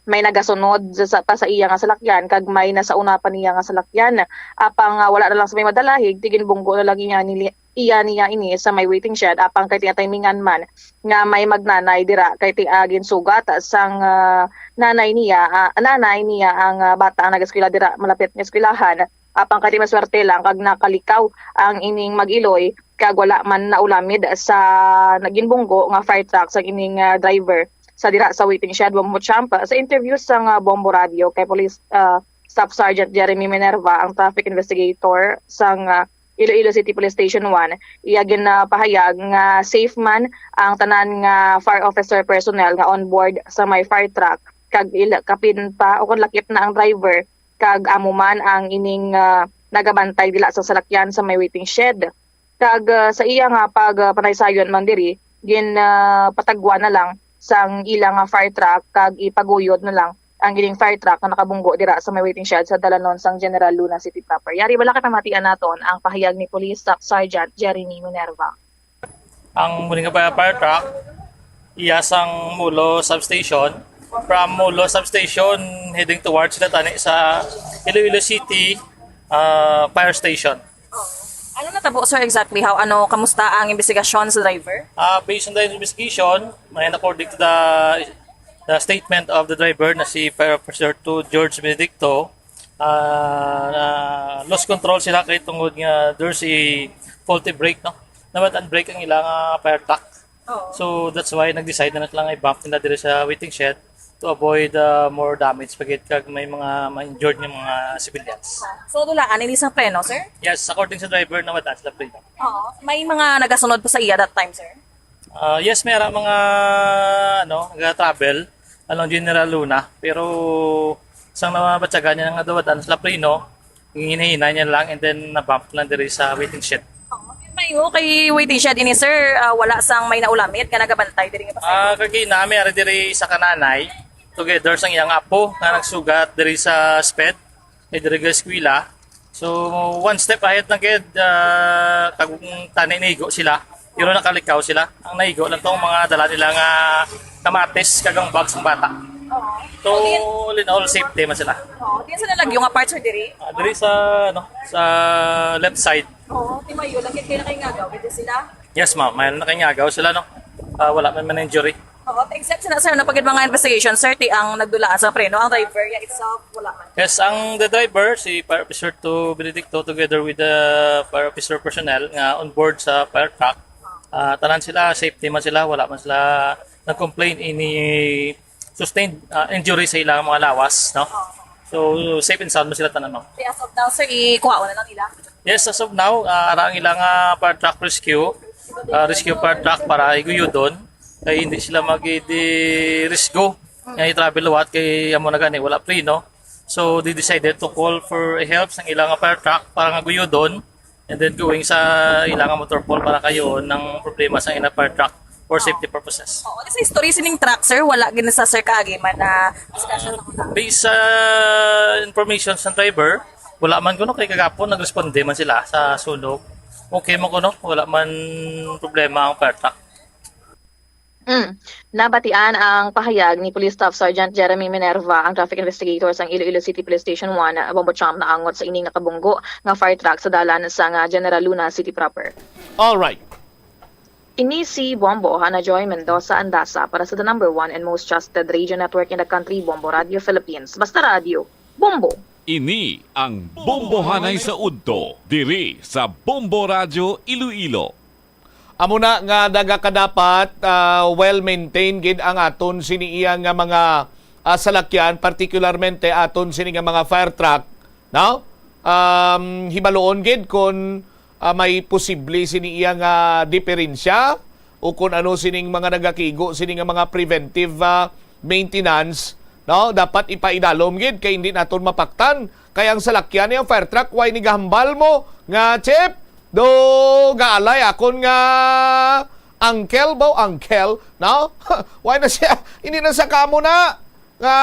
may nagasunod pa sa iya nga salakyan kag may nasa una pa niya nga salakyan apang wala na lang sa may madalahig tigin bunggo na lang niya ini sa may waiting shed apang kay timingan man nga may magnanay dira kay tiagin sugat sang nanay niya ang bata ang nag-eskwela dira malapit nga eskwelahan apang kay maswerte lang kag nakalikaw ang ining mag-iloy kag wala man naulamid sa naging bunggo nga fire truck sa ining driver sa dira sa waiting shed Bombo Champ. Sa interview sa Bombo Radio kay Police Staff Sergeant Jeremy Minerva, ang traffic investigator sa Iloilo City Police Station 1, iya ginapahayag nga safe man ang tanan nga fire officer personnel nga on board sa may fire truck kag kapin pa o kung lakip na ang driver kag amo man ang ining nagabantay dila sa salakyan sa may waiting shed. Kag sa iya nga pag panaysayon man diri patagwa na lang sang ilang fire truck kag ipaguyod na lang ang gining fire truck na nakabunggo dira sa may waiting shed sa dalanon sang General Luna City proper. Yari wala kapamatian naton ang pahayag ni Police Staff Sergeant Jeremy Minerva. Ang muling fire truck iyasang Mulo substation, from Mulo substation heading towards tani sa Iloilo City fire station. Ano natabo sir exactly kamusta ang investigasyon sa driver? Based on the investigation and according to the statement of the driver na si Fire Officer 2 George Benedicto, lost control sila kay tungod nga there's a faulty brake, no? Naman brake ang ilang fire truck. So that's why nag-decide na lang i-bump nila dito sa waiting shed to avoid more damage pagit kag may mga ma-injured ng mga civilians. So dulaan ini sa preno sir? Yes, according sa driver na mataas na preno. May mga nagasunod pa sa iya that time sir? Yes, may mga nag-travel along General Luna, pero isang nababatsagan niya ng adawadan sa Laprino, hinahina niya lang and then nabump lang diri sa waiting shed. Mayo kay waiting shed ini sir, wala sang may naulamit ka nagabantay diri nga pasay. Kagi nami ari diri sa kananay, together sang iyang apo nga nagsugat diri sa SPED, diri sa eskwela. So one step ahead na gid kag taninigo sila. Pero nakalikaw sila. Ang naigo lang tong mga dala nila nga kamatis kagang bags ng bata. So, all in all, safety man sila. Diyan sa nalagyo nga parts or diri? Diri sa left side. Timayo lang kaya nakingagaw dito sila? Yes ma'am, may nakingagaw sila no. Wala man injury. Except sila sir, napagid mga investigation, sir, ang nagdulaan sa preno, ang driver itself, wala man. Yes, ang the driver, si Fire Officer 2 Benedicto together with the Fire Officer personnel nga on board sa fire truck, tanan sila, safety man sila, wala man sila nag-complain any sustained injury sa ilang mga lawas, no? So, safe and sound man sila tanan, no? As of now, sir, ikuha na lang nila? Yes, as of now, arang ilang fire truck rescue fire truck para iguyo doon, kaya hindi sila mag-risko nga i-travel luwat kay amo na gani, wala free, no? So, they decided to call for help sa ilang fire truck para nga guyo doon, and then going sa ilang motor pool para kayo ng problema sa ilang fire truck for safety purposes. Ano sa history sining truck, sir? Wala gina sa sir kaagi man na discussion na based sa information sa driver, wala man kuno kay kagapon nagresponde man sila sa sunog. Okay mo kuno, wala man problema ang fire truck. Nabatian ang pahayag ni Police Staff Sergeant Jeremy Minerva, ang traffic investigator sa Iloilo City Police Station 1, Bombo Champ na angot sa ining nakabunggo nga fire truck sa dalan sa General Luna City proper. All right. Ini si Bombo Hana Joy Mendoza Andasa para sa the number 1 and most trusted radio network in the country, Bombo Radio Philippines. Basta radio, Bombo. Ini ang Bombo Hanay sa Udto, diri sa Bombo Radio Iloilo. Amo na nga nagakadapat well-maintained gid ang aton siniiya nga mga salakyan, particularmente aton sini nga mga fire truck. Now, hibaloon gid kung may posible siniiya nga diferensya o kung ano sining mga nagakigo, sining nga mga preventive maintenance no, dapat ipaidalom gid kay hindi naton mapaktan. Kaya ang salakyan niyang fire truck, why ni gahambal mo nga, Chip, do gaalay akon nga uncle, no? Why na siya, hindi na sa kamo na. Nga,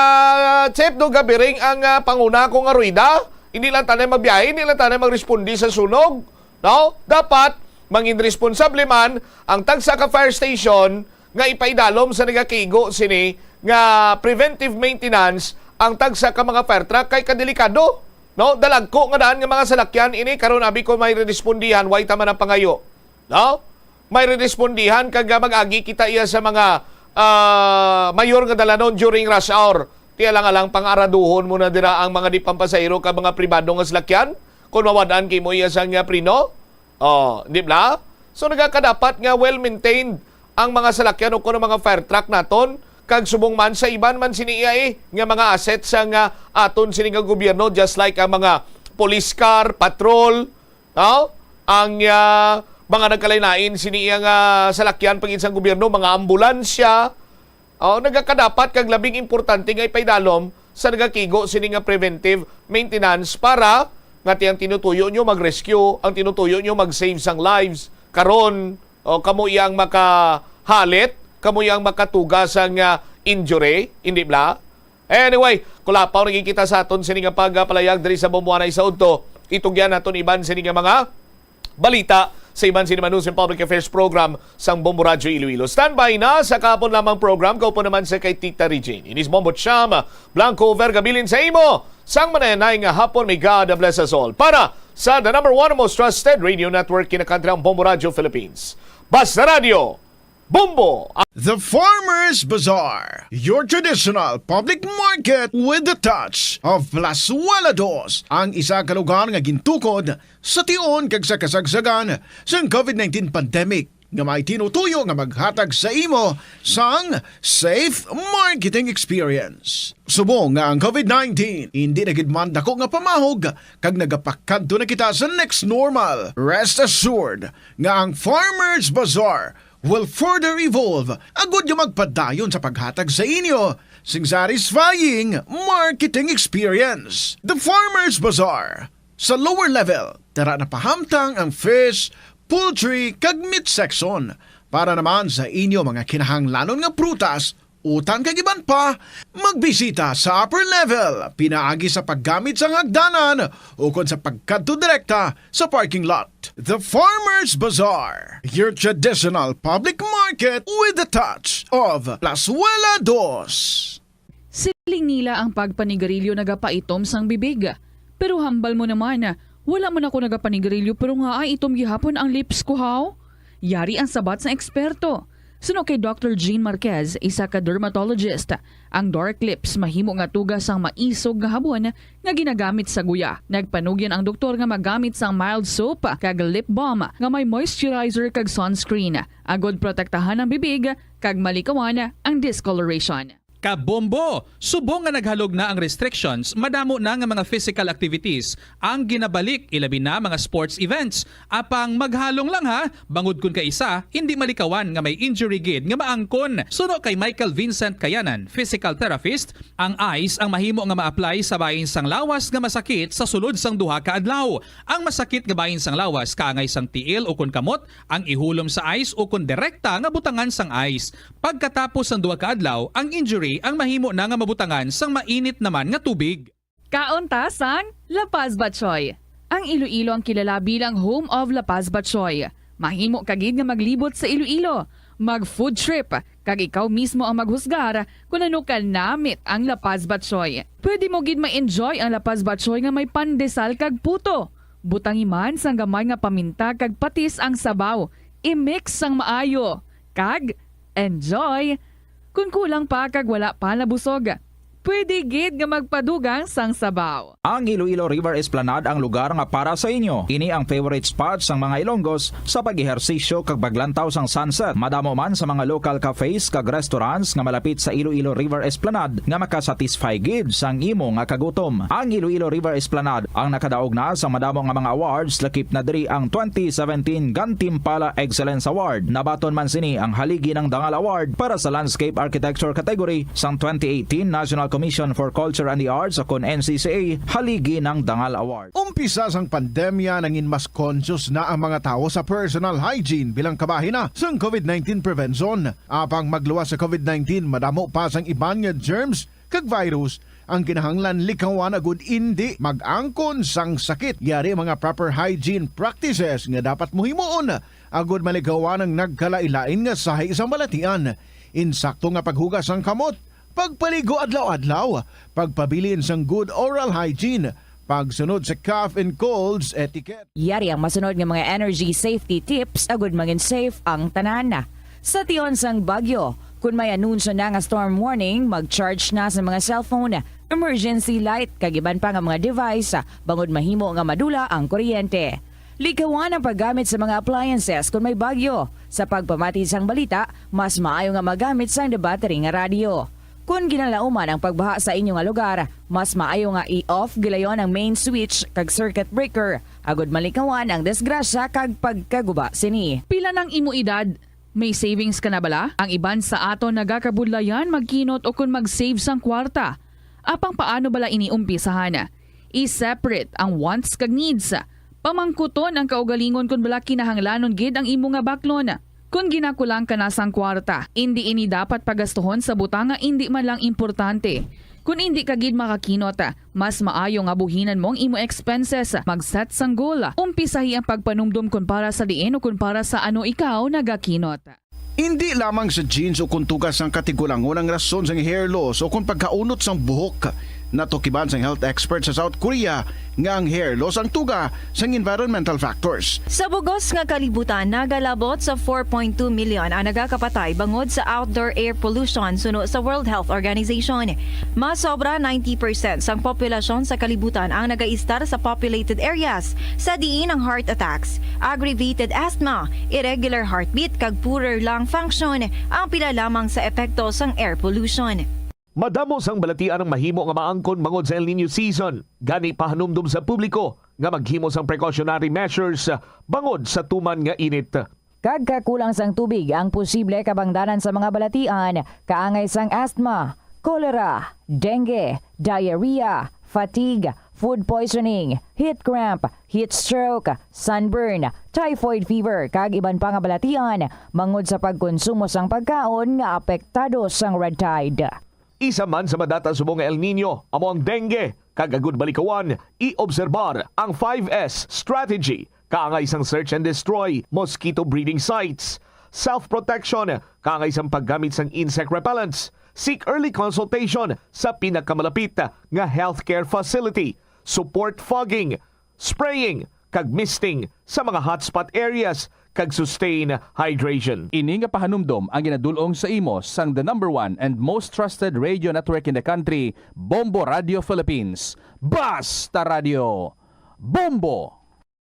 Chip, do gabiring ang panguna ko nga ruida. Hindi lang tanay magbiyahe, hindi lang tanay magrespondi sa sunog. No? Dapat, mangin responsable man, ang tagsa ka fire station nga ipaidalom sa nagakigo sini nga preventive maintenance ang tagsa ka mga fire truck kay kadelikado. No? Dalagko nga daan nga mga salakyan ini karon abi ko may respondihan, way tama na pangayo. No? May respondihan kag mag-agi kita iya sa mga mayor nga dalanon during rush hour. Tiya lang alang pang-araduhon muna dira ang mga di pampasahero ka mga pribado nga salakyan kung mawadaan kay mo iya sa nga prino. Di ba? So nagakadapat nga well-maintained ang mga salakyan o kuno mga fire truck naton kag subong man sa iban man siniya nga mga assets sa nga aton sini nga gobyerno, just like ang mga police car, patrol, no? Ang mga nagkalainain siniya nga salakyan pag isang gobyerno, mga ambulansya. Nagakadapat kag labing importante nga ipaidalom sa nagakigo sini nga preventive maintenance para nga tiyang tinutuyo nyo mag-rescue, ang tinutuyo nyo mag-save sang lives. Karon, kamo iyang makahalit, kamo iyang makatuga sang injury, hindi ba? Anyway, kulapaw nagkikita sa aton sini nga pagpalayag diri sa Bomboanay sa Udto. Itugyan naton iban sini nga mga balita sa iban sini News and Public Affairs Program sang Bombo Radio Iloilo. Standby na sa kapon lamang program, kaupo naman sa kay Tita Regine. Inis Bombo Cham, Blanco Vergabilin sa imo. Sang mananay nga hapon, may God bless us all. Para sa the number one most trusted radio network kinakantri ang Bombo Radio Philippines. Basta Radio, Bombo! The Farmers Bazaar, your traditional public market with the touch of Plasuelados, ang isa ka lugar nga gintukod sa tion kag sa kasagsagan sa COVID-19 pandemic nga may tinutuyo nga maghatag sa imo sang safe marketing experience. Subong nga ang COVID-19 hindi nagidman dako nga pamahog kag nagapakadto na kita sa next normal. Rest assured nga ang Farmers Bazaar will further evolve agud yung magpadayon sa paghatag sa inyo sing satisfying marketing experience. The Farmers Bazaar. Sa lower level, tara na pahamtang ang fish, poultry, kag meat section. Para naman sa inyo mga kinahanglanon nga prutas, utang kag iban pa, magbisita sa upper level, pinaagi sa paggamit sa hagdanan o kung sa pagkadto direkta sa parking lot. The Farmers Bazaar, your traditional public market with a touch of Plasuelados. Siling nila ang pagpanigarilyo nagapaitom sang bibig. Pero hambal mo naman, wala man ako nagapanigarilyo pero nga ay itom gihapon ang lips ko haw. Yari ang sabat sa eksperto. Suno kay Dr. Jean Marquez, isa ka dermatologist, ang dark lips mahimo nga tugas ang maisog nga habon nga ginagamit sa guya. Nagpanugyan ang doktor nga magamit sang mild soap kag lip balm nga may moisturizer kag sunscreen. Agod protektahan ang bibig kag malikawan ang discoloration. Kabombo! Subong nga naghalog na ang restrictions, madamo na nga mga physical activities ang ginabalik, ilabi na mga sports events. Apang maghalong lang ha, bangod kun ka isa, hindi malikawan nga may injury gid nga maangkon. Suno kay Michael Vincent Kayanan, physical therapist, ang ice ang mahimo nga ma-apply sa bahin sang lawas nga masakit sa sulod sang duha ka adlaw. Ang masakit nga bahin sang lawas kaangay sang tiil o kun kamot, ang ihulom sa ice o kun direkta nga butangan sang ice. Pagkatapos sang duha ka adlaw, ang injury ang mahimo na nga mabutangan sang mainit naman nga tubig. Kauntasan, La Paz Batchoy. Ang Iloilo ang kilala bilang home of La Paz Batchoy. Mahimo kagid nga maglibot sa Iloilo, mag-food trip, kag ikaw mismo ang maghusgar kung ano ka namit ang La Paz Batchoy. Pwede mo gid ma-enjoy ang La Paz Batchoy nga may pandesal kag puto. Butangi man sang gamay nga paminta kag patis ang sabaw. I-mix sang maayo. Kag enjoy! Kung kulang pa kag wala pa nabusog, pwede gid nga magpadugang sang sabaw. Ang Iloilo River Esplanade ang lugar nga para sa inyo. Ini ang favorite spot sang mga Ilonggos sa pag-ehersisyo kag paglantaw sang sunset. Madamo man sa mga local cafes kag restaurants nga malapit sa Iloilo River Esplanade nga makasatisfy gid sang imo nga kagutom. Ang Iloilo River Esplanade ang nakadaog na sa madamo nga mga awards, lakip na diri ang 2017 Gantimpala Excellence Award. Nabaton man sini ang haligi ng Dangal Award para sa Landscape Architecture category sang 2018 National Commission for Culture and the Arts o kon NCCA haligi ng Dangal Award. Umpisa sang pandemya nangin mas conscious na ang mga tao sa personal hygiene bilang kabahina sa COVID-19 prevention. Apang magluwas sa COVID-19, madamo pa sang iban nga germs kag virus ang kinahanglan likawan agud hindi mag-angkon sang sakit. Yari mga proper hygiene practices nga dapat muhimuon agud maligawan ang nagkalailain nga sahay isang balatian. Insakto nga paghugas sang kamot, pagpaligo adlaw-adlaw, pagpabilin sang good oral hygiene, pagsunod sa cough and colds etiquette. Yari ang masunod nga mga energy safety tips agud maging safe ang tanan. Sa tion sang bagyo, kung may anunsyo na nga storm warning, mag-charge na sa mga cellphone, emergency light, kagiban pa nga mga device, bangod mahimo nga madula ang kuryente. Likawan ang paggamit sa mga appliances kung may bagyo. Sa pagpamati sang balita, mas maayo nga magamit sang battery nga radio. Kung ginalauman ang pagbaha sa inyong lugar, mas maayo nga i-off gilayon ang main switch kag circuit breaker. Agud malikawan ang disgrasya kag pagkaguba sini. Pila ng imo edad? May savings ka na bala? Ang iban sa aton nagakabudlayan magkinot o kung mag-save sang kwarta. Apang paano bala iniumpisahan? I-separate ang wants kag needs. Pamangkuton ang kaugalingon kung bala kinahanglanon gid ang imo nga baklon. Kung ginakulang ka na sang kwarta, hindi ini dapat pagastuhon sa butanga hindi man lang importante. Kung hindi ka gid makakinot, mas maayo nga buhinan mong imo expenses. Mag-set sang goal. Umpisahi ang pagpanumdum kung para sa diin o kung para sa ano ikaw nagakinot. Hindi lamang sa jeans o kung tugas ang katigulangon ang rason sang hair loss o kung pagkaunot sang buhok. Natukiban sang health expert sa South Korea nga ang hair loss ang tuga sang environmental factors. Sa bugos nga kalibutan, nagalabot sa 4.2 million ang nagakapatay bangod sa outdoor air pollution suno sa World Health Organization. Mas sobra 90% sang populasyon sa kalibutan ang nagaistar sa populated areas sa diin ang heart attacks, aggravated asthma, irregular heartbeat kag poorer lung function ang pila lamang sa epekto sang air pollution. Madamo sang balatian ang mahimo nga maangkon bangod sa El Nino season. Gani pahanumdum sa publiko nga maghimo sang precautionary measures bangod sa tuman nga init. Kagkakulang sang tubig ang posible kabangdanan sa mga balatian, kaangay sang asthma, cholera, dengue, diarrhea, fatigue, food poisoning, heat cramp, heat stroke, sunburn, typhoid fever, kag iban pa nga balatian bangod sa pagkonsumo sang pagkaon nga apektado sang red tide. Isa man sa madata subong nga El Nino, amo ang dengue, kagagud balikawan, i-obserbar ang 5S strategy, kaangay isang search and destroy mosquito breeding sites, self-protection, kaangay isang paggamit sang insect repellents, seek early consultation sa pinakamalapit nga healthcare facility, support fogging, spraying, kag misting sa mga hotspot areas, kag sustain hydration. Ini nga pahanumdom ang ginadulong sa imo sang the #1 and most trusted radio network in the country, Bombo Radio Philippines. Basta Radio! Bombo!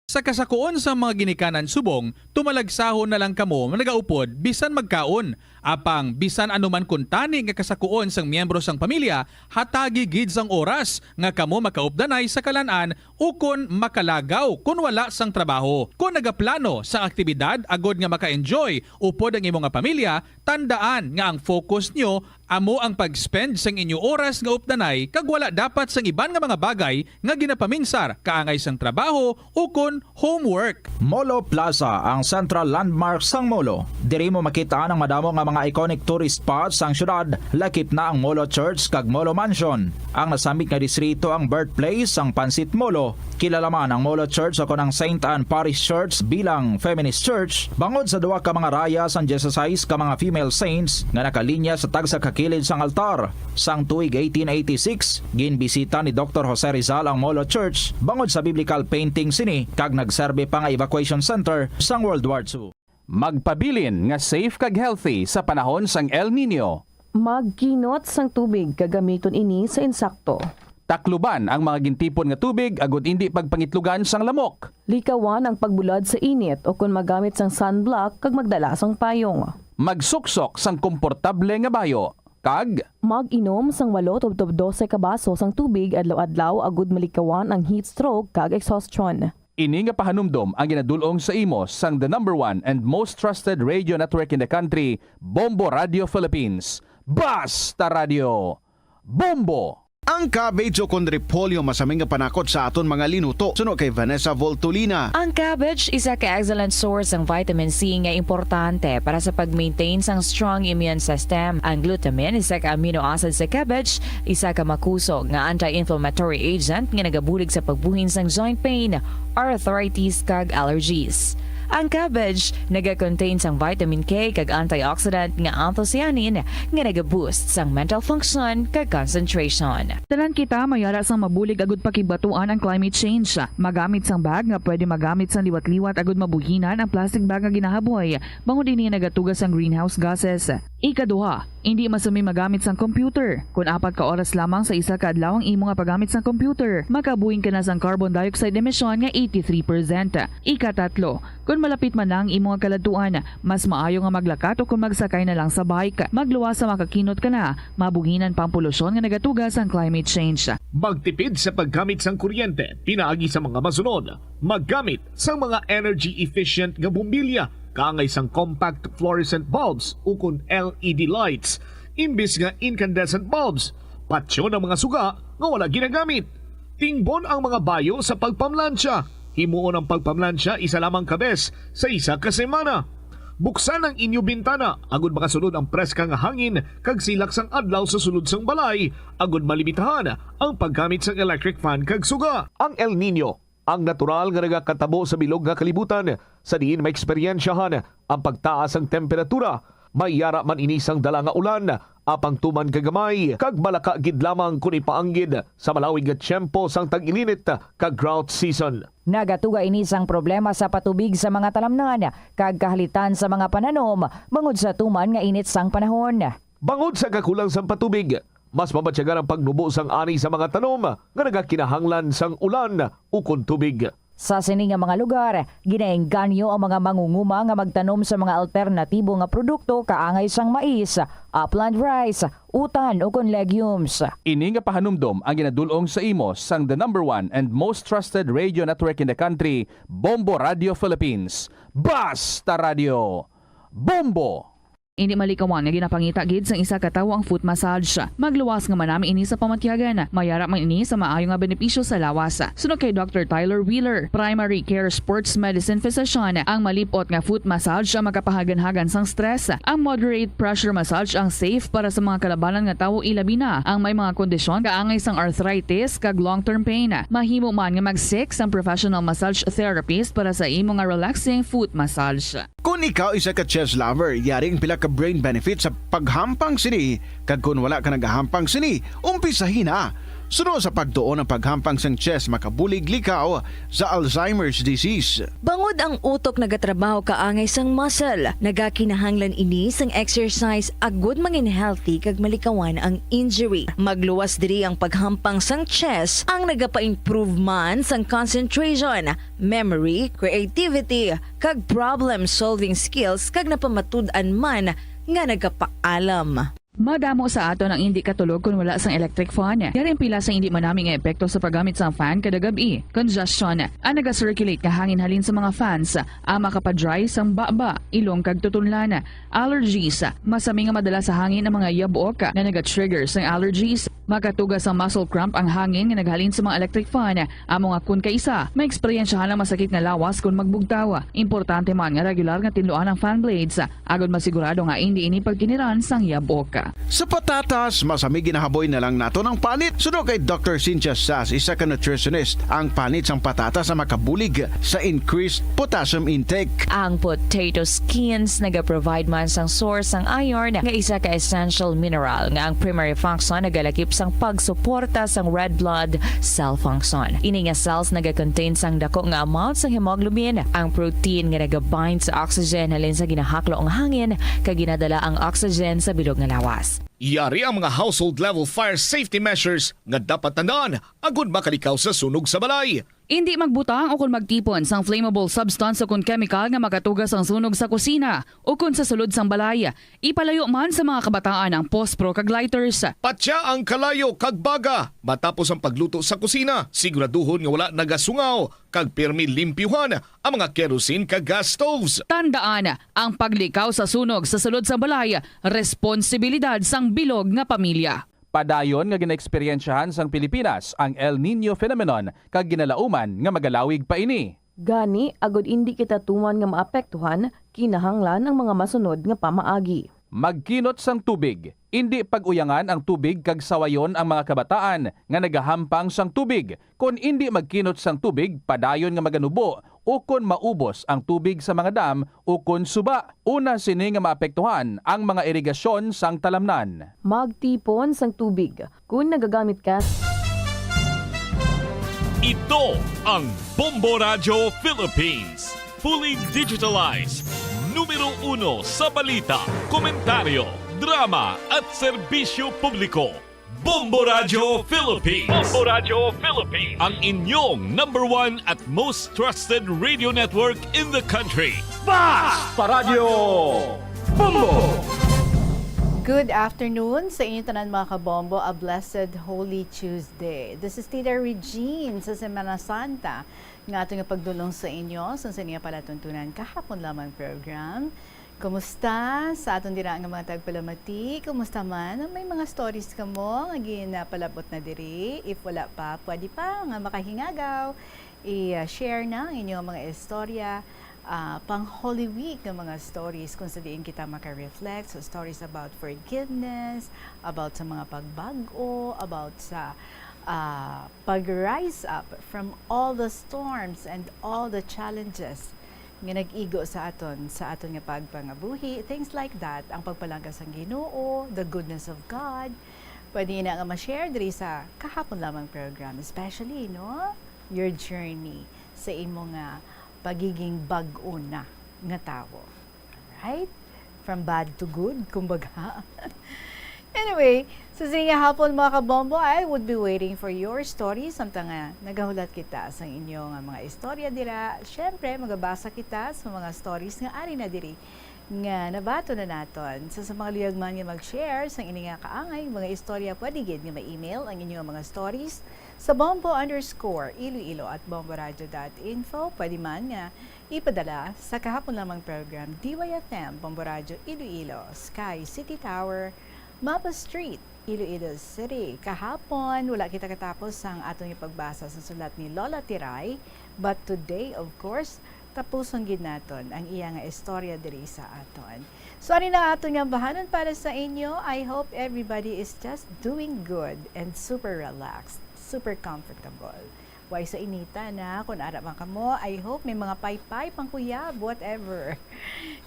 Sa kasakuon sa mga ginikanan subong, tumalagsahon na lang kamo nagaupod bisan magkaon. Apang bisan anuman kuntani nga kasakuon sang miyembro sang pamilya, hatagi gid sang oras nga kamo makaupdanay sa kalanan o kon makalagaw kun wala sang trabaho. Kung nagaplano sa aktibidad agod nga maka-enjoy upod ang imong pamilya, tandaan nga ang focus nyo amo ang pag-spend sang inyo oras nga updanay kag wala dapat sang iban nga mga bagay nga ginapaminsar kaangay sang trabaho o kon homework. Molo Plaza ang central landmark sang Molo. Diri mo makita ang madamo nga mga iconic tourist spots sang syudad, lakip na ang Molo Church kag Molo Mansion. Ang nasamik nga distrito ang birthplace sang Pansit Molo. Kilala man ang Molo Church o ang St. Anne Parish Church bilang feminist church, bangod sa duwa ka mga raya sang 16 ka mga female saints nga nakalinya sa tagsa kakilid sang altar. Sang tuig 1886, ginbisita ni Dr. Jose Rizal ang Molo Church bangod sa biblical painting sini kag nagserbe pa nga evacuation center sang World War II. Magpabilin nga safe kag healthy sa panahon sang El Nino. Magkinot sang tubig kagamiton ini sa insakto. Takluban ang mga gintipon nga tubig agud hindi pagpangitlugan sang lamok. Likawan ang pagbulad sa init o kung magamit sang sunblock kag magdala sang payong. Magsuksok sang komportable nga bayo. Kag mag-inom sang 8-12 ka baso sang tubig adlaw-adlaw agud malikawan ang heat stroke kag exhaustion. Ini nga pahanumdom ang ginadulong sa imo sang the #1 and most trusted radio network in the country, Bombo Radio Philippines. Basta Radio! Bombo! Ang cabbage o kon repolyo masaming nga panakot sa aton mga linuto. Suno kay Vanessa Voltolina. Ang cabbage isa ka excellent source ng vitamin C nga importante para sa pag-maintain sang strong immune system. Ang glutamine isa ka amino acid sa cabbage, isa ka makusog nga anti-inflammatory agent nga nagabulig sa pagbuhin sang joint pain, arthritis kag allergies. Ang cabbage naga-contain sang vitamin K kag antioxidant nga anthocyanin nga naga-boost sang mental function kag concentration. Tanan kita mayara sang mabulig agud pakibatuan ang climate change. Magamit sang bag nga pwede magamit sang liwat-liwat agud mabuhinan ang plastic bag nga ginahaboy. Bangon dinhi nagatugas sang greenhouse gases. Ikaduha, hindi masumi magamit sang computer. Kung 4 ka oras lamang sa isa ka adlaw ang imo nga paggamit sang computer, makabuhing ka na sang carbon dioxide emission nga 83%. Ikatatlo, kung malapit man lang imo nga kaladuan, mas maayo nga maglakat o kung magsakay na lang sa bike. Magluwas sa makakinot ka na, mabuhinan pang polusyon nga nagatugas ang climate change. Magtipid sa paggamit sang kuryente, pinaagi sa mga masunod. Maggamit sa mga energy-efficient nga bumbilya, kaangay sang compact fluorescent bulbs o kun LED lights, imbis nga incandescent bulbs. Patsyo ng mga suga nga wala ginagamit. Tingbon ang mga bayo sa pagpamlansya. Himuon ang pagpamlansya isa lamang kabes sa isa ka semana. Buksan ang inyo bintana, agud makasulod ang preska nga hangin kag silak sang adlaw sa sulod sang balay, agud malimitahan ang paggamit sang electric fan kag suga. Ang El Nino, ang natural nga nagakatabo sa bilog nga kalibutan, sa diin maeksperiensyahan ang pagtaas ang temperatura. Mayara man inisang dala nga ulan, apang tuman kagamay, kag malaka gid lamang kung ipaanggid sa malawig nga tiyempo sang tag-ilinit kag drought season. Nagatuga inisang problema sa patubig sa mga talamnan, kag kahalitan sa mga pananom, bangod sa tuman nga init sang panahon. Bangod sa kakulang sang patubig, mas mabatyagan ang pagnubo sang ani sa mga tanom nga nagakinahanglan sang ulan ukon tubig. Sa sini nga mga lugar, ginaengganyo ang mga mangunguma nga magtanom sa mga alternatibo nga produkto kaangay sang mais, upland rice, utan o kon legumes. Ini nga pahanumdom ang ginadulong sa imo sang the #1 and most trusted radio network in the country, Bombo Radio Philippines. Basta Radio! Bombo! Hindi malikawan nga ginapangita gid sang isa ka tawo ang foot massage. Magluwas nga manami ini sa pamatyagan. Mayara man ini sa maayo nga benepisyo sa lawas. Sunod kay Dr. Tyler Wheeler, Primary Care Sports Medicine Physician, ang malipot nga foot massage ang makapahagan-hagan sang stress. Ang moderate pressure massage ang safe para sa mga kalabanan nga tawo ilabi na ang may mga kondisyon kaangay sang arthritis kag long-term pain. Mahimo man nga mag-seek sang professional massage therapist para sa imo nga relaxing foot massage. Kung ikaw isa ka chess lover, yaring pila ka brain benefit sa paghampang sini. Kag kung wala ka nagahampang sini, umpisahin na. Sunod sa pagtuon ng paghampang sang chess makabulig likaw sa Alzheimer's disease. Bangod ang utok nagatrabaho kaangay sang muscle, nagakinahanglan ini sang exercise agud mangin healthy kag malikawan ang injury. Magluwas diri ang paghampang sang chess ang nagapa-improve man sang concentration, memory, creativity kag problem-solving skills kag napamatud-an man nga nagapaalam. Madamo sa ato ang hindi katulog kung wala sang electric fan. Yaring pila sa hindi manaming nga epekto sa paggamit sang fan kada gabi. Congestion, ang naga-circulate nga hangin halin sa mga fans, ang makapadry sang baba, ilong kag tutunlan. Allergies, masami nga madala sa hangin ang mga yabok na naga-trigger sang allergies. Makatugas ang muscle cramp ang hangin nga naghalin sa mga electric fan. Amo nga kun kaisa, may eksperyensyahan lang masakit nga lawas kung magbugtaw. Importante man nga regular nga tinluan ang fan blades, agad masigurado nga hindi ini pagkiniran sang yabok. Sa patatas, masami ginahaboy na lang nato ng panit. Sunod kay Dr. Cynthia Sass, isa ka nutritionist, ang panit sang patatas sa makabulig sa increased potassium intake. Ang potato skins naga-provide man sang source sang iron nga isa ka essential mineral nga ang primary function nagalakip sang pagsuporta sang red blood cell function. Ini nga cells naga-contain sang dako nga amount sang hemoglobin, ang protein nga naga-bind sa oxygen halin sa ginahaklo ang hangin kag ginadala ang oxygen sa bilog nga lawas. Yari ang mga household level fire safety measures nga dapat tandaan agud makalikaw sa sunog sa balay. Hindi magbutang o kung magtipon sang flammable substance o kung chemical nga makatugas ang sunog sa kusina o kung sa sulod sang balay. Ipalayo man sa mga kabataan ang pospro kag lighters. Patya ang kalayo kag baga matapos ang pagluto sa kusina. Siguraduhon nga wala nagasungaw kag pirmi limpyuhan ang mga kerosene kag gas stoves. Tandaan, ang paglikaw sa sunog sa sulod sa balay, responsibilidad sang bilog nga pamilya. Padayon nga ginaeksperyensyahan sang Pilipinas ang El Nino phenomenon kag ginalauman nga magalawig pa ini. Gani, agod hindi kita tuman nga maapektuhan, kinahanglan ang mga masunod nga pamaagi. Magkinot sang tubig. Indi pag-uyangan ang tubig kag sawayon ang mga kabataan nga nagahampang sang tubig. Kung indi magkinot sang tubig, padayon nga maganubo o kun maubos ang tubig sa mga dam o kun suba. Una sini nga maapektuhan ang mga irigasyon sang talamnan. Magtipon sang tubig. Kung nagagamit ka Ito ang Bombo Radio Philippines. Fully digitalized. Numero 1 sa balita, komentaryo, drama at serbisyo publiko. Bombo Radio Philippines. Bombo Radio Philippines. Ang inyong #1 at most trusted radio network in the country. Basta Radio Bombo! Good afternoon sa inyo tanan mga kabombo. A blessed Holy Tuesday. This is Tita Regine sa Semana Santa. Nga ato nga pagdulong sa inyo sa niya palatuntunan kahapon lamang program. Kumusta sa aton dira nga mga tagpalamati? Kumusta man? May mga stories ka mo nga ginapalabot na diri. If wala pa, pwede pa nga makahingagaw. I-share na ang inyong mga istorya. Pang Holy Week ng mga stories kung saan kita maka-reflect. So stories about forgiveness, about sa mga pagbago, about sa pag-rise up from all the storms and all the challenges nga nag-igo sa aton nga pagpangabuhi, things like that, ang pagpalangkas ng Ginoo, the goodness of God. Pwede na nga ma-share diri sa kahapon lamang program, especially your journey sa imo nga pagiging bag-o na nga tao. Right? From bad to good, kumbaga. Anyway, sa sinya hapon mga kabombo, I would be waiting for your stories. Samtang nga, nagahulat kita sa inyong mga istorya dira. Siyempre, magabasa kita sa mga stories nga ari na diri nga nabato na naton. So, sa mga liyagman nga mag-share sa inyong nga kaangay, mga istorya, pwede gid nga ma-email ang inyong mga stories sa bombo_iloilo@bomboradio.info. Pwede man nga ipadala sa kahapon lamang program DYFM, Bombo Radio Iloilo, Sky City Tower, Mapa Street, Iloilo City. Kahapon, wala kita katapos ang atong ipagbasa sa sulat ni Lola Tiray. But today, of course, tapos ang ginaton ang iya nga istorya diri sa aton. So, ano na aton nga bahanon para sa inyo? I hope everybody is just doing good and super relaxed, super comfortable. Why sa inita na, kung ara man kamo, I hope may mga paypay, pangkuyab, whatever.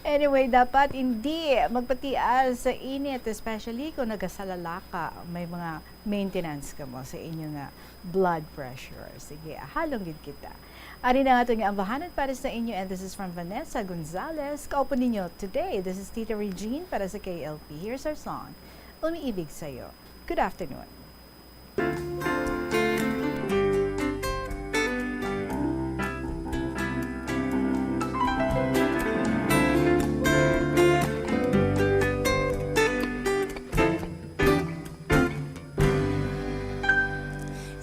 Anyway, dapat hindi magpatias sa init, especially kung nagasalala ka, may mga maintenance ka mo sa inyo nga blood pressure. Sige, halong gid kita. Ari na nga ito nga ang bahanan para sa inyo, and this is from Vanessa Gonzalez. Kaupo ninyo today. This is Tita Regine para sa KLP. Here's our song, Umiibig Sa'yo. Good afternoon.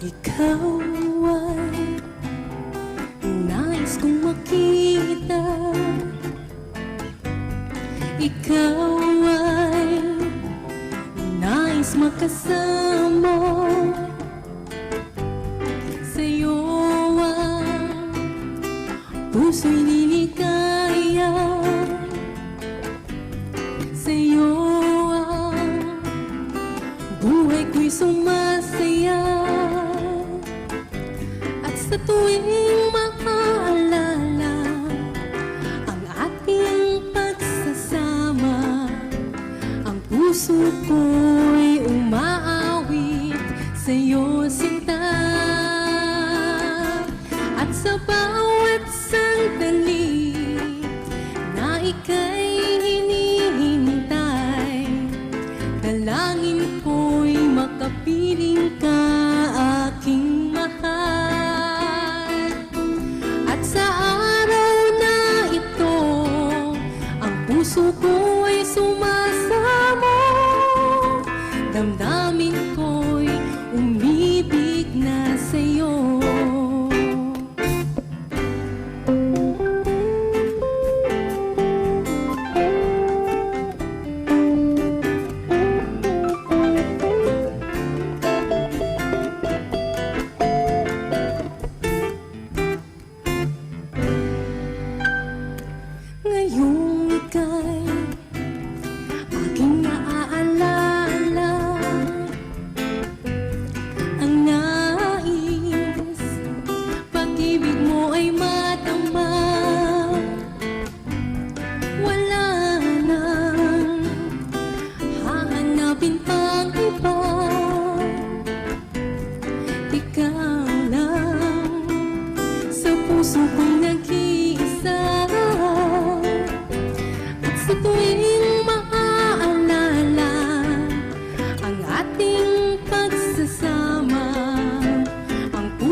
Ikaw ay nais kong makita. Ikaw ay nais makasama. Sa'yo ang puso'y liligaya. Sa'yo ang buhay ko'y sumasaya. Sa tuwing maalala ang ating pagsasama, ang puso ko'y umaawit sa'yo, sinta. At sa bawat sandali na ika'y hinihintay, dalangin ko'y makapiling ka, aking mahal. Puso ko'y sumasamo, damdamin ko'y umibig na sa'yo.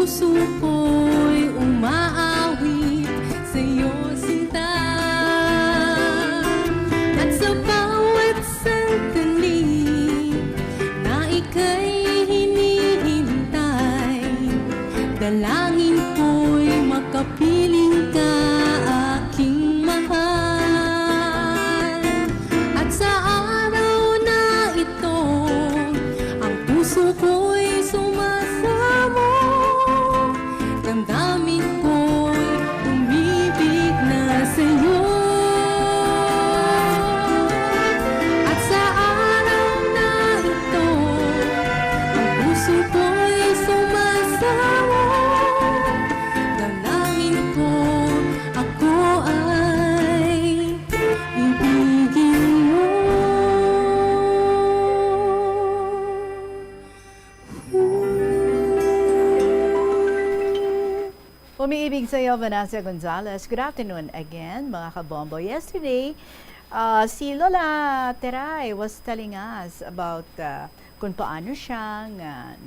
puso ko'y umaawit sa'yo sinta. At sa bawat sandali na ika'y hinihintay, dalangin ko'y makapiling ka, aking mahal. At sa araw na ito, ang puso ko'y sumasamo, damdamin ko'y umibig na sa'yo. At sa araw na ito, ang puso ko'y sumasamo, dalangin ko ako ay ibigin mo. Umiibig sa'yo, Vanessa Gonzalez. Good afternoon again, mga kabombo. Yesterday, si Lola Teray was telling us about kung paano siya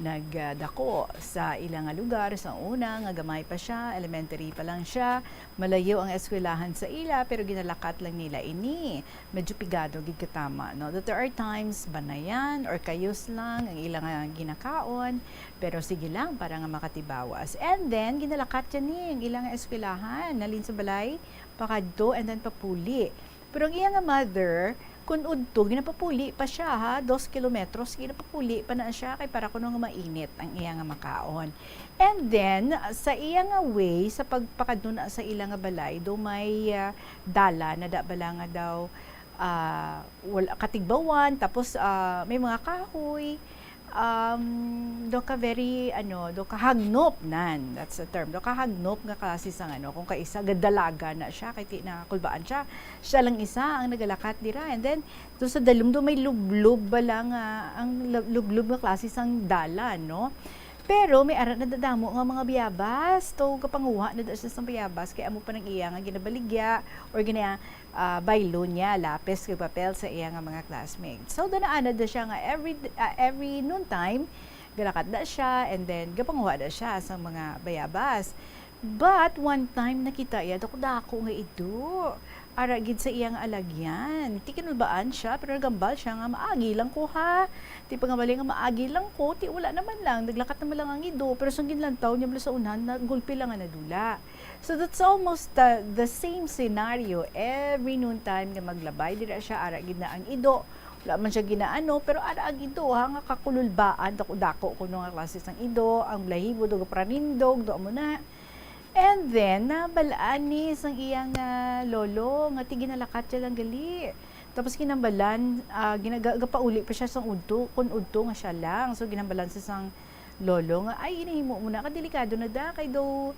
nagdako sa ilang lugar. Sa una, gamay pa siya, elementary pa lang siya, malayo ang eskwelahan sa ila, pero ginalakat lang nila ini. Medyo pigado, gigkatama. No? That there are times, banayan or kayos lang ang ilang ginakaon, pero sige lang, para nga makatibawas. And then, ginalakat yan ang ilang eskwelahan, nalin sa balay, pakadto, and then papuli. Pero ang iyang mother, kung udto, ginapapuli pa siya ha, 2 kilometros, ginapapuli pa na siya, kay para kuno nga mainit ang iyang makaon. And then, sa iyang way, sa pagpakadto na sa ilang balay, do may dala, na bala nga daw, katigbawan, tapos may mga kahoy, do ka very do ka hagnop nan, that's the term, do ka hagnop nga klase sang kung kaisa gadalaga na siya kay ti na kulbaan siya lang isa ang nagalakat dira. And then do sa dalum do may lublub bala nga ang lublub nga klase sang dala, no. Pero may arat na dadamo nga mga biyabas to kapanguha na da siya sang biyabas kay amo pa nang iya nga ginabaligya or gina baylo niya, lapis kay papel sa iya nga mga classmates. So danaanad da siya nga every noon time galakat da siya, and then gapanguha da siya sa mga bayabas. But one time nakita iya dako nga ito. Ara gid sa iyang alagyan. Ti kinulbaan siya pero gambal siya nga maagi lang ko ha. Ti pangabali nga maagi lang ko, ti wala naman lang, naglakat naman lang ang ido, pero sung ginlantaw niya sa unahan na gulpi lang nga nadula. So that's almost the same scenario every noon time nga maglabay dira siya, ara gid na ang ido. Wala man siya ginaano, pero ara ang ido ha nga kakululbaan dako kuno nga klase sang ido, ang lahibo do pranindog do mo na. And then, nabalaan ni sang iyang lolo, nga ti ginalakat siya lang gali. Tapos kinambalan, ginagapauli pa siya sang udto, kun udto nga siya lang. So ginambalan sa sang lolo nga, ay inihimo mo na, kadelikado na da, kay do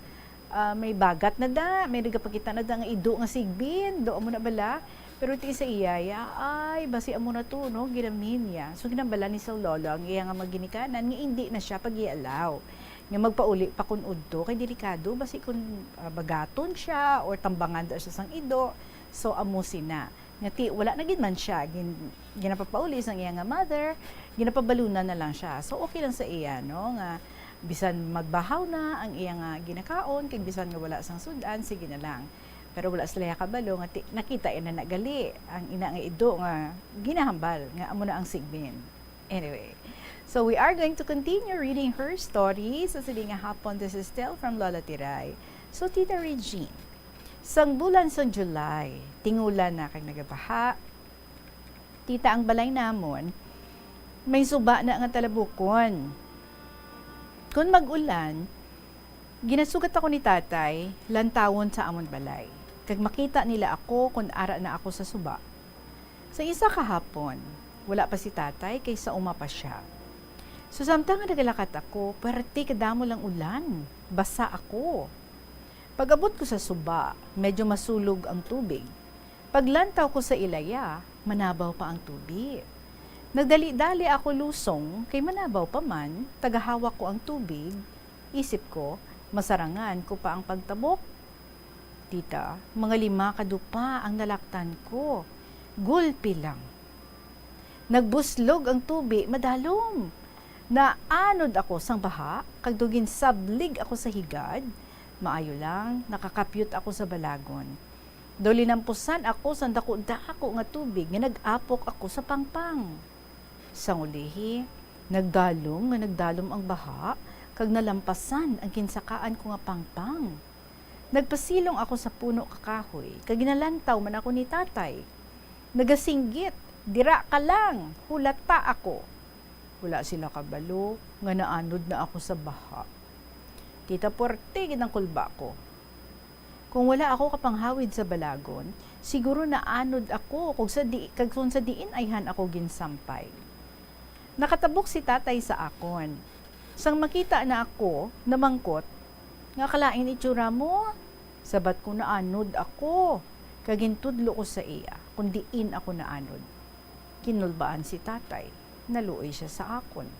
may bagat na da, may nagapakita na da nga ido nga sigbin, do mo na bala. Pero ti sa iyaya, ay basi amo na to, no, ginamin niya. So ginambalan ni sang lolo, ang iyang maginikanan, nga hindi na siya pag-ialaw. Nga magpauli pa kun udto kay delikado basi kun bagaton siya or tambangan da siya sang ido, so amusin na nga ti wala na gid man siya ginapapauli sang iya nga mother, ginapabalunan na lang siya, so okay lang sa iya, no, nga bisan magbahaw na ang iya nga ginakaon kay bisan nga wala sang sudan, sige na lang. Pero wala sila kabalo nga nakita ina nagali ang ina nga ido nga ginahambal nga amo na ang sigbin. Anyway, so we are going to continue reading her story sa siling nga hapon. This is still from Lola Tiray. So Tita Regine, sang bulan sang July, tingulan na kay nagabaha. Tita, ang balay namon may suba na nga talabukon. Kung mag-ulan, ginasugat ako ni tatay lantawon sa amon balay. Kag makita nila ako kung ara na ako sa suba. Sa isa kahapon, wala pa si tatay kaysa umapa siya. So samtang nagalakat ako, perti kadamo lang ulan, basa ako. Pag-abot ko sa suba, medyo masulog ang tubig. Paglantaw ko sa ilaya, manabaw pa ang tubig. Nagdali-dali ako lusong, kay manabaw pa man, tagahawak ko ang tubig. Isip ko, masarangan ko pa ang pagtabok. Tita, mga 5 kadupa ang nalaktan ko. Gulpi lang. Nagbuslog ang tubig, madalom. Naanod ako sang baha, kag dugin sablig ako sa higad, maayo lang, nakakapyut ako sa balagon. Doli nampusan ako sa dako-dako nga tubig, nga nag-apok ako sa pangpang. Sang ulihi, nagdalom ang baha, kag nalampasan ang kinsakaan ko nga pangpang. Nagpasilong ako sa puno kakahoy, kag ginalantaw man ako ni tatay. Nagasinggit, dira ka lang, hulata ako. Wala sila kabalo, nga naanod na ako sa baha. Tita Porte, ginang kulba ko. Kung wala ako kapanghawid sa balagon, siguro naanod ako kung sa diin ayhan ako ginsampay. Nakatabok si tatay sa akon. Sang makita na ako, namangkot, nga kalain itsura mo, sabat ko naanod ako, kagintudlo ko sa iya, kung diin ako naanod. Kinulbaan si tatay, naluoy siya sa akon.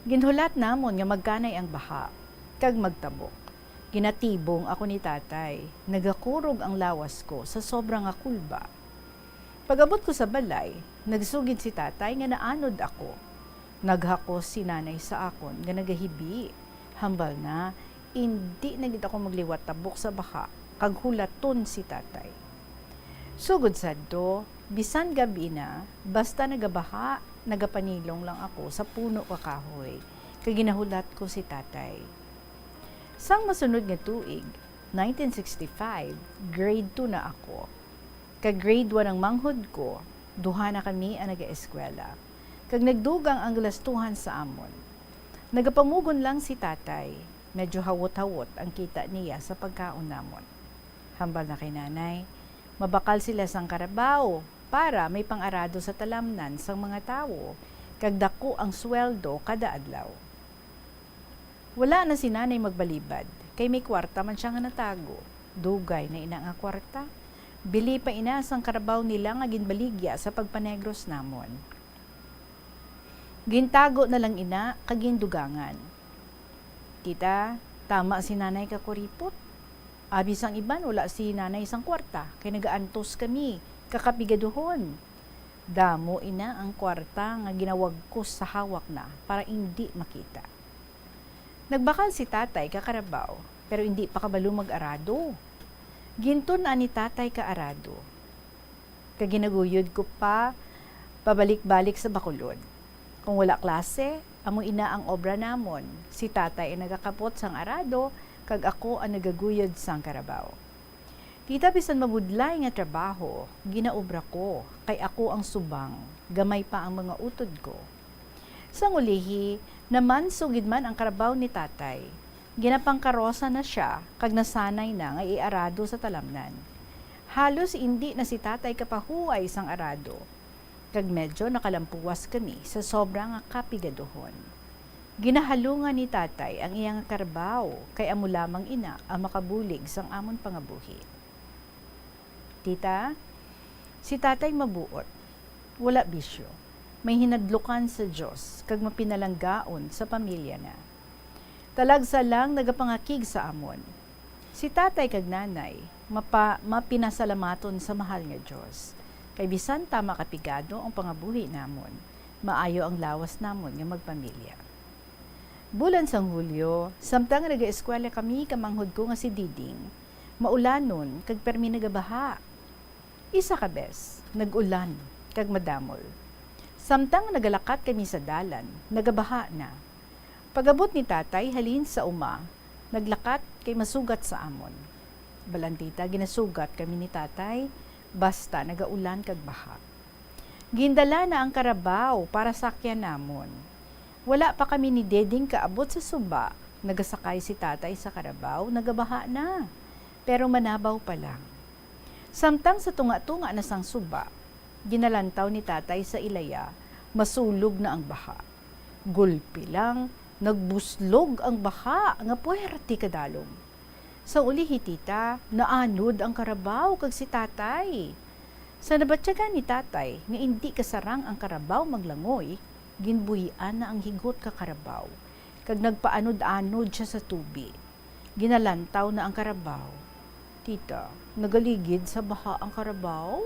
Ginhulat namon nga magkanay ang baha, kag magtabok. Ginatibong ako ni tatay, nagakurog ang lawas ko sa sobrang akulba. Pagabot ko sa balay, nagsugid si tatay nga naanod ako. Naghakos si nanay sa akon nga nagahibi. Hambal na, hindi na gid ako magliwat tabok sa baha, kag hulaton si tatay. Sugod sadto, bisan gabi na, basta nagabaha, nagapanilong lang ako sa puno kakahoy, kag ginahulat ko si tatay. Sang masunod nga tuig, 1965, grade 2 na ako. Kag grade 1 ang manghod ko, duha na kami ang naga-eskwela. Kag nagdugang ang galastuhan sa amon. Nagapamugon lang si tatay, medyo hawot-hawot ang kita niya sa pagkaon namon. Hambal na kay nanay, mabakal sila sang karabaw para may pang-arado sa talamnan sang mga tao, kag dako ang sweldo kada adlaw. Wala na si nanay magbalibad, kay may kwarta man siya nga natago. Dugay na ina nga kwarta. Bili pa ina sang karabaw nila nga ginbaligya sa pagpanegros namon. Gintago na lang ina kag gindugangan. Tita, tama si nanay ka kuripot. Abis ang iban, wala si nanay sang kwarta, kay nagaantos kami, kakapigaduhon. Damo ina ang kwarta nga ginawag ko sa hawak na para hindi makita. Nagbakal si tatay kakarabaw, pero hindi pa kabalo mag-arado. Ginton na ni tatay kaarado. Kaginaguyod ko pa, pabalik-balik sa Bacolod. Kung wala klase, amo ina ang obra namon. Si tatay ay nagakapot sang arado, kag ako ang nagaguyod sang karabaw. Tita, bisan mabudlay nga trabaho, ginaobra ko, kay ako ang subang, gamay pa ang mga utod ko. Sang ulihi, naman sugid man ang karabaw ni tatay. Ginapangkarosa na siya, kag nasanay na nga iarado sa talamnan. Halos hindi na si tatay kapahuay sang arado, kag medyo nakalampuwas kami sa sobrang kapigaduhon. Ginahalungan ni tatay ang iyang karabaw, kay amo lamang ina ang makabulig sang amon pangabuhi. Tita, si tatay mabuot, wala bisyo. May hinadlukan sa Diyos, kag mapinalanggaon sa pamilya na. Talagsa lang nagapangakig sa amon. Si tatay kag nanay, mapinasalamaton sa mahal nga Diyos. Kay bisan tama kapigado ang pangabuhi namon, maayo ang lawas namon nga magpamilya. Bulan sang Hulyo, samtang nag-eskwela kami kamanghod ko nga si Diding, maulanon kag permi nagabaha. Isa ka bes, nag-ulan kag madamol. Samtang nagalakat kami sa dalan, nagabaha na. Pagabot ni tatay halin sa uma, naglakat kay masugat sa amon. Balantita ginasugat kami ni tatay, basta nagaulan kag baha. Gindala na ang karabaw para sakyan namon. Wala pa kami ni Deding kaabot sa suba, nagasakay si tatay sa karabaw, nagabaha na. Pero manabaw pa lang. Samtang sa tunga-tunga na sang suba, ginalantaw ni tatay sa ilaya, masulog na ang baha. Gulpi lang, nagbuslog ang baha nga puwerti kadalom. Sa ulihi tita, naanod ang karabaw kag si tatay. Sa nabatyagan ni tatay nga hindi kasarang ang karabaw maglangoy, ginbuhian na ang higot ka karabaw, kag nagpaanod-anod siya sa tubi. Ginalantaw na ang karabaw. Tita, nagaligid sa baha ang karabaw?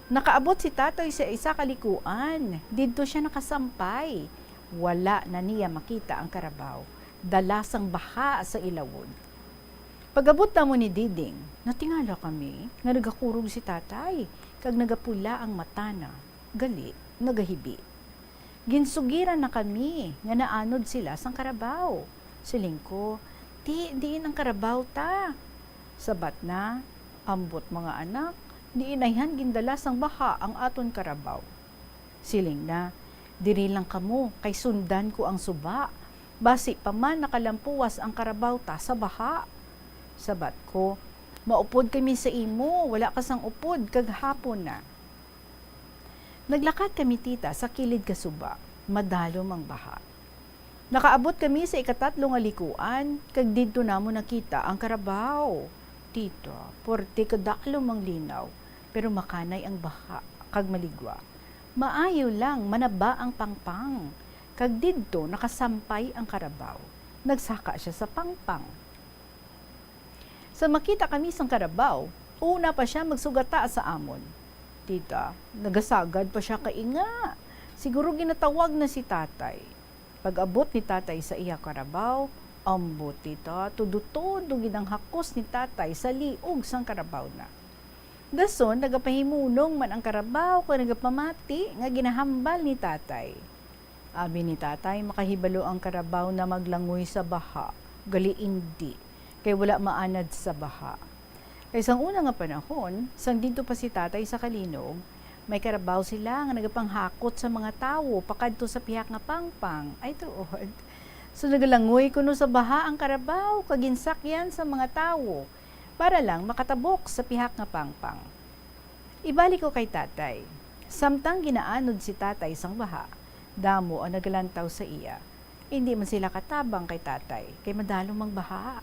Nakaabot si Tatoy sa isa kalikuan. Dito siya nakasampay. Wala na niya makita ang karabaw. Dalasang baha sa ilawod. Pag-abot na mo ni Diding, natingala kami nga nagakurog si Tatay. Kag nagapula ang mata na. Gali, nagahibi. Ginsugiran na kami nga naanod sila sang karabaw. Siling ko, diin ang karabaw ta. Sabat na, ambot mga anak, di inayhan gindalas ang baha ang aton karabaw. Siling na, diri lang kamo, kay sundan ko ang suba. Basi pa man nakalampuwas ang karabaw ta sa baha. Sabat ko, maupod kami sa imo, wala ka sang upod, kaghapon na. Naglakad kami tita sa kilid kasuba, madalom ang baha. Nakaabot kami sa ikatatlong alikuan, kag didto namo nakita ang karabaw. Tito, porte kadalom ang linaw, pero makanay ang baha, kag maligwa. Maayo lang, manaba ang pangpang. Kag didto nakasampay ang karabaw. Nagsaka siya sa pangpang. Sa makita kami sang karabaw, una pa siya magsugata sa amon. Tita, nagasagad pa siya kainga. Siguro ginatawag na si tatay. Pag-abot ni tatay sa iya karabaw, ambot tita, tudutodo ginang hakos ni tatay sa liog sang karabaw na. Dason, nagapahimunong man ang karabaw kung nagapamati nga ginahambal ni tatay. Abi ni tatay, makahibalo ang karabaw na maglangoy sa baha. Gali indi, kay wala maanad sa baha. Kay sang una nga panahon, sang dito pa si tatay sa Kalinog, may karabaw sila nga nagapanghakot sa mga tawo pakadto sa pihak nga pangpang. Ay tuod. So nagalangoy kuno sa baha ang karabaw, kaginsakyan sa mga tawo, para lang makatabok sa pihak nga pangpang. Ibalik ko kay tatay. Samtang ginaanod si tatay sang baha, damo ang nagalantaw sa iya. Hindi man sila katabang kay tatay, kay madalong mang baha.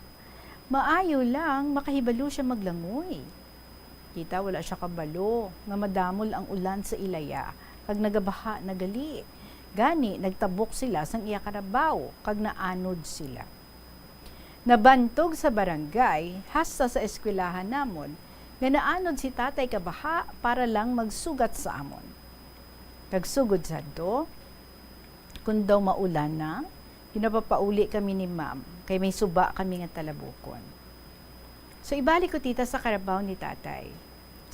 Maayo lang, makahibalo siya maglangoy. Kita wala siya kabalo, nga madamol ang ulan sa ilaya, kag nagabaha nagali. Gani, nagtabok sila sang iya karabaw, kag naanod sila. Nabantog sa barangay, hasta sa eskwelahan namon, nga naanod si tatay kabaha para lang magsugat sa amon. Kagsugod sa do, kung daw maulan na, ginapapauli kami ni ma'am, kay may suba kami nga talabukon. So ibalik ko tita sa karabaw ni tatay.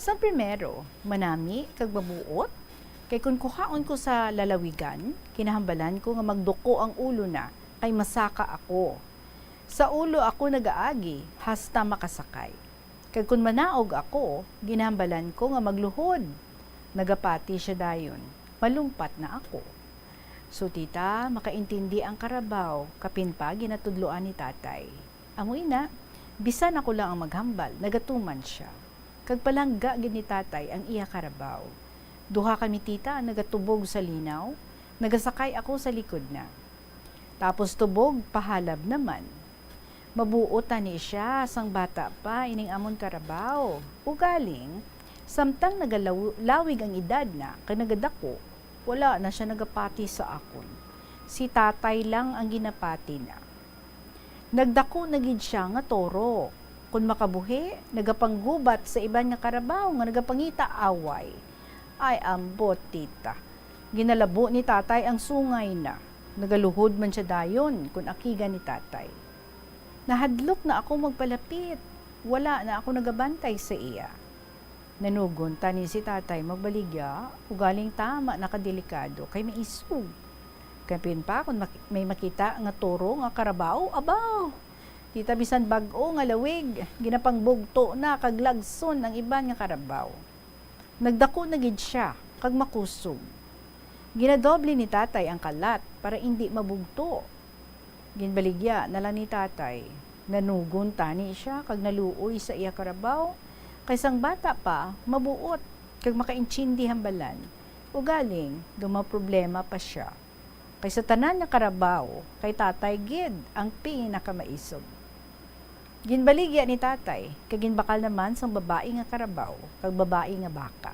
Sa primero, manami, kag mabuot, kay kung kuhaon ko sa lalawigan, kinahambalan ko nga magduko ang ulo na, kay masaka ako. Sa ulo ako nagaagi, hasta makasakay. Kag kung manaog ako, ginahambalan ko nga magluhod. Nagapati siya dayon, malumpat na ako. So tita, makaintindi ang karabaw, kapin pa ginatudloan ni tatay. Amoy na, bisan ako lang ang maghambal, nagatuman siya. Kag palangga gid ni tatay ang iya karabaw. Duha kami tita, nagatubog sa linaw, nagasakay ako sa likod na. Tapos tubog, pahalab naman. Mabuotan ni siya, sang bata pa, ining amon karabaw. Ugaling, samtang nagalawig ang edad na, kay nagadako, wala na siya nagapati sa akon. Si tatay lang ang ginapati na. Nagdako na gid siya nga toro. Kung makabuhi, nagapanggubat sa iban nga karabaw nga nagapangita away. Ay ambot tita. Ginalabo ni tatay ang sungay na. Nagaluhod man siya dayon kung akiga ni tatay. Nahadlok na ako magpalapit. Wala na ako nagabantay sa iya. Nanugon tani si tatay magbaligya, ugaling tama nakadelikado kay may isug. Kapin pa kung may makita nga toro nga karabaw, abaw. Tita bisan bag-o nga lawig, ginapangbugto na kaglagson ang iban nga karabaw. Nagdako na gid siya kag makusog. Ginadoble ni tatay ang kalat para hindi mabugto. Ginbaligya nala ni tatay. Nanugon tani siya kag naluoy sa iya karabaw. Kaysang bata pa, mabuot kag makainchindi hambalan. Ugaling, problema pa siya. Kaysa tanan nga karabaw, kay tatay gid ang pinakamaisog. Ginbaligya ni tatay, kag ginbakal naman sang babae nga karabaw, kag babae nga baka.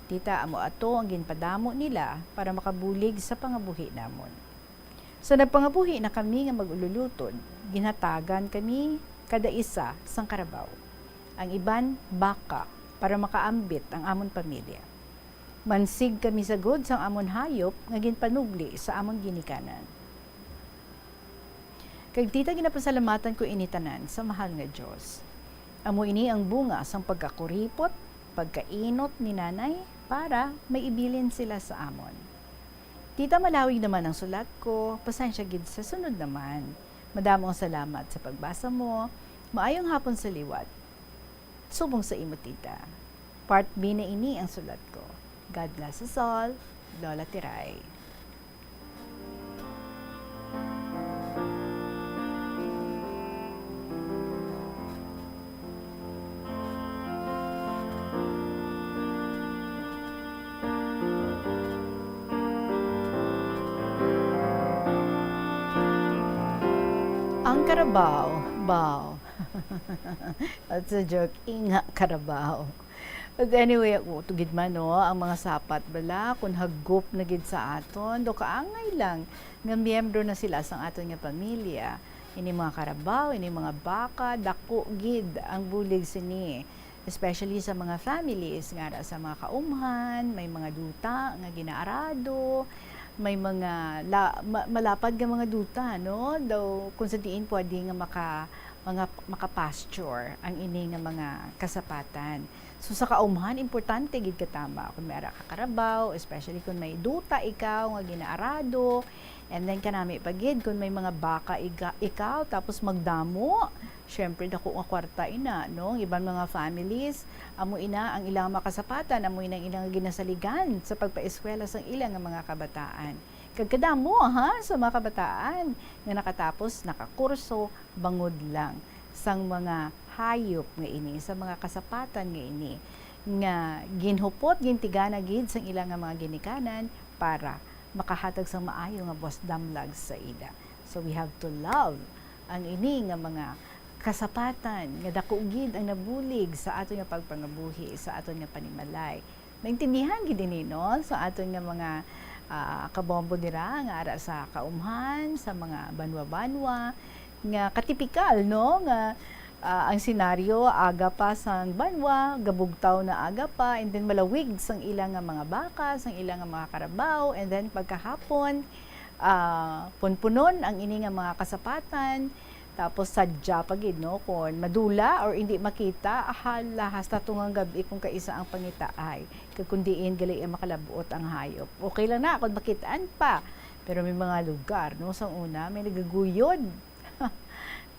Tita, amo ato ang ginpadamo nila para makabulig sa pangabuhi namon. Sa nagpangabuhi na kami nga magululutod, ginhatagan kami kada isa sang karabaw. Ang iban, baka, para makaambit ang amon pamilya. Mansig kami sagod sang amon hayop nga ginpanubli sa amon ginikanan. Kag tita ginapasalamatan ko initanan sa mahal nga Dios. Amo ini ang bunga sang pagkakuripot, pagkainot ni nanay para maibilin sila sa amon. Tita, malawig naman ang sulat ko, pasensya gid sa sunod naman. Madamo ang salamat sa pagbasa mo. Maayong hapon sa liwat. Subong sa imo, tita. Part B na ini ang sulat ko. God bless us all. Lola Tiray. Ang Carabao, bow. That's a joke. Inga Carabao. But anyway, ako, tugid man, no, ang mga sapat bala, kung hagop na gid sa aton, do kaangay lang, nga miyembro na sila sa aton nga pamilya. Ini mga Carabao, ini mga baka, dako gid ang bulig sini. Especially sa mga families, nga sa mga kaumhan, may mga duta nga ginaarado, may mga malapad nga mga duta, no? Daw kung sa diin pwede nga makapasture ang ini nga mga kasapatan. So sa kaumhan, importante gid katama kung may ara ka Carabao, especially kung may duta ikaw nga ginaarado, and then kanami pagid kung may mga baka ikaw tapos magdamo. Syempre dako nga kwarta ina, no? Ibang mga families, amo ina ang ilang makasapatan, amo ina ang ilang ginasaligan sa pagpaeskwela sang ilang mga kabataan. Kagkadamo ha sa mga kabataan nga nakatapos nakakurso bangod lang sang mga hayop nga ini, sa mga kasapatan nga ini, nga ginhupot, gintigana gid sang ilang nga mga ginikanan para makahatag sang maayo nga boss damlag sa ida. So we have to love ang ini nga mga kasapatan nga dako gid ang nabulig sa aton nga pagpangabuhi, sa aton nga panimalay. Naintindihan gid ini, no, sa aton nga mga kabombo dira nga ara sa kaumhan, sa mga banwa-banwa nga katipikal, no, nga ang senaryo aga pa sang banwa, gabugtaw na aga pa, and then malawig sang ilang nga mga baka, sang ilang nga mga Carabao, and then pagkahapon punpunon ang ini nga mga kasapatan, tapos sadya pagid, no, kung madula or hindi makita, ahala hasta tungang gabi kung kaisa ang pangitaay, kakundiin gali ang makalabuot ang hayop. Okay lang na kung makitaan pa, pero may mga lugar, no, sa una may nagaguyod.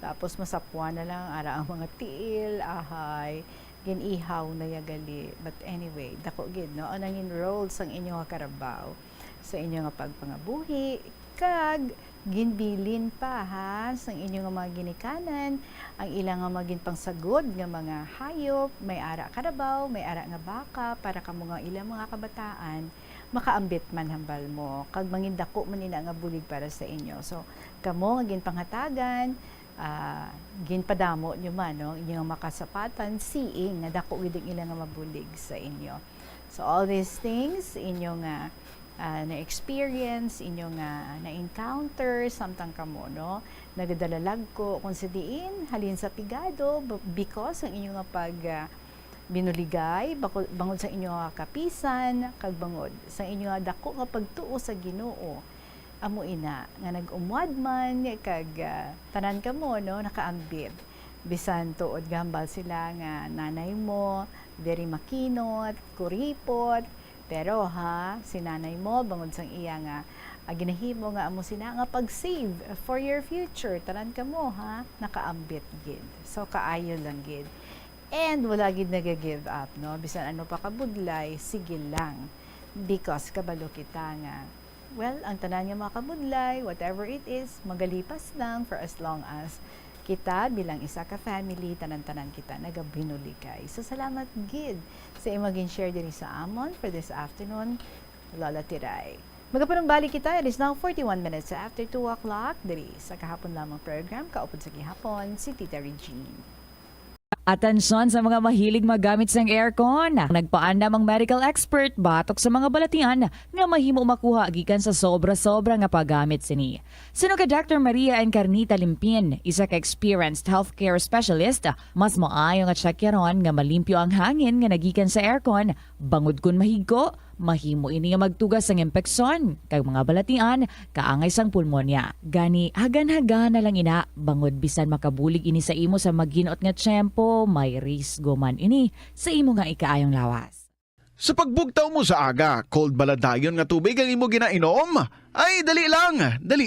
Tapos masapwa na lang ara ang mga tiil, ahay, ginihaw na yagali. But anyway, dako gid, no, anang enroll sang inyo nga Carabao sa inyo nga pagpangabuhi, kag ginbilin pa ha sang inyo nga mga ginikanan, ang ilang nga maging pangsagod nga mga hayop, may ara Carabao, may ara nga baka, para kamo nga ilang mga kabataan makaambit man hambal mo, kag mangindako man ina nga bulig para sa inyo. So kamo nga ginpanghatagan, ginpadamo nyo man, no, inyong makasapatan, seeing nga dako gid ilang nga mabulig sa inyo. So all these things inyong na-experience, inyong na-encounter, samtang kamo, no, nagadalalag ko kung sa diin, halin sa pigado, because ang inyong pag binuligay, bangod sa inyong kapisan, kag bangod sa inyong dako nga pagtuo sa Ginoo, amo ina nga nag-umwad man kag tanan kamo, no, nakaambit bisan tuod gambal sila nga nanay mo very makinot, kuripot, pero ha si nanay mo bangod sang iya nga ginahimo nga amo sina nga pag-save for your future, tanan kamo ha nakaambit gid. So kaayo lang gid, and wala gid nag-give up, no, bisan ano pa kabudlay, sige lang, because kabalo kita nga well, ang tanan nga mga kabudlay, whatever it is, magalipas lang for as long as kita bilang isa ka family, tanan-tanan kita nagabinuligay. So salamat gid sa imaging share diri sa amon for this afternoon, Lola Tiray. Magapanumbalik kita, it is now 41 minutes after 2 o'clock diri sa kahapon lamang program, Kaupod sa Gihapon, si Tita Regine. Atensyon sa mga mahilig magamit sang aircon. Nagpaanda mang medical expert batok sa mga balatian nga mahimo makuha gikan sa sobra-sobra nga paggamit sini. Suno ka Dr. Maria Encarnita Limpin, isa ka experienced healthcare specialist, mas maayo nga tsakyaron nga malimpyo ang hangin nga nagikan sa aircon bangod kun mahigko. Mahimo ini nga magtugas sang impeksyon kag mga balatian kaangay sang pulmonya. Gani hagan-hagan na lang ina bangod bisan makabulig ini sa imo sa maginot nga tiyempo, may risgo man ini sa imo nga ikaayong lawas. Sa pagbugtaw mo sa aga, cold baladayon nga tubig ang imo ginainom? Ay, dali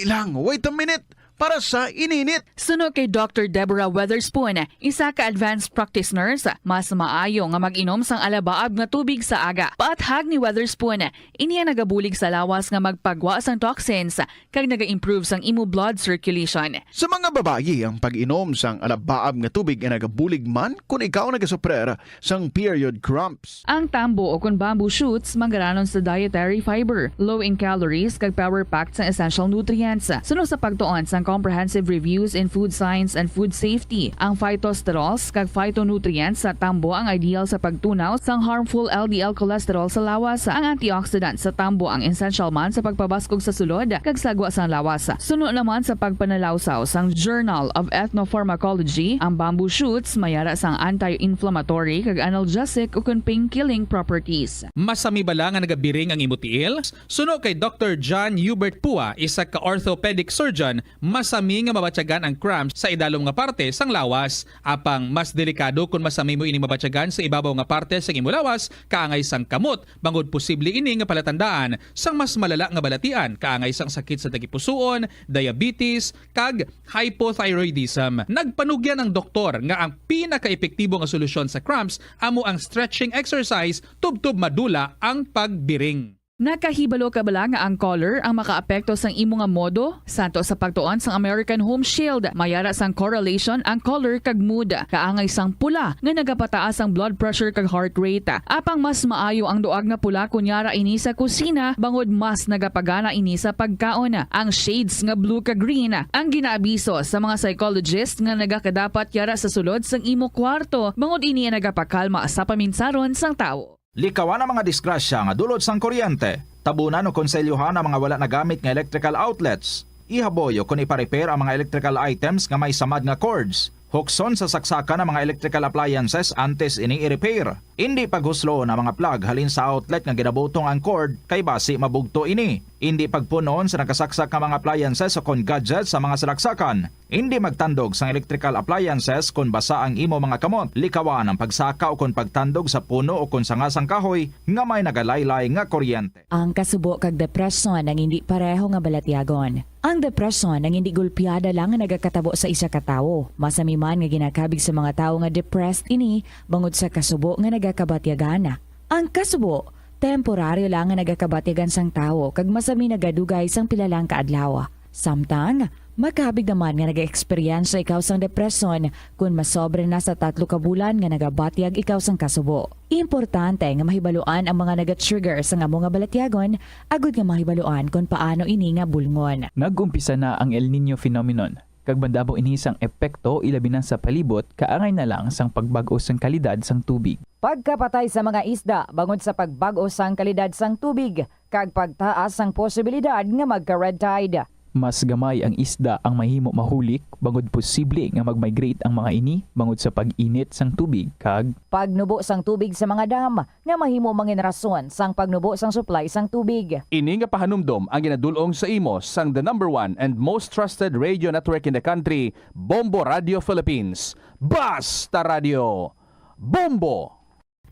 lang, wait a minute. Para sa ininit. Suno kay Dr. Deborah Weatherspoon, isa ka advanced practice nurse, mas maayo nga mag-inom sang alabaab nga tubig sa aga. Paathag ni Weatherspoon, iniya nagabulig sa lawas nga magpagwa sang toxins kag naga-improve sang imo blood circulation. Sa mga babayi, ang pag-inom sang alabaab nga tubig ay nagabulig man kung ikaw nagasuprer sang period cramps. Ang tambo o kung bamboo shoots manggaranon sa dietary fiber, low in calories kag power-packed sang essential nutrients. Suno sa pagtuon sang comprehensive reviews in food science and food safety. Ang phytosterols kag phytonutrients sa tambo ang ideal sa pagtunaw sang harmful LDL cholesterol sa lawas. Ang antioxidants sa tambo ang essential man sa pagpabaskog sa sulod kag sagwa sang lawas. Suno naman sa pagpanalawsaw sang Journal of Ethnopharmacology, ang bamboo shoots mayara sang anti-inflammatory kag analgesic o pain-killing properties. Masami bala nga nagabiring ang imutiil? Suno kay Dr. John Hubert Pua, isa ka orthopedic surgeon, masami nga mabatyagan ang cramps sa idalom nga parte sang lawas. Apang mas delikado kung masami mo ini mabatyagan sa ibabaw nga parte sang imo lawas kaangay sang kamot, bangod posible ini nga palatandaan sang mas malala nga balatian kaangay sang sakit sa tagipusoon, diabetes, kag hypothyroidism. Nagpanugyan ang doktor nga ang pinaka-epektibo nga solusyon sa cramps amo ang stretching exercise tubtob madula ang pagbiring. Nakahibalo ka bala nga ang color ang makaapekto sang imo nga modo? Santo sa pagtuon sang American Home Shield, mayara sang correlation ang color kag mood. Kaangay sang pula nga nagapataas ang blood pressure kag heart rate. Apang mas maayo ang duag nga pula kunyara ini sa kusina bangod mas nagapagana ini sa pagkaon. Ang shades nga blue kag green ang ginaabiso sa mga psychologist nga nagakadapat yara sa sulod sang imo kwarto bangod ini nagapakalma sa paminsaron sang tawo. Likawan ang mga disgrasya nga dulot sang kuryente. Tabunan o konselyuhan ang mga wala nagamit nga electrical outlets. Ihaboyo kung ipa-repair ang mga electrical items nga may samad nga cords. Hukson sa saksakan ng mga electrical appliances antes ini i-repair. Hindi paghuslo na mga plug halin sa outlet nga ginabutong ang cord kay basi mabugto ini. Hindi pagpunon sa nakasaksak nga mga appliances o kon gadgets sa mga salaksakan. Hindi magtandog sa electrical appliances kung basa ang imo mga kamot. Likawan ang pagsaka o kung pagtandog sa puno o kung sangasang kahoy nga may nagalaylay nga kuryente. Ang kasubo kag depresyon ang hindi pareho nga balatyagon. Ang depresyon ang hindi gulpiyada lang nga nagakatabo sa isa ka tawo. Masami man nga ginakabig sa mga tawo nga depressed ini bangod sa kasubo nga nagakabatyagana. Ang kasubo temporaryo lang nga nagakabatyagan sang tawo kag masami nagadugay sang pilalang kaadlaw. Samtang makabig naman nga nag-experience ikaw sang depresyon kung masobre na sa 3 ka bulan nga nagabatyag ikaw sang kasubo. Importante nga mahibaluan ang mga naga-trigger sa nga mga balatyagon agud nga mahibaluan kung paano ini nga bulngon. Nag-umpisa na ang El Nino phenomenon. Kag bandabo ini sang epekto ilabi na sa palibot kaangay na lang sang pagbago sang kalidad sang tubig. Pagkapatay sa mga isda bangod sa pagbago sang kalidad sang tubig kag pagtaas sang posibilidad nga magka-red tide. Mas gamay ang isda ang mahimo mahulik bangod posible nga mag-migrate ang mga ini bangod sa pag-init sang tubig kag pagnubo sang tubig sa mga dam nga mahimo mangin rason sang pagnubo sang supply sang tubig. Ini nga pahanumdom ang ginadulong sa imo sang the #1 and most trusted radio network in the country, Bombo Radio Philippines. Basta Radio Bombo!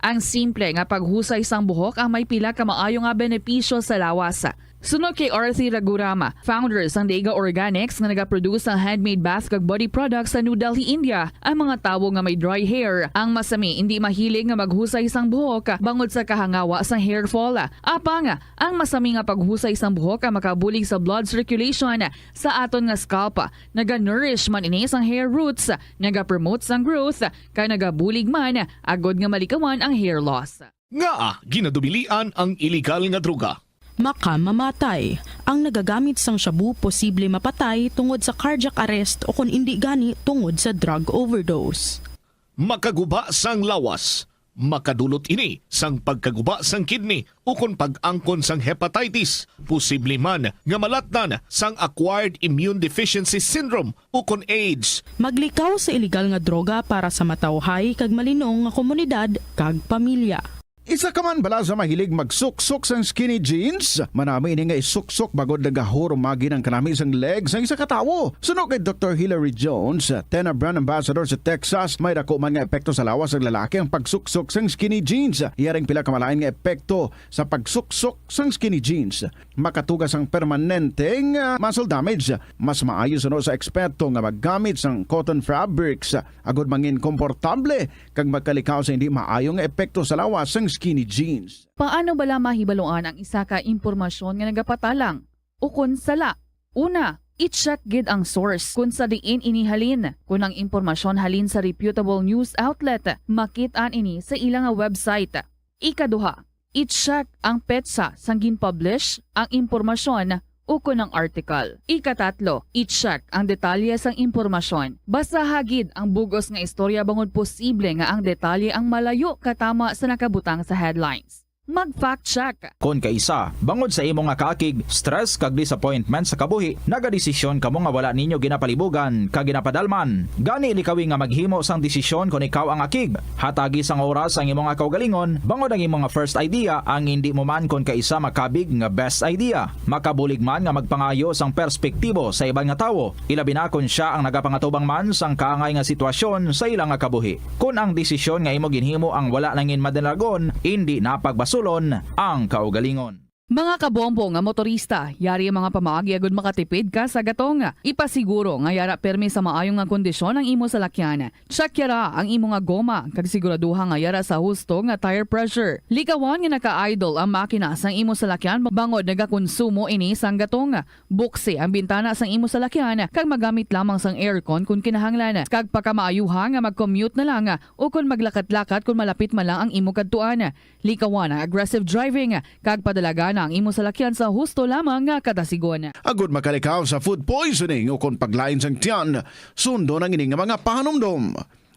Ang simple nga paghusay sang buhok ang may pila ka maayo nga benepisyo sa lawas. Sunod kay Arthi Ragurama, founder sang Dega Organics nga nagaproduce ng handmade bath kag body products sa New Delhi, India. Ang mga tawo nga may dry hair, ang masami hindi mahilig nga maghusay sang buhok bangod sa kahangawa sang hair fall. Apang, ang masami nga paghusay sang buhok ang makabulig sa blood circulation sa aton nga scalp. Naga-nourish man ini sang hair roots, naga-promote sang growth, kay nagabulig man agod nga malikawan ang hair loss. Nga ginadubilian ang illegal nga droga. Makamamatay. Ang nagagamit sang shabu posible mapatay tungod sa cardiac arrest o kung hindi gani tungod sa drug overdose. Makaguba sang lawas. Makadulot ini sang pagkaguba sang kidney ukon pag-angkon sang hepatitis. Posible man nga malatnan sang acquired immune deficiency syndrome ukon AIDS. Maglikaw sa ilegal nga droga para sa matawhay kag malinong nga komunidad kag pamilya. Isa ka man bala sa mahilig magsuksok sang skinny jeans? Manami ini nga isuksok bagod nagahurumagi ng kanami sang legs ang isa katawo. Suno kay Dr. Hillary Jones, 10 brand ambassador sa Texas, may dako man nga epekto sa lawas ng lalaki ang pagsuksok sang skinny jeans. Iyaring pila kamalain nga epekto sa pagsuksok sang skinny jeans. Makatugas ang permanenteng muscle damage. Mas maayo suno sa eksperto nga maggamit sang cotton fabrics agod mangin komportable kag magkalikaw sa hindi maayo nga epekto sa lawas sang skinny jeans. Paano bala mahibaluan ang isa ka impormasyon nga nagapatalang? Ukon sala. Una, i-check gid ang source kung sa diin inihalin. Kung ang impormasyon halin sa reputable news outlet, makit-an ini sa ilang website. Ikaduha, i-check ang petsa sang gin-publish ang impormasyon ukon ang article. Ikatatlo, i-check ang detalye sang impormasyon. Basta hagid ang bugos nga istorya bangod posible nga ang detalye ang malayo katama sa nakabutang sa headlines. Mag-fact check. Kon kaisa, bangod sa imo nga kaakig, stress kag disappointment sa kabuhi, nagadesisyon kamo nga wala ninyo ginapalibugan kag ginapadalman. Gani likawi nga maghimo sang desisyon kon ikaw ang akig. Hatagi sang oras ang imo nga kaugalingon, bangod ang imo nga first idea ang hindi mo man kon kaisa makabig nga best idea. Makabulig man nga magpangayo sang perspektibo sa ibang nga tawo, ilabi na kon siya ang nagapangatubang man sang kaangay nga sitwasyon sa ilang nga kabuhi. Kun ang desisyon nga imo ginhimo ang wala nangin madalagon, hindi napagbasulon ang kaugalingon. Mga kabombo nga motorista, yari ang mga pamaagi agud makatipid ka sa gatong. Ipasiguro nga yara permi sa maayong nga kondisyon ang imo salakyan. Check yara ang imo nga goma kag siguraduha nga yara sa husto nga tire pressure. Likawan nga naka-idle ang makina sang imo salakyan bangod nagakonsumo ini sang gatong. Buksi ang bintana sang imo salakyan kag magamit lamang sang aircon kung kinahanglan. Kag pakamaayuha nga mag-commute na lang o kung maglakat-lakat kung malapit man lang ang imo kadtuan. Likawan ang aggressive driving kag padalagan ang imo salakyan sa husto lamang nga katasigon. Agud makalikaw sa food poisoning o kung paglain sang tiyan, sundo ng ining mga pahanumdom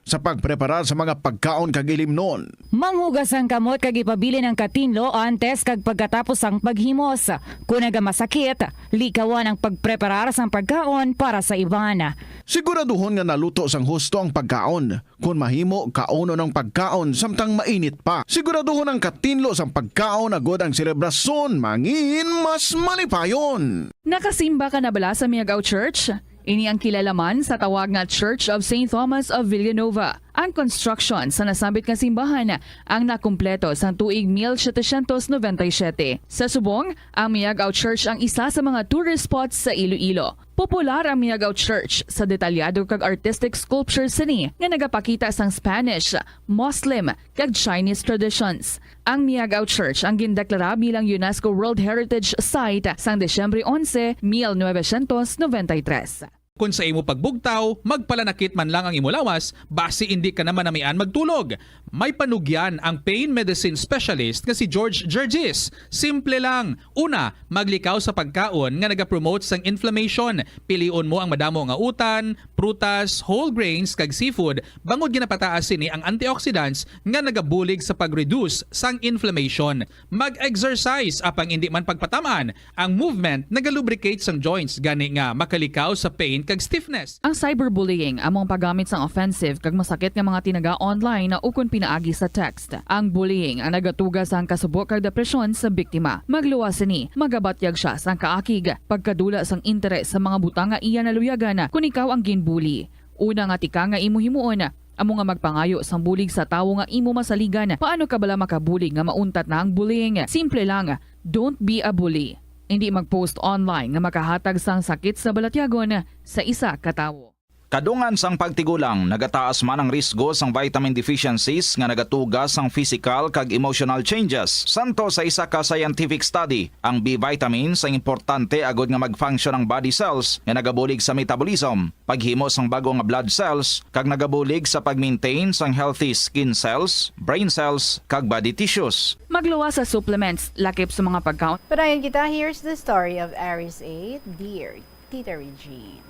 sa pagpreparar sa mga pagkaon kag ilimnon. Manghugas ang kamot kag ipabili ng katinlo antes kag pagkatapos ang paghimos. Kung nagamasakit, likawan ang pagpreparar sang pagkaon para sa iban. Siguraduhon nga naluto sang husto ang pagkaon. Kung mahimo, kauno ng pagkaon samtang mainit pa. Siguraduhon ang katinlo sang pagkaon agod ang selebrasyon mangin mas malipayon. Nakasimba ka na bala sa Miagaw Church? Ini ang kilalaman sa tawag nga Church of St. Thomas of Villanova. Ang construction sa nasambit nga simbahan ang nakumpleto sa tuig 1797. Sa subong, ang Miagaw Church ang isa sa mga tourist spots sa Iloilo. Popular ang Miagaw Church sa detalyado kag artistic sculptures sini nga nagapakita sang Spanish, Muslim kag Chinese traditions. Ang Miagaw Church ang gindeklara bilang UNESCO World Heritage Site sang Desyembre 11, 1993. Kung sa imo pagbugtaw, magpalanakit man lang ang imo lawas, base hindi ka naman namian magtulog. May panugyan ang pain medicine specialist nga si George Gergis. Simple lang. Una, maglikaw sa pagkaon nga nagapromote sang inflammation. Pilion mo ang madamo nga utan, prutas, whole grains kag seafood bangod ginapataas sini ang antioxidants nga nagabulig sa pag-reduce sang inflammation. Mag-exercise apang hindi man pagpatamaan. Ang movement nagalubricate sang joints gani nga makalikaw sa pain kag stiffness. Ang cyberbullying among paggamit sang offensive kag masakit nga mga tinaga online na ukon pinaagi sa text. Ang bullying ang nagatuga sang kasubok kag depresyon sa biktima. Magluwas ni, magabatyag siya sang kaakig, pagkadula sang interes sa mga butang nga iya naluyagan kung ikaw ang ginbully. Una nga tika nga imo himuon, amo nga magpangayo sang bulig sa tawo nga imo masaligan. Paano ka bala makabulig nga mauntat na ang bullying? Simple lang, don't be a bully. Hindi mag-post online nga makahatag sang sakit sa balatyagon sa isa katawo. Kadungan sang pagtigulang, nagataas man ang risgo sang vitamin deficiencies nga nagatugas sang physical kag emotional changes. Santo sa isa ka scientific study, ang B vitamins ang importante agod nga mag-function ang body cells nga nagabulig sa metabolism, paghimo sang bago nga blood cells kag nagabulig sa pag-maintain sang healthy skin cells, brain cells kag body tissues. Magluwas sa supplements, lakip sa mga pagkaon. Padayon kita, here's the story of Aries 8, Dear Tita Regine.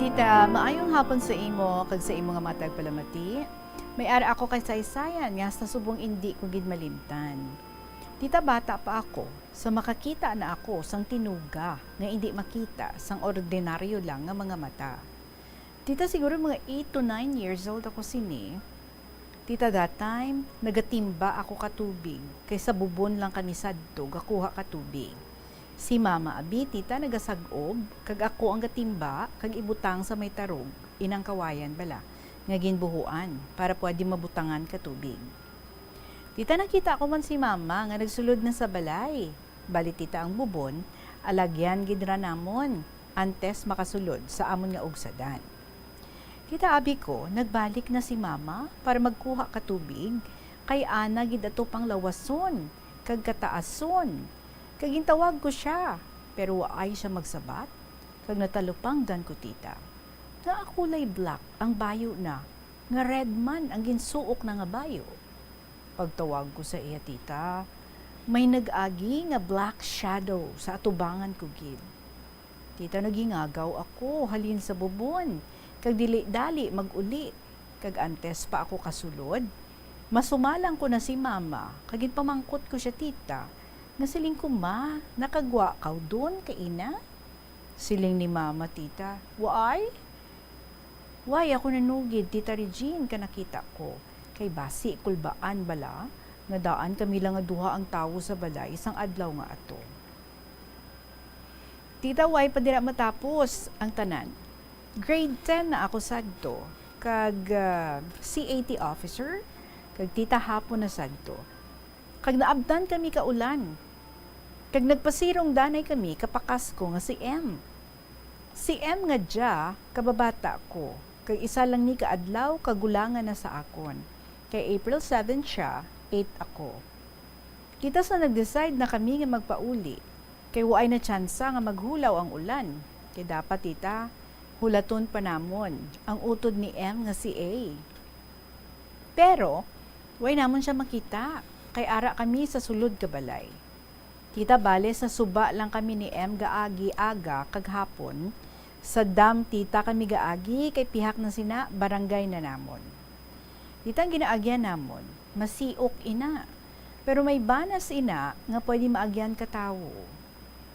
Tita, maayong hapon sa imo kag sa imo nga matag palamati. May ara ako kay saysayan nga sa subong indi ko gid malimtan. Tita, bata pa ako, sa makakita na ako sang tinuga nga hindi makita sang ordinaryo lang nga mga mata. Tita, siguro mga 8 to 9 years old ako sini. Tita, that time, nagatimba ako katubig kaysa bubon lang kami sadto gakuha katubig. Si Mama Abi, tita, nagasagob, kag ako ang gatimba, kag ibutang sa may tarog, inang kawayan bala, nga ginbuhuan, para pwede mabutangan ka tubig. Tita, nakita ko man si Mama, nga nagsulod na sa balay. Bali, tita, ang bubon, alagyan gidra namon, antes makasulod sa amon nga ugsadan. Tita, Abi ko, nagbalik na si Mama, para magkuha ka tubig, kay ana gid ato pang lawason, kag kataason. Kagintawag ko siya, pero waay siya magsabat. Kag natalupanggan ko, tita. Nga kulay black ang bayo na, nga red man ang ginsuok na nga bayo. Pagtawag ko sa iya, tita, may nag-agi nga black shadow sa atubangan ko gid. Tita, nagingagaw ako halin sa bubon, kag dili-dali mag-uli, kag antes pa ako kasulod. Masumalang ko na si Mama, kag pamangkot ko siya, tita, nga siling ko, ma, nakagwa kaw doon kay ina? Siling ni Mama, tita, waay? Waay ako nanugid, tita Regine, ka nakita ko. Kay basi, kulbaan bala, nga daan kami lang nga duha ang tawo sa balay, isang adlaw nga ato. Tita, waay pa dira matapos ang tanan. Grade 10 na ako sagto, kag CAT officer, kag tita hapon na sagto. Kag naabdan kami kaulan. Kag nagpasirong danay kami kapakas ko nga si M. Si M nga dya, kababata ko. Kag isa lang ni kaadlaw kagulangan na sa akon. Kay April 7 siya, 8 ako. Kita sa nag-decide na kami nga magpauli. Kay waay na tsansa nga maghulaw ang ulan. Kay dapat, tita, hulaton pa namon ang utod ni M nga si A. Pero, way namon siya makita. Kay ara kami sa sulod ka balay. Tita, bale sa suba lang kami ni M gaagi aga kaghapon. Sa dam, tita, kami gaagi kay pihak na sina barangay na namon. Tita, ang ginaagyan namon, masiok ina. Pero may banas ina nga pwede maagyan ka tawo.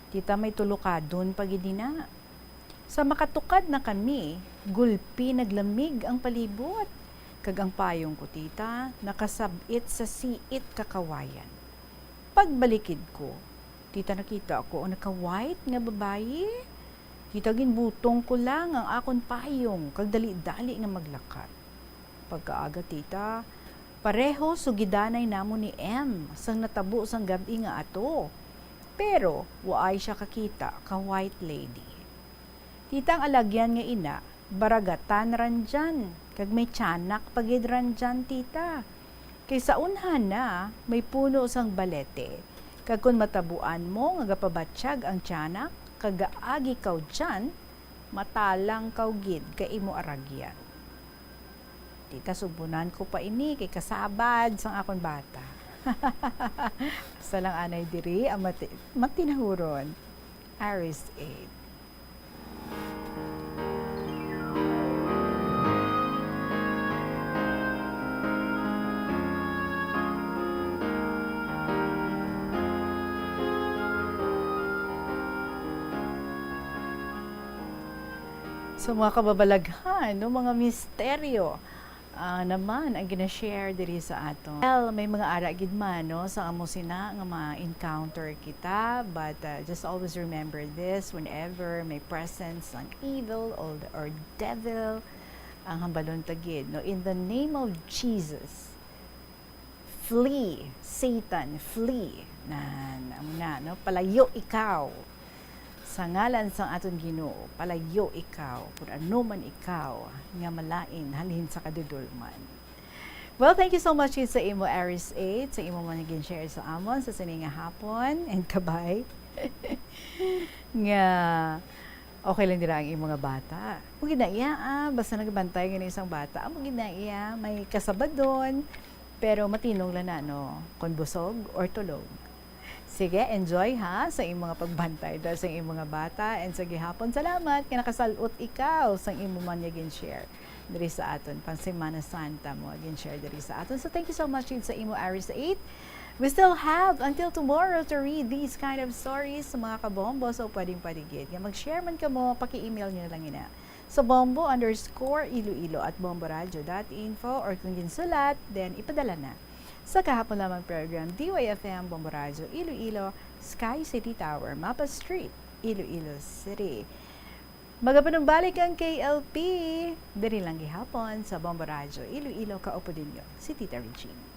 Tita, may tulukadon pagidina. Sa makatukad na kami, gulpi naglamig ang palibot. Kag ang payong ko, tita, nakasabit sa siit kakawayan. Pagbalikid ko, tita, nakita ako ang naka-white nga babayi. Tita, ginbutong ko lang ang akon payong, kag dali-dali nga maglakat. Pagkaaga, tita, pareho sugidanay namon ni M, sang natabo sang gabi nga ato. Pero, waay siya kakita, ka-white lady. Tita, ang alagyan nga ina, baragatan randyan, kag may tiyanak pagidran dyan, tita. Kay sa unhan na, may puno sang balete. Kag kung matabuan mo, nga gapabatsyag ang tiyanak, kag gaagi kaw dyan, matalang kaw gid kay imo aragyan. Tita, subunan ko pa ini, kay kasabad sang akon bata. Sa lang anay diri, ang matinahuron. Aris 8. So mga kababalaghan, no, mga misteryo naman ang gina-share diri sa ato. Well, may mga ara gid man, no, sa amo sina nga ma-encounter kita, but just always remember this: whenever may presence ng evil or devil, ang hambalon tagid, no, in the name of Jesus, flee, Satan, flee. No, palayo ikaw. Sa ngalan sang aton Ginoo, palayo ikaw, kung ano man ikaw, nga malain, halin sa kadudulman. Well, thank you so much sa imo Aris 8, sa imo man naging share sa amon, sa sininga hapon, and kabay. Nga, okay lang dira ang imo nga bata. Kung ginaiya, basta nagbantay ng isang bata, kung ginaiya, may kasabad doon, pero matinong lang na, no, kung busog or tulog. Sige, enjoy ha sa iyong mga pagbantay dahil sa iyong mga bata. And sa gihapon, salamat kaya nakasalot ikaw sa iyong man yagin share diri sa aton pang Semana Santa mo again share diri sa aton. So thank you so much sa imo Aris 8. We still have until tomorrow to read these kind of stories sa mga kabombo. So pwedeng paligid. Mag-share man ka mo, paki-email nyo na lang ina sa bombo_iloilo@bomboradio.info or kung ginsulat, then ipadala na sa kahapon lamang program DYFM Bombo Radio Iloilo, Sky City Tower, Mapa Street, Iloilo City. Magapanumbalik ang KLP, diri lang gihapon sa Bombo Radio Iloilo, kaupo din si Tita Regine.